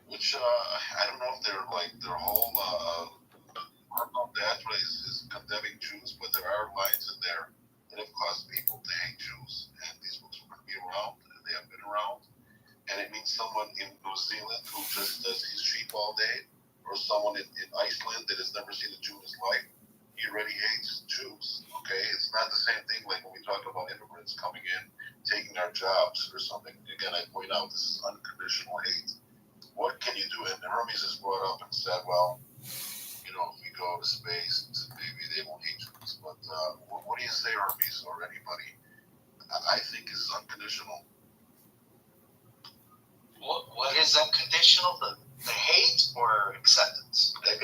D: which I don't know if they're like their whole that is condemning Jews, but there are lines in there that have caused people to hate Jews. And these books are going to be around, and they have been around. And it means someone in New Zealand who just does his sheep all day, or someone in Iceland that has never seen a Jew in his life, he already hates Jews. Okay, it's not the same thing like when we talk about immigrants coming in, taking our jobs or something. Again, I point out this is unconditional hate. What can you do? And Hermes has brought up and said, well, if we go to space, maybe they won't hate Jews. But what do you say, Hermes, or anybody? I think is unconditional.
H: What is unconditional? The hate or acceptance?
D: I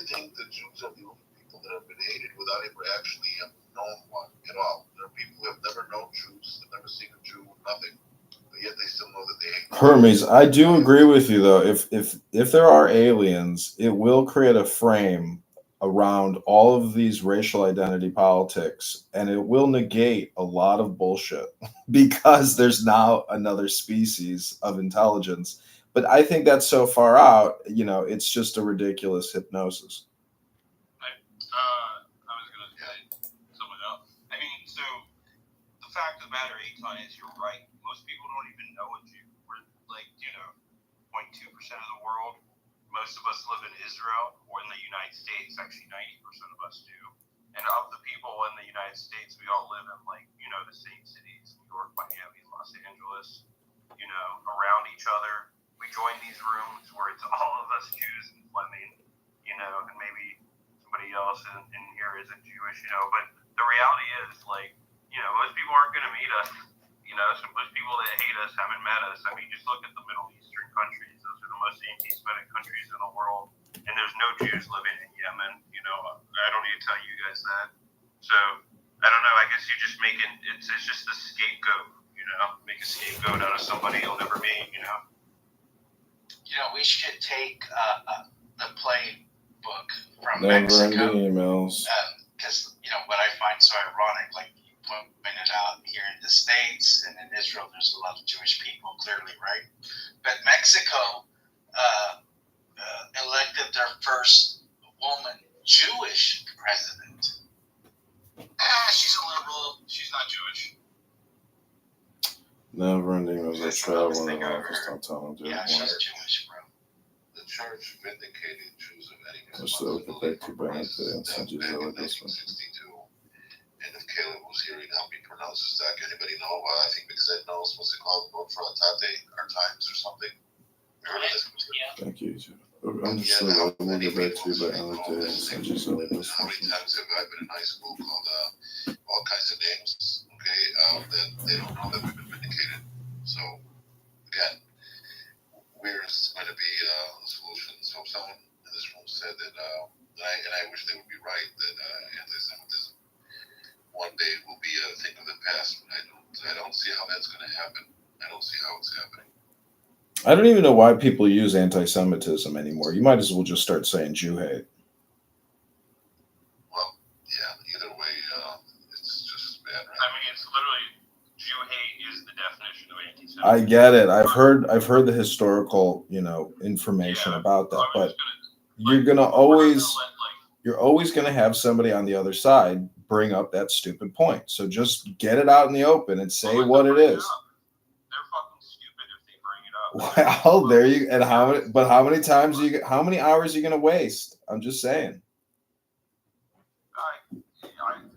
D: think the Jews are the only people that have been hated without ever actually have known one at all. There are people who have never known Jews, have never seen a Jew, nothing. But yet they still know that they hate
A: Hermes, I do agree with you though. If there are aliens, it will create a frame around all of these racial identity politics, and it will negate a lot of bullshit because there's now another species of intelligence. But I think that's so far out, it's just a ridiculous hypnosis.
K: I was going to say something else. I mean, so the fact of the matter, Eitan, is you're right. Most people don't even know a Jew. We're like, 0.2% of the world. Most of us live in Israel or in the United States. Actually, 90% of us do. And of the people in the United States, we all live in the same cities: New York, Miami, Los Angeles. Around each other. We join these rooms where it's all of us Jews and Fleming, and maybe somebody else in here isn't Jewish, but the reality is, most people aren't going to meet us,
J: Most people that hate us haven't met us. I mean, just look at the Middle Eastern countries. Those are the most anti-Semitic countries in the world. And there's no Jews living in Yemen. I don't need to tell you guys that. So, I don't know. I guess you're just making, it's just a scapegoat, make a scapegoat out of somebody you'll never meet,
H: We should take the playbook from
A: Never
H: Mexico.
A: ending emails.
H: Because, what I find so ironic, like you pointed out, here in the States and in Israel, there's a lot of Jewish people, clearly, right? But Mexico elected their first woman Jewish president.
K: She's a liberal. She's not Jewish.
A: Never ending emails. I
H: That's the
A: travel
H: dumbest
A: in
H: thing
A: the
H: I've
A: office.
H: ever
A: Don't tell them.
H: Yeah, she's Jewish, bro.
D: The church vindicated Jews of any
A: I'm still
D: responsibility
A: affected
D: for
A: by it.
D: crisis
A: And send you
D: back
A: the
D: in
A: other this one.
D: 1962. And if Caleb was here, he'd help me pronounce this doc. Anybody know? I think because Ed knows what's it called? Vote for Atate, Our Times or something. Heard of this?
F: Yeah.
A: Thank you. I'm just so glad we'll get back to you by end of the day. Send you some of this
D: How many
A: one.
D: times have I been in high school called all kinds of names? Okay, that they don't know that we've been vindicated. So again, where is going to be a solution? So someone in this room said that, and I wish they would be right, that anti-Semitism one day will be a thing of the past. But I don't see how that's going to happen. I don't see how it's happening.
A: I don't even know why people use anti-Semitism anymore. You might as well just start saying Jew hate.
D: Well, yeah. Either way, it's just bad. Right?
J: I mean, it's literally, Jew hate is the definition of anti-Semitism.
A: I get it. I've heard the historical, information about that, but you're always gonna have somebody on the other side bring up that stupid point. So just get it out in the open and say what it is.
J: They're fucking stupid if they bring it up.
A: Well, there you and how many times how many hours are you gonna waste? I'm just saying.
J: I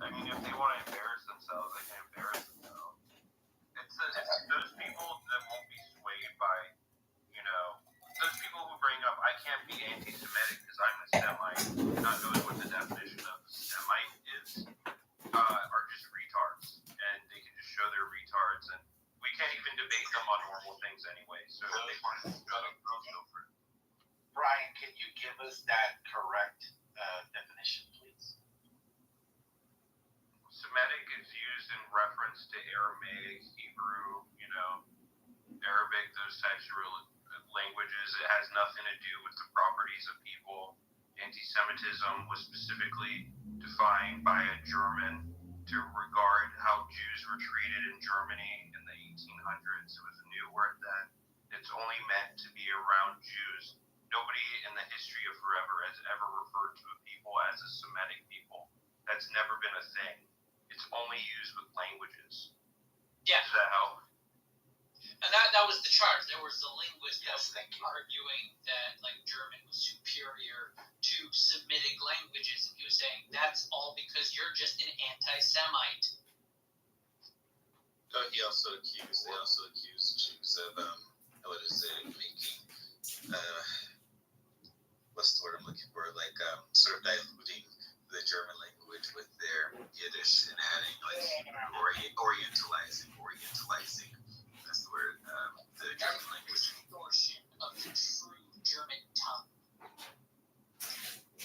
J: mean, if they want to embarrass themselves, they can embarrass themselves. It's those people that won't be swayed by, those people who bring up, I can't be anti-Semitic because I'm a Semite, not knowing what the definition of Semite is, are just retards, and they can just show they're retards, and we can't even debate them on normal things anyway. So if they want to go for it.
H: Brian, can you give us that correct definition, please?
J: Semitic is used in reference to Aramaic, Hebrew, Arabic, those types of languages. It has nothing to do with the properties of people. Anti-Semitism was specifically defined by a German to regard how Jews were treated in Germany in the 1800s. It was a new word then. It's only meant to be around Jews. Nobody in the history of forever has ever referred to a people as a Semitic people. That's never been a thing. It's only used with languages.
F: Yeah.
J: Does that help?
F: And that was the charge. There was a linguist arguing that German was superior to Semitic languages, and he was saying that's all because you're just an anti-Semite.
B: They also accused Jews of making what's the word I'm looking for? Sort of diluting the German language with their Yiddish and adding orientalizing. That's the word. The German language.
F: Distortion of the true German tongue.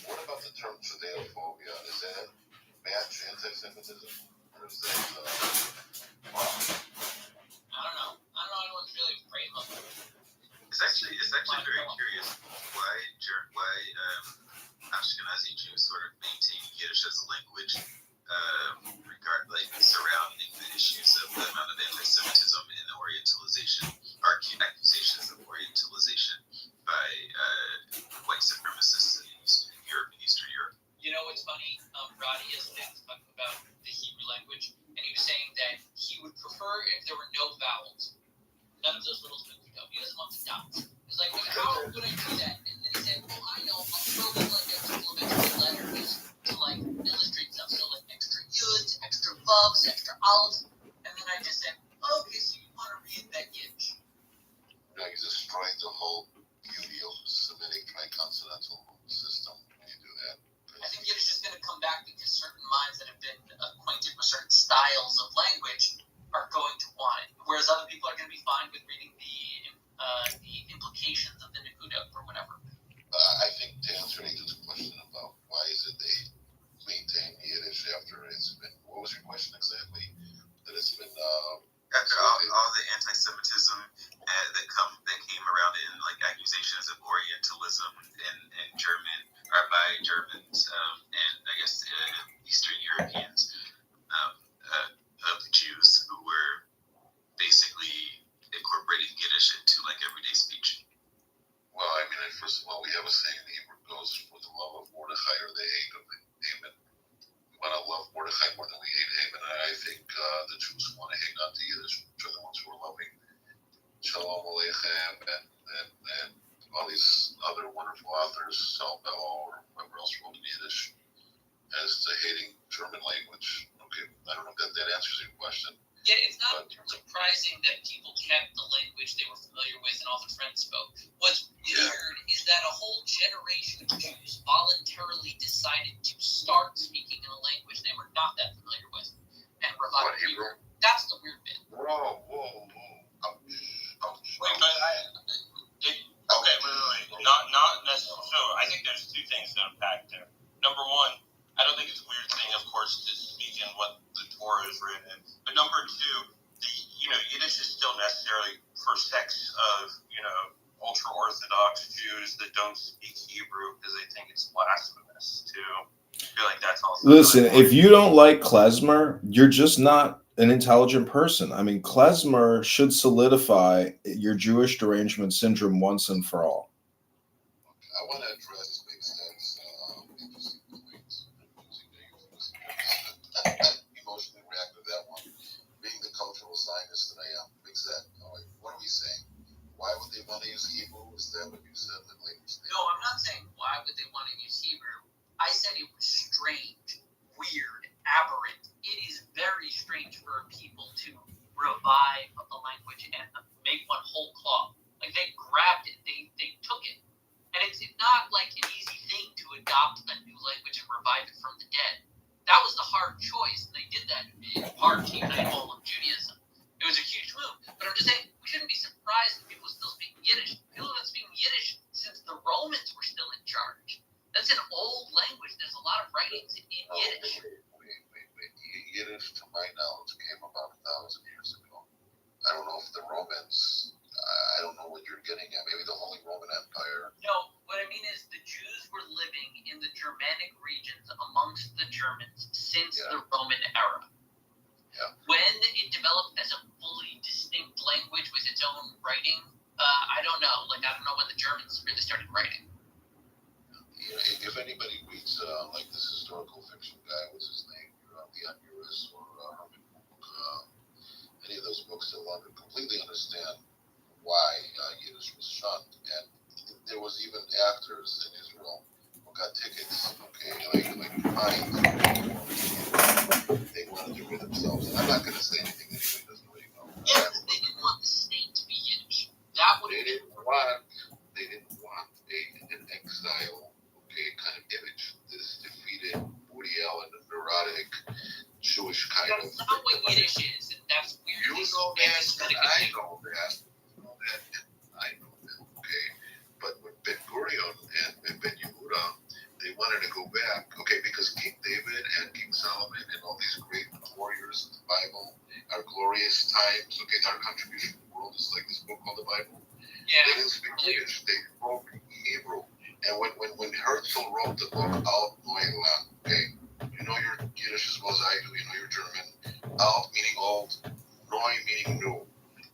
D: What about the term Judeophobia? Is that match anti-Semitism? Or is that,
F: I don't know. Anyone's really afraid of it.
B: It's actually very curious why Ashkenazi Jews sort of maintain Yiddish as a language, surrounding the issues of the amount of anti-Semitism and Orientalization, or accusations of Orientalization by white supremacists in Eastern Europe.
F: You know what's funny? Roddy has been talking about the Hebrew language, and he was saying that he would prefer if there were no vowels. None of those little spooky go. He doesn't want the dots. He's like, how would I do that? And then he said, well, I know, I'll throw in a couple of extra letters to illustrate stuff. So extra yuds, extra vavs, extra alves. And then I just said, okay, so you want to reinvent Yiddish.
D: he's destroying the whole Judeo-Semitic triconsonantal system when you do that.
F: I think Yiddish is going to come back because certain minds that have been acquainted with certain styles of language are going to want it. whereas other people are going to be fine with reading the implications of the Nakuda or whatever.
D: I think to answer Nathan's question about why is it they maintain Yiddish after it's been, what was your question exactly? That it's been
B: after all the anti-Semitism that came around in like accusations of Orientalism and German or by Germans and I guess Eastern Europeans of the Jews who were basically incorporating Yiddish into like everyday speech.
D: Well, I mean, first of all, we have a saying in Hebrew goes for the love of Mordechai or the hate of Haman. We want to love Mordechai more than we hate Haman. I think the Jews want to hang on to Yiddish, which are the ones who are loving Shalom Aleichem and all these other wonderful authors, Salbello or whoever else wrote in Yiddish, as to hating German language. Okay, I don't know if that answers your question.
F: Yeah, it's not surprising that people kept the language they were familiar with and all their friends spoke. What's weird is that a whole generation of Jews voluntarily decided to start speaking in a language they were not that familiar with and revive it.
D: Hebrew?
F: That's the weird bit.
D: Whoa.
K: Wait, not necessarily. So I think there's two things to unpack there. Number one, I don't think it's a weird thing, of course, to speak in what the Torah is written in. But number two, Yiddish is still necessary for sects of, ultra-Orthodox Jews that don't speak Hebrew because they think it's blasphemous too. I feel like that's also.
A: Listen, if you don't like klezmer, you're just not an intelligent person. I mean, klezmer should solidify your Jewish derangement syndrome once and for all.
D: I want to address big sense emotionally react to that one. Being the cultural Zionist that I am, big set. What are we saying? Why would they want to use Hebrew? Is that what you said in the language?
F: No, I'm not saying why would they want to use Hebrew. I said it was strange, weird, aberrant. It is very strange for people to revive a language and make one whole cloth. Like they grabbed it, they took it. And it's not like an easy thing to adopt a new language and revive it from the dead. That was the hard choice. They did that in part to unite all of Judaism. It was a huge move. But I'm just saying, we shouldn't be surprised that people still speak Yiddish. People have been speaking Yiddish since the Romans were still in charge. That's an old language. There's a lot of writings in Yiddish.
D: Wait. Yiddish, to my knowledge, came about 1,000 years ago. I don't know if the Romans, I don't know what you're getting at. Maybe the Holy Roman Empire.
F: No, what I mean is the Jews were living in the Germanic regions amongst the Germans since the Roman era.
D: Yeah.
F: When it developed as a fully distinct language with its own writing, I don't know. I don't know when the Germans really started writing.
D: If anybody reads like this historical fiction guy, what's his name? The Honduras or Herman Wouk, any of those books, they'll completely understand why Yiddish was shunned. And there was even actors in Israel who got tickets, like fines. They wanted to rid themselves. And I'm not going to say anything that anybody doesn't really know.
F: Yeah, they didn't want the state to be Yiddish. That would have been.
D: They didn't want an exile, kind of image. This defeated Woody Allen, a neurotic Jewish kind of.
F: That's not what Yiddish is, and that's weird.
D: You know that, I know that. I know that, okay? But with Ben Gurion and Ben Yehuda, they wanted to go back, because King David and King Solomon and all these great warriors of the Bible are glorious times, our contribution to the world is like this book called the Bible.
F: Yeah.
D: They didn't speak Yiddish, they spoke Hebrew. And when Herzl wrote the book Alt Neuland, you know your Yiddish as well as I do, you know your German. Alt meaning old, Neu meaning new.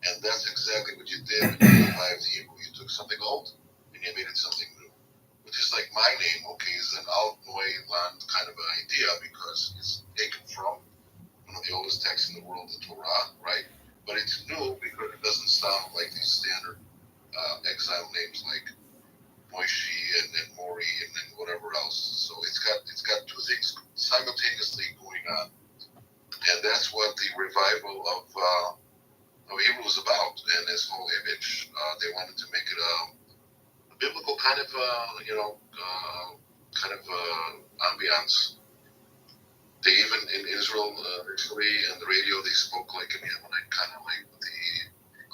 D: And that's exactly what you did when you revived Hebrew. You took something old and you made it something new. Which is like my name, is an Alt Neuland kind of an idea because it's taken from one of the oldest texts in the world, the Torah, right? But it's new because it doesn't sound like these standard exile names like Moishi and then Mori and then whatever else. So it's got two things simultaneously going on, and that's what the revival of Hebrew was about. And this whole image, they wanted to make it a biblical kind of ambiance. They even in Israel, actually, on the radio, they spoke like an Ammonite kind of like the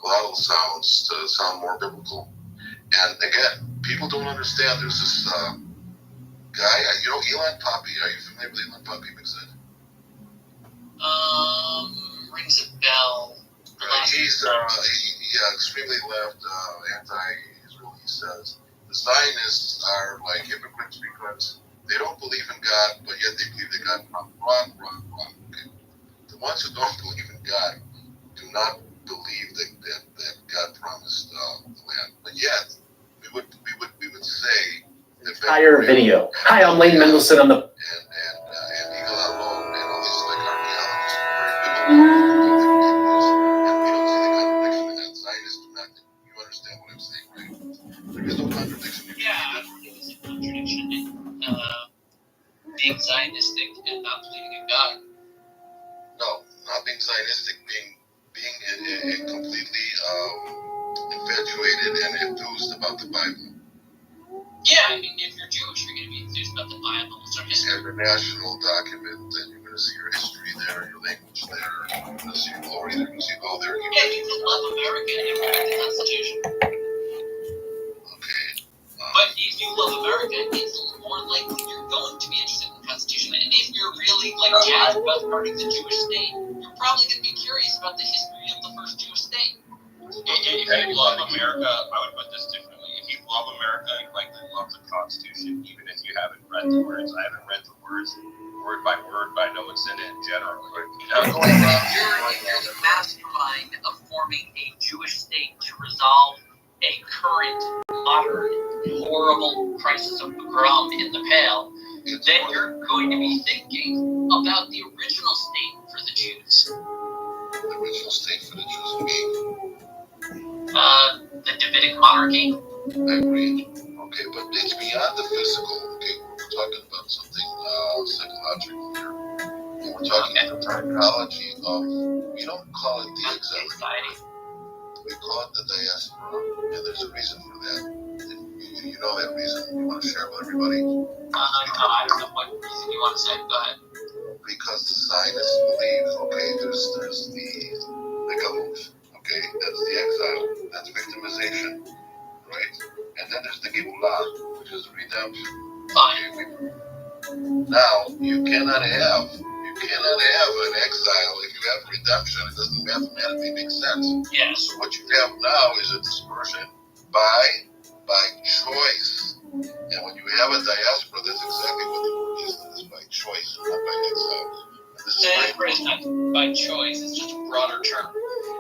D: glottal sounds to sound more biblical. And again, people don't understand. There's this guy, Elon Poppy. Are you familiar with Elon Poppy, McZed?
F: Rings a bell.
D: He's extremely left, anti-Israel. He says the Zionists are like hypocrites because they don't believe in God, but yet they believe that God promised. Wrong. Okay. The ones who don't believe in God do not believe that God promised the land, but yet we would say that
L: entire video. Hi, I'm Lane Mendelsohn. I'm the
D: and Eagle Alone and all these like archaeologists are very biblical. And we don't see the contradiction in that. Zionists do not. You understand what I'm saying, right? There is no contradiction.
F: Yeah, there's a contradiction in being Zionistic and not believing in God.
D: No, not being Zionistic, being completely infatuated and enthused about the Bible.
F: Yeah, I mean, if you're Jewish, you're going to be enthused about the Bible. It's our history.
D: And the national document, and you're going to see your history there, your language there, you're going to see your glory there, you go there.
F: Yeah, you can love America and respect the Constitution.
D: Okay.
F: But if you love America, it's more likely you're going to be interested in the Constitution. And if you're really jazzed about starting the Jewish state, you're probably going to be curious about the history of the first Jewish state.
J: If you love America, I would put this differently. If you love America, you likely love the Constitution, even if you haven't read the words. I haven't read the words word by word, but I know what's in it generally.
F: You're the mastermind of forming a Jewish state to resolve a current, modern, horrible crisis of pogrom in the Pale, then you're going to be thinking about the original state for the Jews.
D: The original state for the Jews would be?
F: The Davidic monarchy.
D: I agree. Okay, but it's beyond the physical. Okay, we're talking about something psychological here. And we're talking about the psychology of, we don't call it the exile. We call it the diaspora, and there's a reason for that. You know that reason? You want to share with everybody?
F: I don't know what reason you want to say. Go ahead.
D: Because the Zionists believe, okay, there's the galut, okay, that's the exile, that's victimization, right? And then there's the Geulah, which is redemption. Okay, now, you cannot have an exile if you have redemption. It doesn't mathematically make sense.
F: Yes.
D: So what you have now is a dispersion by choice. And when you have a diaspora, that's exactly what the word is. It is by choice, not by exile.
F: Diaspora is not by choice. It's just a broader term.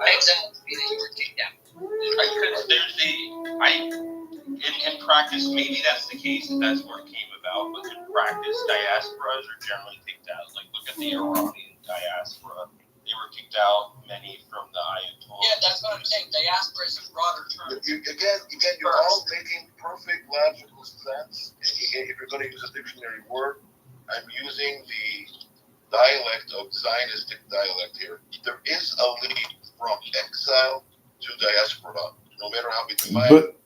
F: Exile would be that you were kicked out.
J: In practice, maybe that's the case, and that's where it came about. But in practice, diasporas are generally kicked out. Like, look at the Iranian diaspora. They were kicked out, many from the Ayatollah.
F: Yeah, that's what I'm saying. Diaspora is a broader term.
D: Again, you're all making perfect logical sense. If you're going to use a dictionary word, I'm using the dialect of Zionistic dialect here. There is a leap from exile to diaspora, no matter how we define it.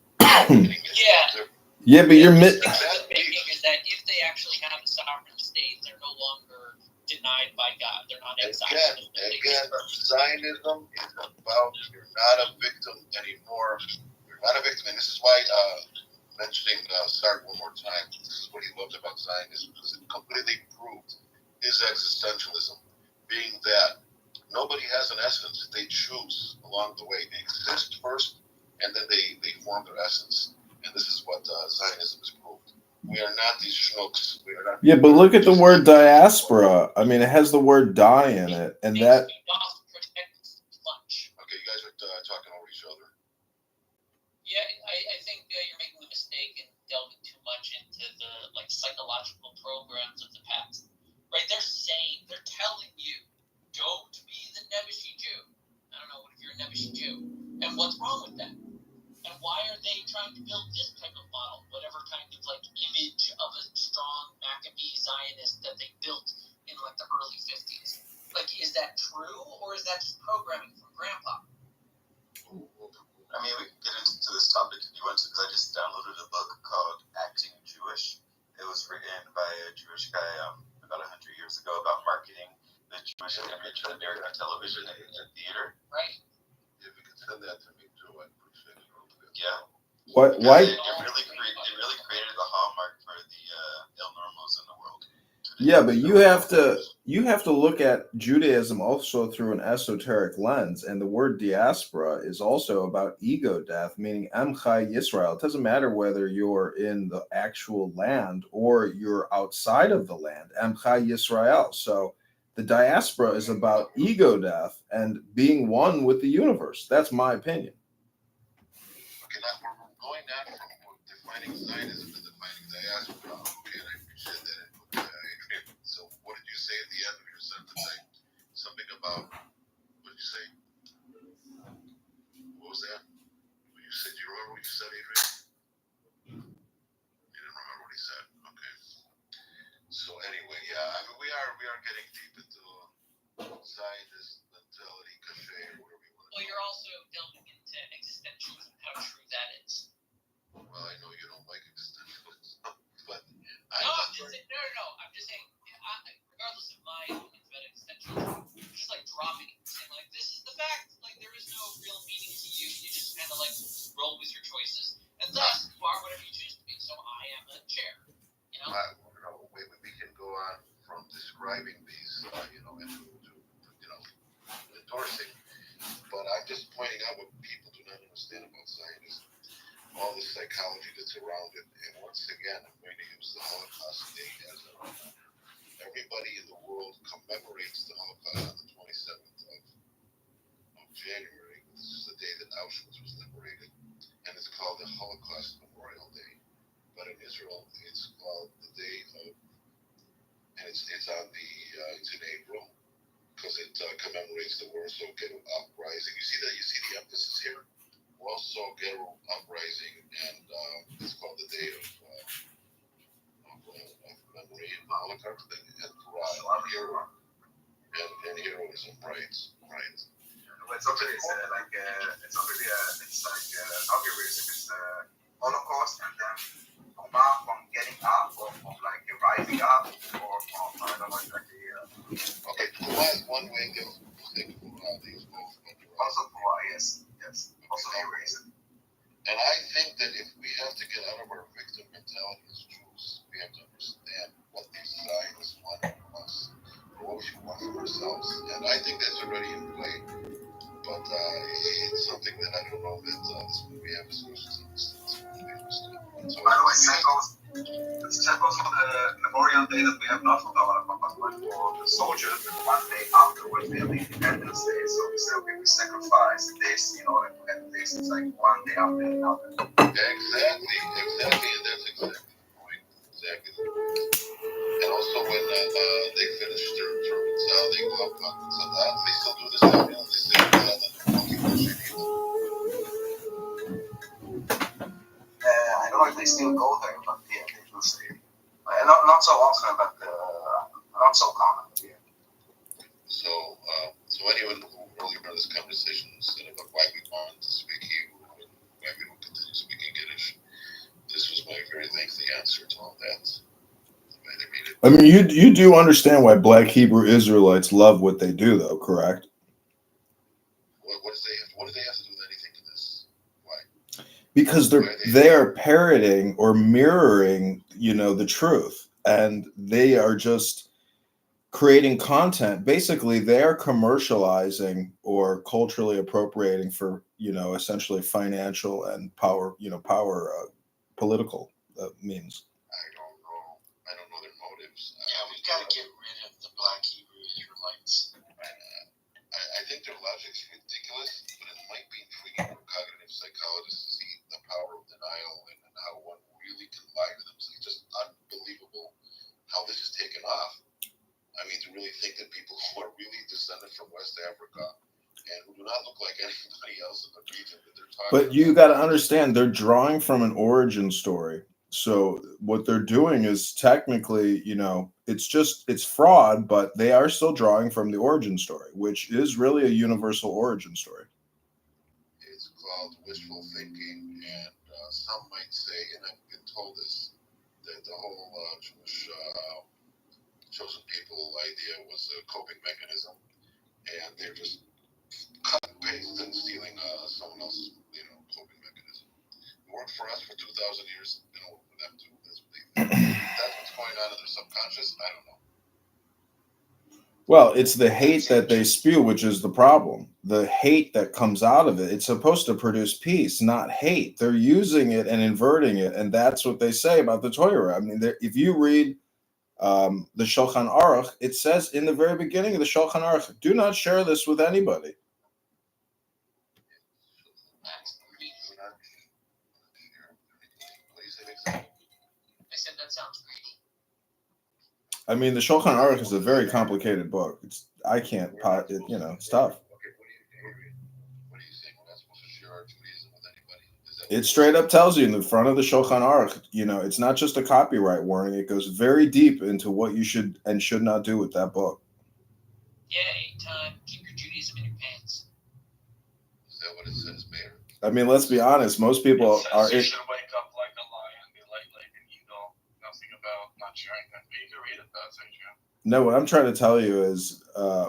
A: Yeah, but you're
F: thinking is that if they actually have a sovereign state, they're no longer denied by God. They're not exiled.
D: Again, Zionism is about you're not a victim anymore. You're not a victim, and this is why mentioning Sartre one more time. This is what he loved about Zionism, because it completely proved his existentialism, being that nobody has an essence. They choose along the way. They exist first, and then they form their essence. And this is what Zionism has proved. We are not these schnooks. We are not.
A: Yeah, but look at the word diaspora. I mean, it has the word die in it, and that.
D: Okay, you guys are talking over each other.
F: Yeah, I think you're making a mistake in delving too much into the psychological programs of the past. Right? They're telling you, don't be the Nebuchadnezzar Jew. I don't know if you're a Nebuchadnezzar Jew, and what's wrong with that? And why are they trying to build this type of model? Whatever kind of image of a strong Maccabee Zionist that they built in the early 50s. Is that true, or is that just programming from Grandpa?
B: I mean, we can get into this topic if you want to, because I just downloaded a book called Acting Jewish. It was written by a Jewish guy about 100 years ago about marketing the Jewish image in American television and theater.
F: Right.
D: If you could send that to me.
A: Why?
B: It really created the hallmark for the El Normos in the world.
A: Yeah, but you have to look at Judaism also through an esoteric lens, and the word diaspora is also about ego death, meaning Amcha Yisrael. It doesn't matter whether you're in the actual land or you're outside of the land, Amcha Yisrael. So the diaspora is about ego death and being one with the universe. That's my opinion.
D: Okay, now we're going now from defining Zionism to defining diaspora. Okay, and I appreciate that. Adrian. So what did you say at the end of your sentence? Something about, what did you say? What was that? When you said, you remember what you said, Adrian? You didn't remember what he said. Okay. So anyway, yeah, I mean, we are getting deep into Zionist mentality, cachet, or whatever you want to.
F: Well, you're also delving into existentialism, how true that is.
D: Well, I know you don't like existentialism, but
F: No, I'm just saying, regardless of my opinions about existentialism, you're just like dropping it, saying like, this is the fact, like there is no real meaning to you. You just kind of like roll with your choices, and thus you are whatever you choose to be. So I am a chair, you know.
D: We can go on from describing these, and to endorsing, but I'm just pointing out what people do not understand about Zionism, all the psychology that's around it, and once again, I'm going to use the Holocaust Day as everybody in the world commemorates the Holocaust on the 27th of January. This is the day that Auschwitz was liberated, and it's called the Holocaust Memorial Day. But in Israel, it's called the day of, and it's in April, because it commemorates the Warsaw Ghetto Uprising. You see the emphasis here? Warsaw Ghetto Uprising, and it's called the day of memory and Holocaust and hero and heroism, right?
H: It's already it's like algorithm is Holocaust, and then from getting up or from like rising up or from I don't know exactly.
D: Okay, one way to think about these both.
H: Also for yes, also heroism.
D: And I think that if we have to get out of our victim mentality as Jews, we have to understand what these Zionists want from us, or what we should want from ourselves. And I think that's already in play. But it's something that I don't know that this movie episodes so
H: by the way, same goes for the Memorial Day that we have not forgotten about, but for the soldiers, the one day afterwards we have Independence Day. So we say, okay, we sacrifice this in order to get this. It's like one day after another.
D: Exactly, and that's exactly the point. Exactly the point. And also when they finish their terms, they go up on Sadat, they still do this now, they say
H: I don't know if they still go there, but yeah, they do say it. Not so often, but not so common. Yeah.
D: So anyone who earlier in this conversation said about why we want to speak Hebrew and why we don't continue speaking Yiddish, this was my very lengthy answer to all that.
A: I mean, you do understand why Black Hebrew Israelites love what they do, though, correct?
D: What do they have to do with anything in this? Why?
A: Because they are parroting or mirroring, the truth, and they are just creating content. Basically, they are commercializing or culturally appropriating for, essentially financial and power, political means.
D: I don't know their motives.
B: Yeah, we got to get rid of the Black Hebrew Israelites.
D: I think their logic's ridiculous, but it might be intriguing for cognitive psychologists to see the power of denial and how one really can lie to them. So it's just unbelievable how this is taken off. I mean, to really think that people who are really descended from West Africa and who do not look like anybody else in the region that they're talking about.
A: But you got to understand, they're drawing from an origin story. So what they're doing is technically, it's fraud, but they are still drawing from the origin story, which is really a universal origin story.
D: It's called wishful thinking, and some might say, and I've been told this, that the whole Jewish chosen people idea was a coping mechanism, and they're just cut and paste and stealing someone else's, coping mechanism. It works worked for us for 2,000 years. It's gonna work for them too. That's what they think. That's what's going on in their subconscious. I don't know.
A: Well, it's the hate that they spew, which is the problem. The hate that comes out of it. It's supposed to produce peace, not hate. They're using it and inverting it, and that's what they say about the Torah. I mean, if you read the Shulchan Aruch, it says in the very beginning of the Shulchan Aruch, do not share this with anybody.
F: I said that sounds greedy.
A: I mean, the Shulchan Aruch is a very complicated book. I can't, it's tough.
D: Okay, what do you think? We're not supposed to share our Judaism with anybody.
A: It straight up tells you in the front of the Shulchan Aruch, it's not just a copyright warning. It goes very deep into what you should and should not do with that book.
F: Yeah, keep your Judaism in your pants.
D: Is that what it says, Mayor?
A: I mean, let's be honest. Most people are.
M: You should wake up like a lion, be like an eagle. Nothing about not sharing that. But you can read it, that's Adrian.
A: No, what I'm trying to tell you is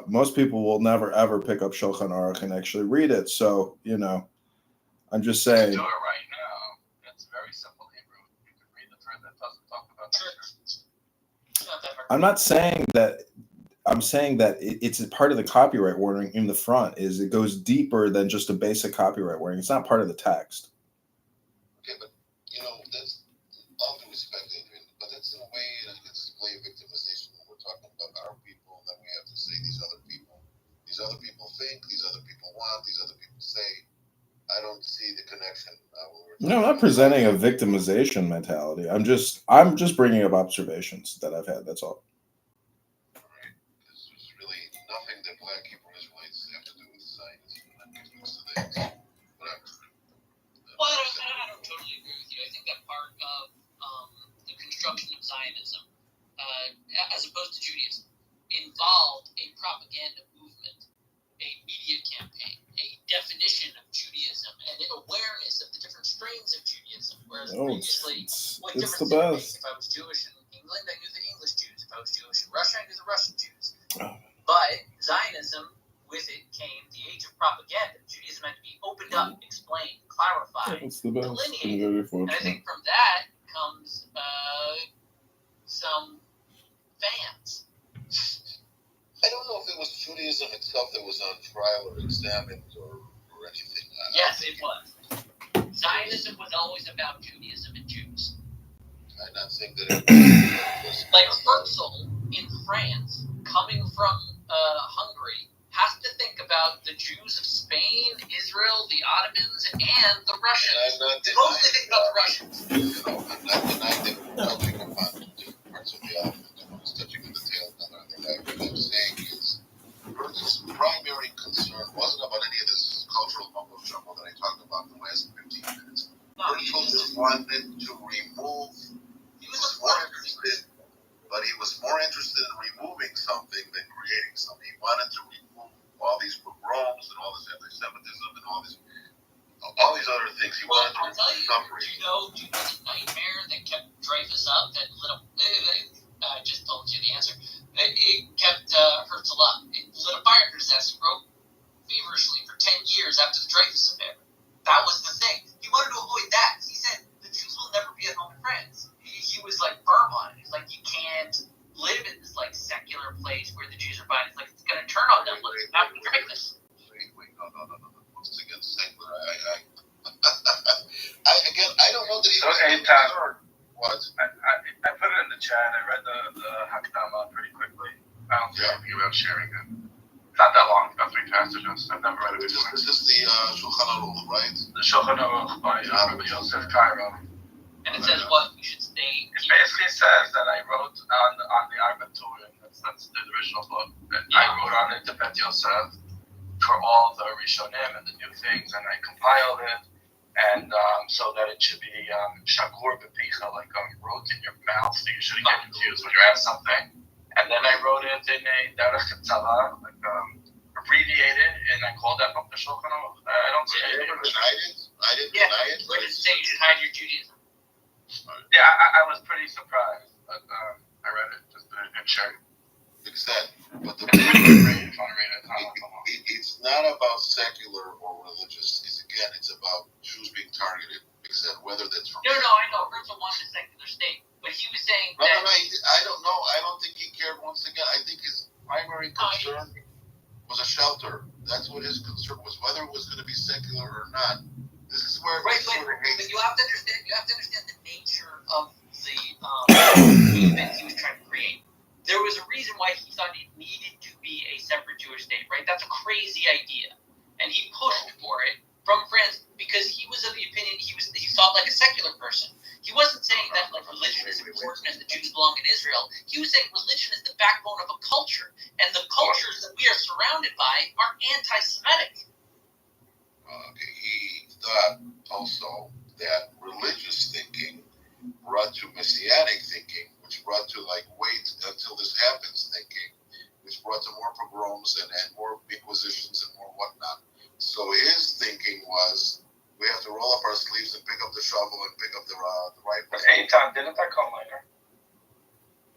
A: most people will never, ever pick up Shulchan Aruch and actually read it. So, I'm just saying.
M: You can do it right now. It's very simple Hebrew. You can read the thread that doesn't talk about that.
A: I'm not saying that. I'm saying that it's a part of the copyright warning in the front. Is it goes deeper than just a basic copyright warning. It's not part of the text.
D: Okay, but that's all due respect, Adrian. But that's in a way that it's display of victimization when we're talking about our people. Then we have to say these other people think, these other people want, these other people say. I don't see the connection.
A: No, I'm not presenting a victimization mentality. I'm just bringing up observations that I've had. That's all.
D: Nothing that Black Hebrew Israelites have to do with science and whatever.
F: Well, I don't totally agree with you. I think that part of the construction of Zionism, as opposed to Judaism, involved a propaganda movement, a media campaign, a definition of Judaism, and an awareness of the different strains of Judaism. Whereas previously, what difference did it make? If I was Jewish in England, I knew the English Jews. If I was Jewish in Russia, I knew the Russian Jews. But Zionism, with it came the age of propaganda. Judaism had to be opened up, explained, clarified, delineated. And I think from that comes some fans.
D: I don't know if it was Judaism itself that was on trial or examined or anything.
F: Yes, it was. Zionism was always about Judaism and Jews.
D: I'm not saying that it was.
F: Like Herzl in France, coming from Hungary, has to think about the Jews of Spain, Israel, the Ottomans, and the Russians.
D: And I'm not
F: Mostly think about the Russians.
D: I'm not denying that we're touching upon different parts of the elephant. It's touching on the tail of another leg. What I'm saying is, Herzl's primary concern wasn't about any of this cultural mumbo jumbo that I talked about in the last 15 minutes. Herzl just wanted to remove. He was more interested. But he was more interested in removing something than creating something. He wanted to remove all these pogroms and all this anti-Semitism and all these other things. He wanted to remove suffering.
F: Do you know the nightmare that kept Dreyfus up? That I just told you the answer. It kept Herzl up. It lit a fire under his ass. He wrote feverishly for 10 years after the Dreyfus affair. That was the thing. He wanted to avoid that. He said the Jews will never be at home in France. He was like firm on it. He's like, you can't live in this like secular place where the Jews are buying. It's like it's gonna turn on them after the Dreyfus.
D: Wait, no. What's against secular? I don't know that he was concerned. What?
M: I put it in the chat. I read the Hakdama pretty quickly. I don't see anything about sharing it. It's not that long. It's about 3 passages. I've never read it before.
D: This is the Shulchan Aruch, right?
M: The Shulchan Aruch by Rabbi Yosef Cairo.
F: And it says what? You should stay.
M: It basically says that I wrote on the Armaturim, that's the original book, that I wrote on it to Bet Yosef for all the Rishonim and the new things, and I compiled it, and so that it should be Shakur Bepicha, like wrote in your mouth, so you shouldn't get confused when you're asked something. And then I wrote it in a Derech Tzala, like abbreviated, and I called that book the Shulchan Aruch. I don't see anything.
D: I didn't deny it.
F: Where does it say you should hide your Judaism?
M: Yeah, I was pretty surprised, but I read it just to share it.
D: But the
M: if you want to read it,
D: it's not about secular or religious. It's about Jews being targeted. Because whether that's from.
F: No, I know. Herzl wanted a secular state, but he was saying
D: No,
F: that.
D: I don't know. I don't think he cared. Once again, I think his primary concern was a shelter. That's what his concern was, whether it was going to be secular or not. This is where
F: Right,
D: sort of
F: but you have to understand. You have to understand the nature of the movement he was trying to create. There was a reason why he thought it needed to be a separate Jewish state, right? That's a crazy idea, and he pushed for it from France because he was of the opinion he thought like a secular person. He wasn't saying that like religion is important and the Jews belong in Israel. He was saying religion is the backbone of a culture, and the cultures that we are surrounded by are anti-Semitic.
D: Okay, he thought also that religious thinking brought to messianic thinking, which brought to like wait until this happens thinking, which brought to more pogroms and more inquisitions and more whatnot. So his thinking was, we have to roll up our sleeves and pick up the shovel and pick up the right.
M: But Eitan, didn't that come later?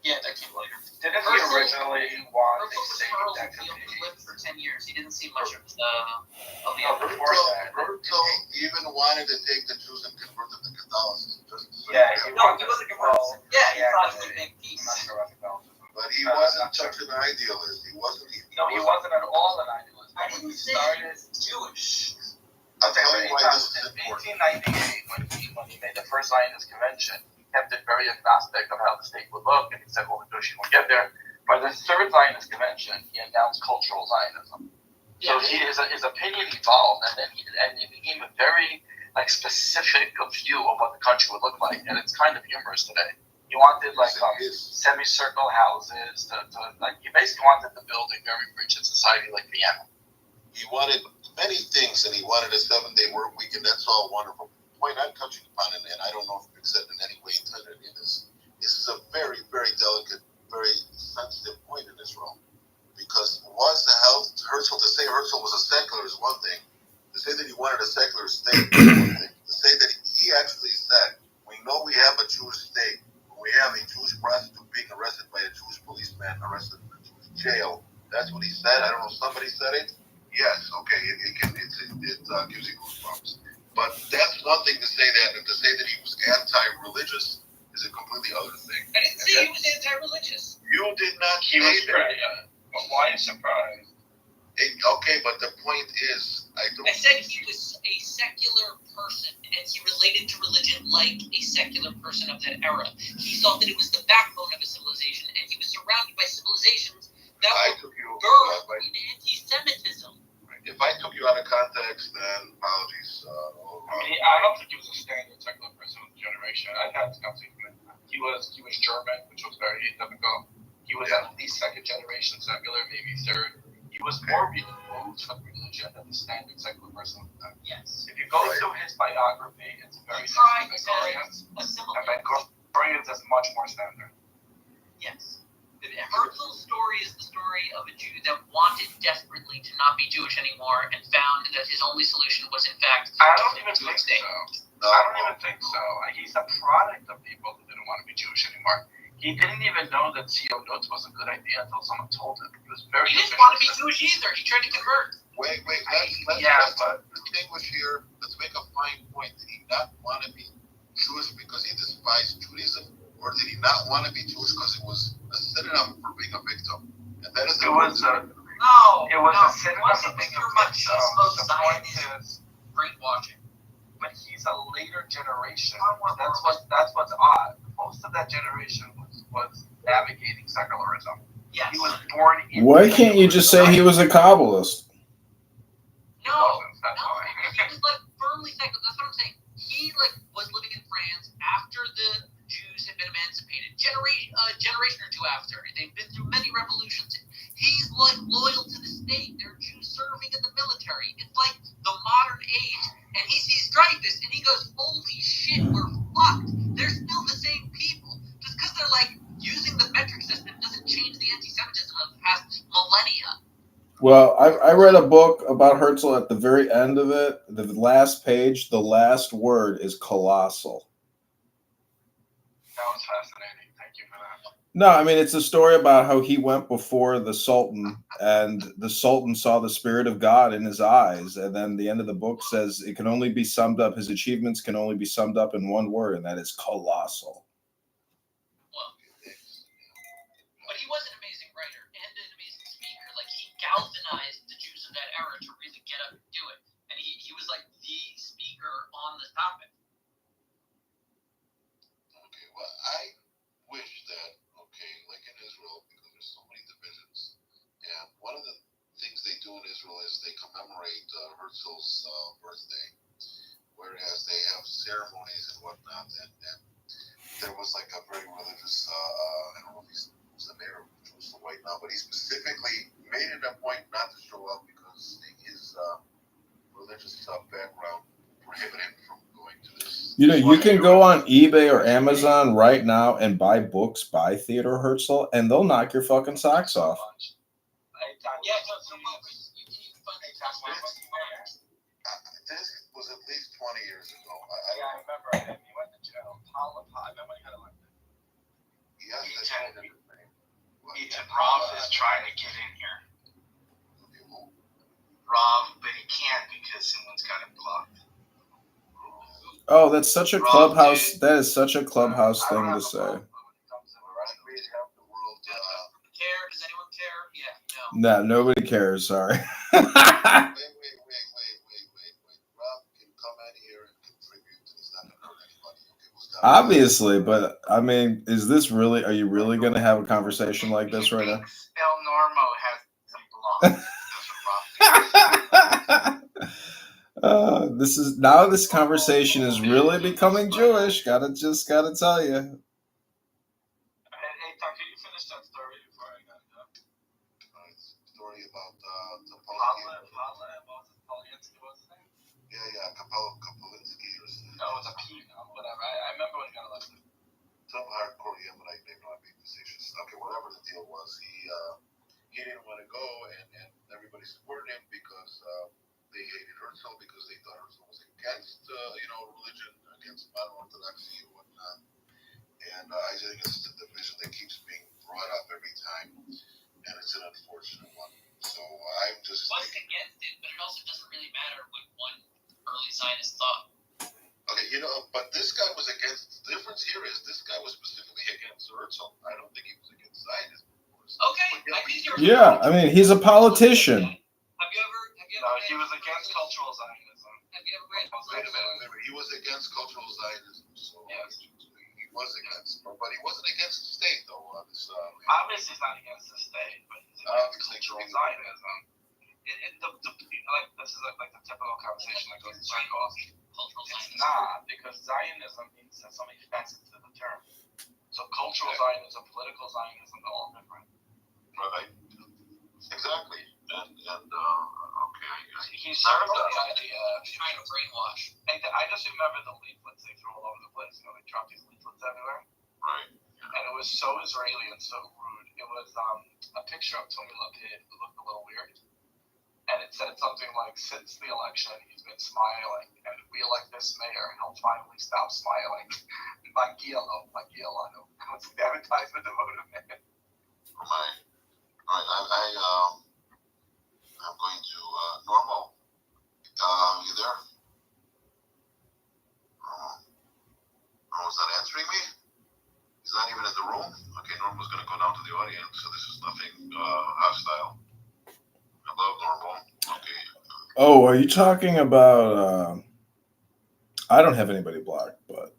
F: Yeah, that came later.
M: Didn't he originally want a state that could
F: He
M: be?
F: lived for 10 years. He didn't see much of the
M: No, before that.
D: Herzl even wanted to take the Jews and convert them to Catholicism.
M: Yeah,
F: he wasn't converted. Yeah, he thought it would make peace.
M: I'm not sure about Catholicism.
D: But he wasn't such an idealist. He wasn't
M: at all an idealist.
F: I didn't say he was Jewish.
D: I'll tell you why this is
M: In
D: important.
M: 1898, when he made the first Zionist convention, he kept it very agnostic of how the state would look, and he said, well, the Jewish will get there. By the third Zionist convention, he announced cultural Zionism. So his opinion evolved, and then it became a very specific view of what the country would look like, and it's kind of humorous today. He wanted semicircle houses. He basically wanted to build a very rigid society like Vienna.
D: He wanted many things, and he wanted a 7-day work week, and that's all wonderful. The point I'm touching upon, and I don't know if it's said in any way intended in this is a very, very delicate, very sensitive point in this realm. Because was the health Herzl, to say Herzl was a secular is one thing. To say that he wanted a secular state is one thing. To say that he actually said, we know we have a Jewish state, when we have a Jewish prostitute being arrested by a Jewish policeman, arrested in a Jewish jail. That's what he said. I don't know if somebody said it. Yes, okay, it gives you goosebumps. But that's one thing to say that, and to say that he was anti-religious is a completely other thing.
F: I didn't say he was anti-religious.
D: You did not
M: He
D: say
M: was
D: that.
M: Well, why are you surprised?
D: Okay, but the point is, I
F: said he was a secular person, and he related to religion like a secular person of that era. He thought that it was the backbone of a civilization, and he was surrounded by civilizations that were burned in anti-Semitism.
D: If I took you out of context, then apologies.
M: I don't think he was a standard secular person of the generation. I've had discussions with him. He was German, which was very typical. He was at least second generation secular, maybe third. He was more removed from religion than the standard secular person of the time.
F: Yes.
M: If you go through his biography, it's very
F: different
M: different from Gregorian's.
F: Assimilate.
M: And Gregorian's is much more standard.
F: Yes. Herzl's story is the story of a Jew that wanted desperately to not be Jewish anymore and found that his only solution was, in fact,
M: I don't even think so. I don't even think so. He's a product of people who didn't want to be Jewish anymore. He didn't even know that Zionut was a good idea until someone told him. He was very.
F: He didn't want to be Jewish either. He tried to convert.
D: Wait. Let's distinguish here. Let's make a fine point. Did he not want to be Jewish because he despised Judaism, or did he not want to be Jewish because it was a synonym for being a victim? And that is
M: It was a synonym
F: for being a victim.
M: The point is
F: brainwashing.
M: But he's a later generation. That's what's odd. Most of that generation was navigating secularism.
F: Yes.
M: He was born in.
A: Why can't you just say he was a Kabbalist?
F: No, he was firmly secular. That's what I'm saying. He was living in France after the Jews had been emancipated, generation or two after. They've been through many revolutions. He's loyal to the state. There are Jews serving in the military. It's like the modern age. And he sees Dreyfus and he goes, holy shit, we're fucked. They're still the same people. Just because they're using the metric system doesn't change the anti-Semitism of the past millennia.
A: Well, I read a book about Herzl. At the very end of it, the last page, the last word is colossal.
M: That was fascinating. Thank you for that.
A: No, I mean it's a story about how he went before the Sultan, and the Sultan saw the spirit of God in his eyes, and then the end of the book says it can only be summed up. His achievements can only be summed up in one word, and that is colossal.
F: But he was an amazing writer and an amazing speaker. Like, he galvanized the Jews of that era to really get up and do it. And he was like the speaker on the topic.
D: Okay, well, I wish that, like in Israel, because there's so many divisions, and one of the things they do in Israel is they commemorate Herzl's birthday, whereas they have ceremonies and whatnot, and there was like a very religious, I don't know if he's the mayor of Jerusalem right now, but he specifically made it a point not to show up because his religious background prohibited him from going to this.
A: You know, you can go on eBay or Amazon right now and buy books by Theodore Herzl, and they'll knock your fucking socks off.
D: This was at least 20 years ago.
M: I remember him. He went to jail. I remember when he got elected.
H: Ethan, Rob is trying to get in here. Rob, but he can't because someone's got him blocked.
A: Oh, that's such a Clubhouse. That is such a Clubhouse thing to say.
F: Care? Does anyone care? Yeah,
A: No, nobody cares. Sorry.
D: Wait. Rob can come in here and contribute. It's not going to hurt anybody. Okay, we'll stop.
A: Obviously, but I mean, is this really? Are you really going to have a conversation like this right now?
H: El Normo has some blocks.
A: This is now. This conversation is really becoming Jewish. Gotta tell you.
M: Hey, Tom, can you finish that story before I got to go?
D: Story about the
M: Polinsky, what's his name?
D: Yeah, Kapolinsky or something.
M: No, it's a P now, whatever. I remember when he got elected.
D: Some hardcore, yeah, but I may not be facetious. Okay, whatever the deal was, he didn't want to go, and everybody supported him because they hated Herzl because they thought Herzl was against, religion, against modern orthodoxy or whatnot. And I think it's the division that keeps being brought up every time, and it's an unfortunate one. So I'm just.
F: He wasn't against it, but it also doesn't really matter what one early Zionist thought.
D: Okay, but this guy was against. The difference here is this guy was specifically against Herzl. I don't think he was against Zionism.
F: Okay, I think you're.
A: Yeah, I mean, he's a politician.
F: Have you ever?
M: No, he was against cultural Zionism.
F: Have you ever read?
D: Wait a minute. He was against cultural Zionism, so
M: yes.
D: He was against, but he wasn't against the state, though.
M: Obviously, he's not against the state, but he's against cultural Zionism. This is like the typical conversation that goes in circles. It's not, because Zionism means there's so many facets to the term. So cultural Zionism, political Zionism, they're all different.
D: Right. Exactly. And okay.
M: He served the idea of
F: trying to brainwash.
M: And I just remember the leaflets they threw all over the place. They dropped these leaflets everywhere.
D: Right.
M: And it was so Israeli and so rude. It was a picture of Tony Lapid who looked a little weird. And it said something like, since the election, he's been smiling. And if we elect this mayor, he'll finally stop smiling. Magiello. It was the advertisement of vote man.
D: Right. All right. I'm going to Normal. You there? Normal's not answering me. He's not even in the room. Okay, Normal's going to go down to the audience, so this is nothing hostile. Hello, Normal. Okay.
A: Oh, are you talking about? I don't have anybody blocked, but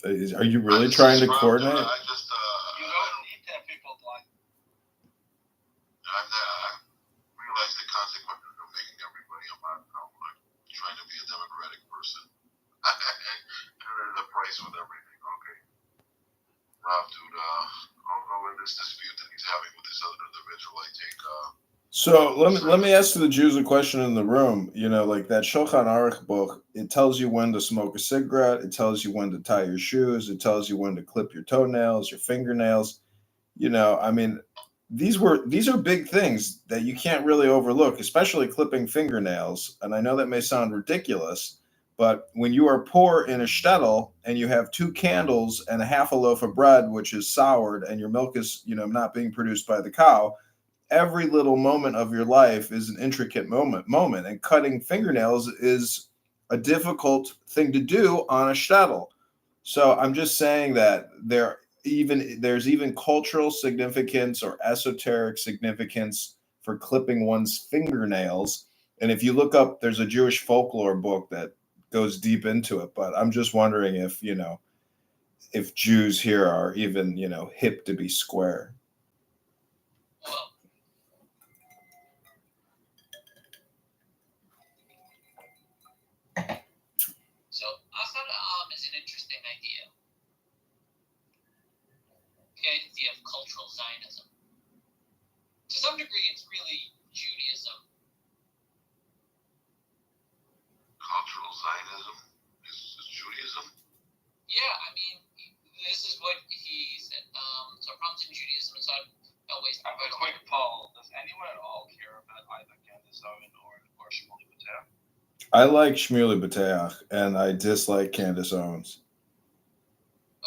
A: are you really trying to coordinate?
M: You don't need to have people blocked.
D: I realize the consequences of making everybody a mob. I'm trying to be a democratic person. The price with everything. Okay. Rob, dude, I'll go in this dispute that he's having with this other individual. I take.
A: So let me ask the Jews a question in the room. Like that Shulchan Aruch book, it tells you when to smoke a cigarette. It tells you when to tie your shoes. It tells you when to clip your toenails, your fingernails. I mean, these are big things that you can't really overlook, especially clipping fingernails. And I know that may sound ridiculous, But when you are poor in a shtetl and you have 2 candles and a half a loaf of bread, which is soured, and your milk is, not being produced by the cow, every little moment of your life is an intricate moment. And cutting fingernails is a difficult thing to do on a shtetl. So I'm just saying that there's even cultural significance or esoteric significance for clipping one's fingernails. And if you look up, there's a Jewish folklore book that goes deep into it. But I'm just wondering if Jews here are even, hip to be square.
F: So Achad is an interesting idea. The idea of cultural Zionism. To some degree, it's really Judaism.
D: Cultural Zionism is Judaism.
F: Yeah, I mean, this is what he said. So problems in Judaism and so always.
M: A quick poll: does anyone at all care about either Candace Owen or Shmuley B'Teach?
A: I like Shmuley B'Teach, and I dislike Candace Owens.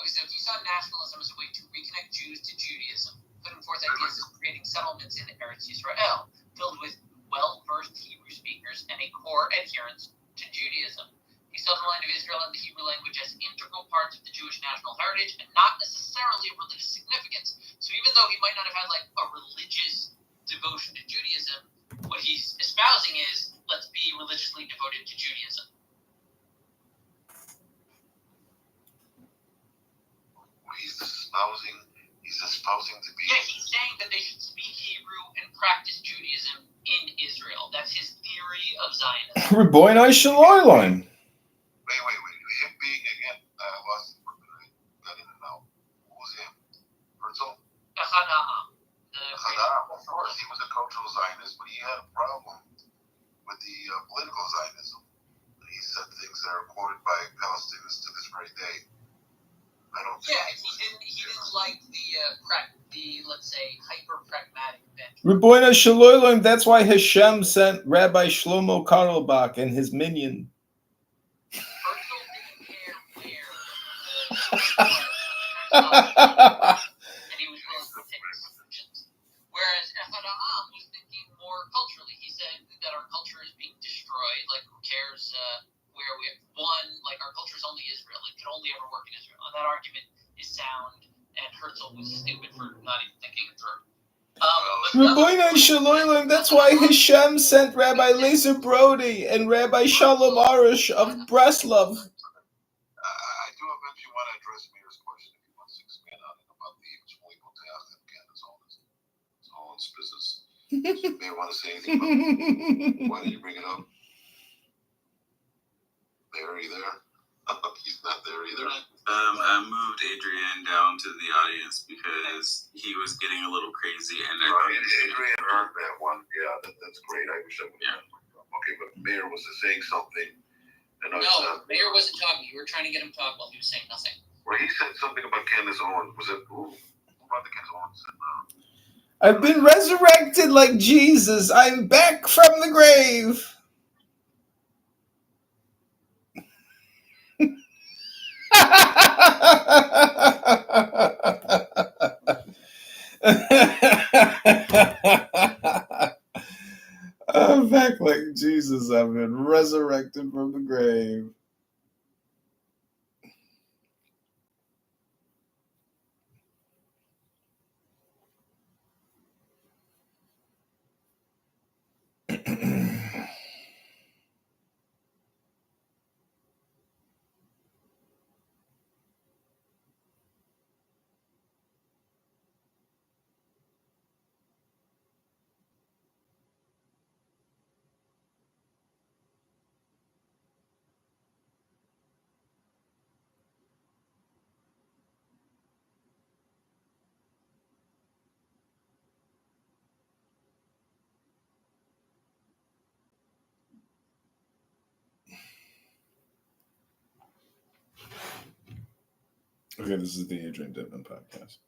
F: Okay, so if you saw nationalism as a way to reconnect Jews to Judaism, putting forth ideas of creating settlements in Eretz Yisrael, filled with well-versed Hebrew speakers and a core adherence to Judaism. He saw the land of Israel and the Hebrew language as integral parts of the Jewish national heritage and not necessarily of religious significance. So even though he might not have had like a religious devotion to Judaism, what he's espousing is let's be religiously devoted to Judaism.
D: He's espousing to be.
F: Yeah, he's saying that they should speak Hebrew and practice Judaism in Israel. That's his theory of Zionism.
A: Ribono Shel Olam.
D: Wait. Him being again, I didn't know. Who was him? Herzl?
F: Achad Ha'am.
D: Of course, he was a cultural Zionist, but he had a problem with the political Zionism. He said things that are quoted by Palestinians to this very day. I don't.
F: Yeah, he didn't like the let's say hyper pragmatic bent.
A: Ribono Shel Olam. That's why Hashem sent Rabbi Shlomo Carlebach and his minion.
F: Herzl didn't care where and he was willing to take solutions. Whereas Achad Ha'am was thinking more culturally. He said that our culture is being destroyed. Like, who cares where we like our culture is only Israel. It could only ever work in Israel. And that argument is sound, and Herzl was stupid for not even thinking it through.
A: Ribono Shel Olam. That's why Hashem sent Rabbi Lazer Brody and Rabbi Shalom Arush of Breslov.
D: I do eventually want to address Meir's question if he wants to expand on it about the Shmuley B'Teach and Candace Owens business. So Meir want to say anything about it? Why did you bring it up? Meir, are you there? He's not there either.
B: I moved Adrian down to the audience because he was getting a little crazy, and
D: Adrian heard that one. Yeah, that's great. I wish I would have. Yeah. Okay, but Meir was saying something.
F: No, Meir wasn't talking. You were trying to get him to talk while he was saying nothing.
D: Well, he said something about Candace Owens. Was it who about the Candace Owens?
A: I've been resurrected like Jesus. I'm back from the grave. I'm back like Jesus. I've been resurrected from the grave. Okay, this is the Adrian Dittmann podcast.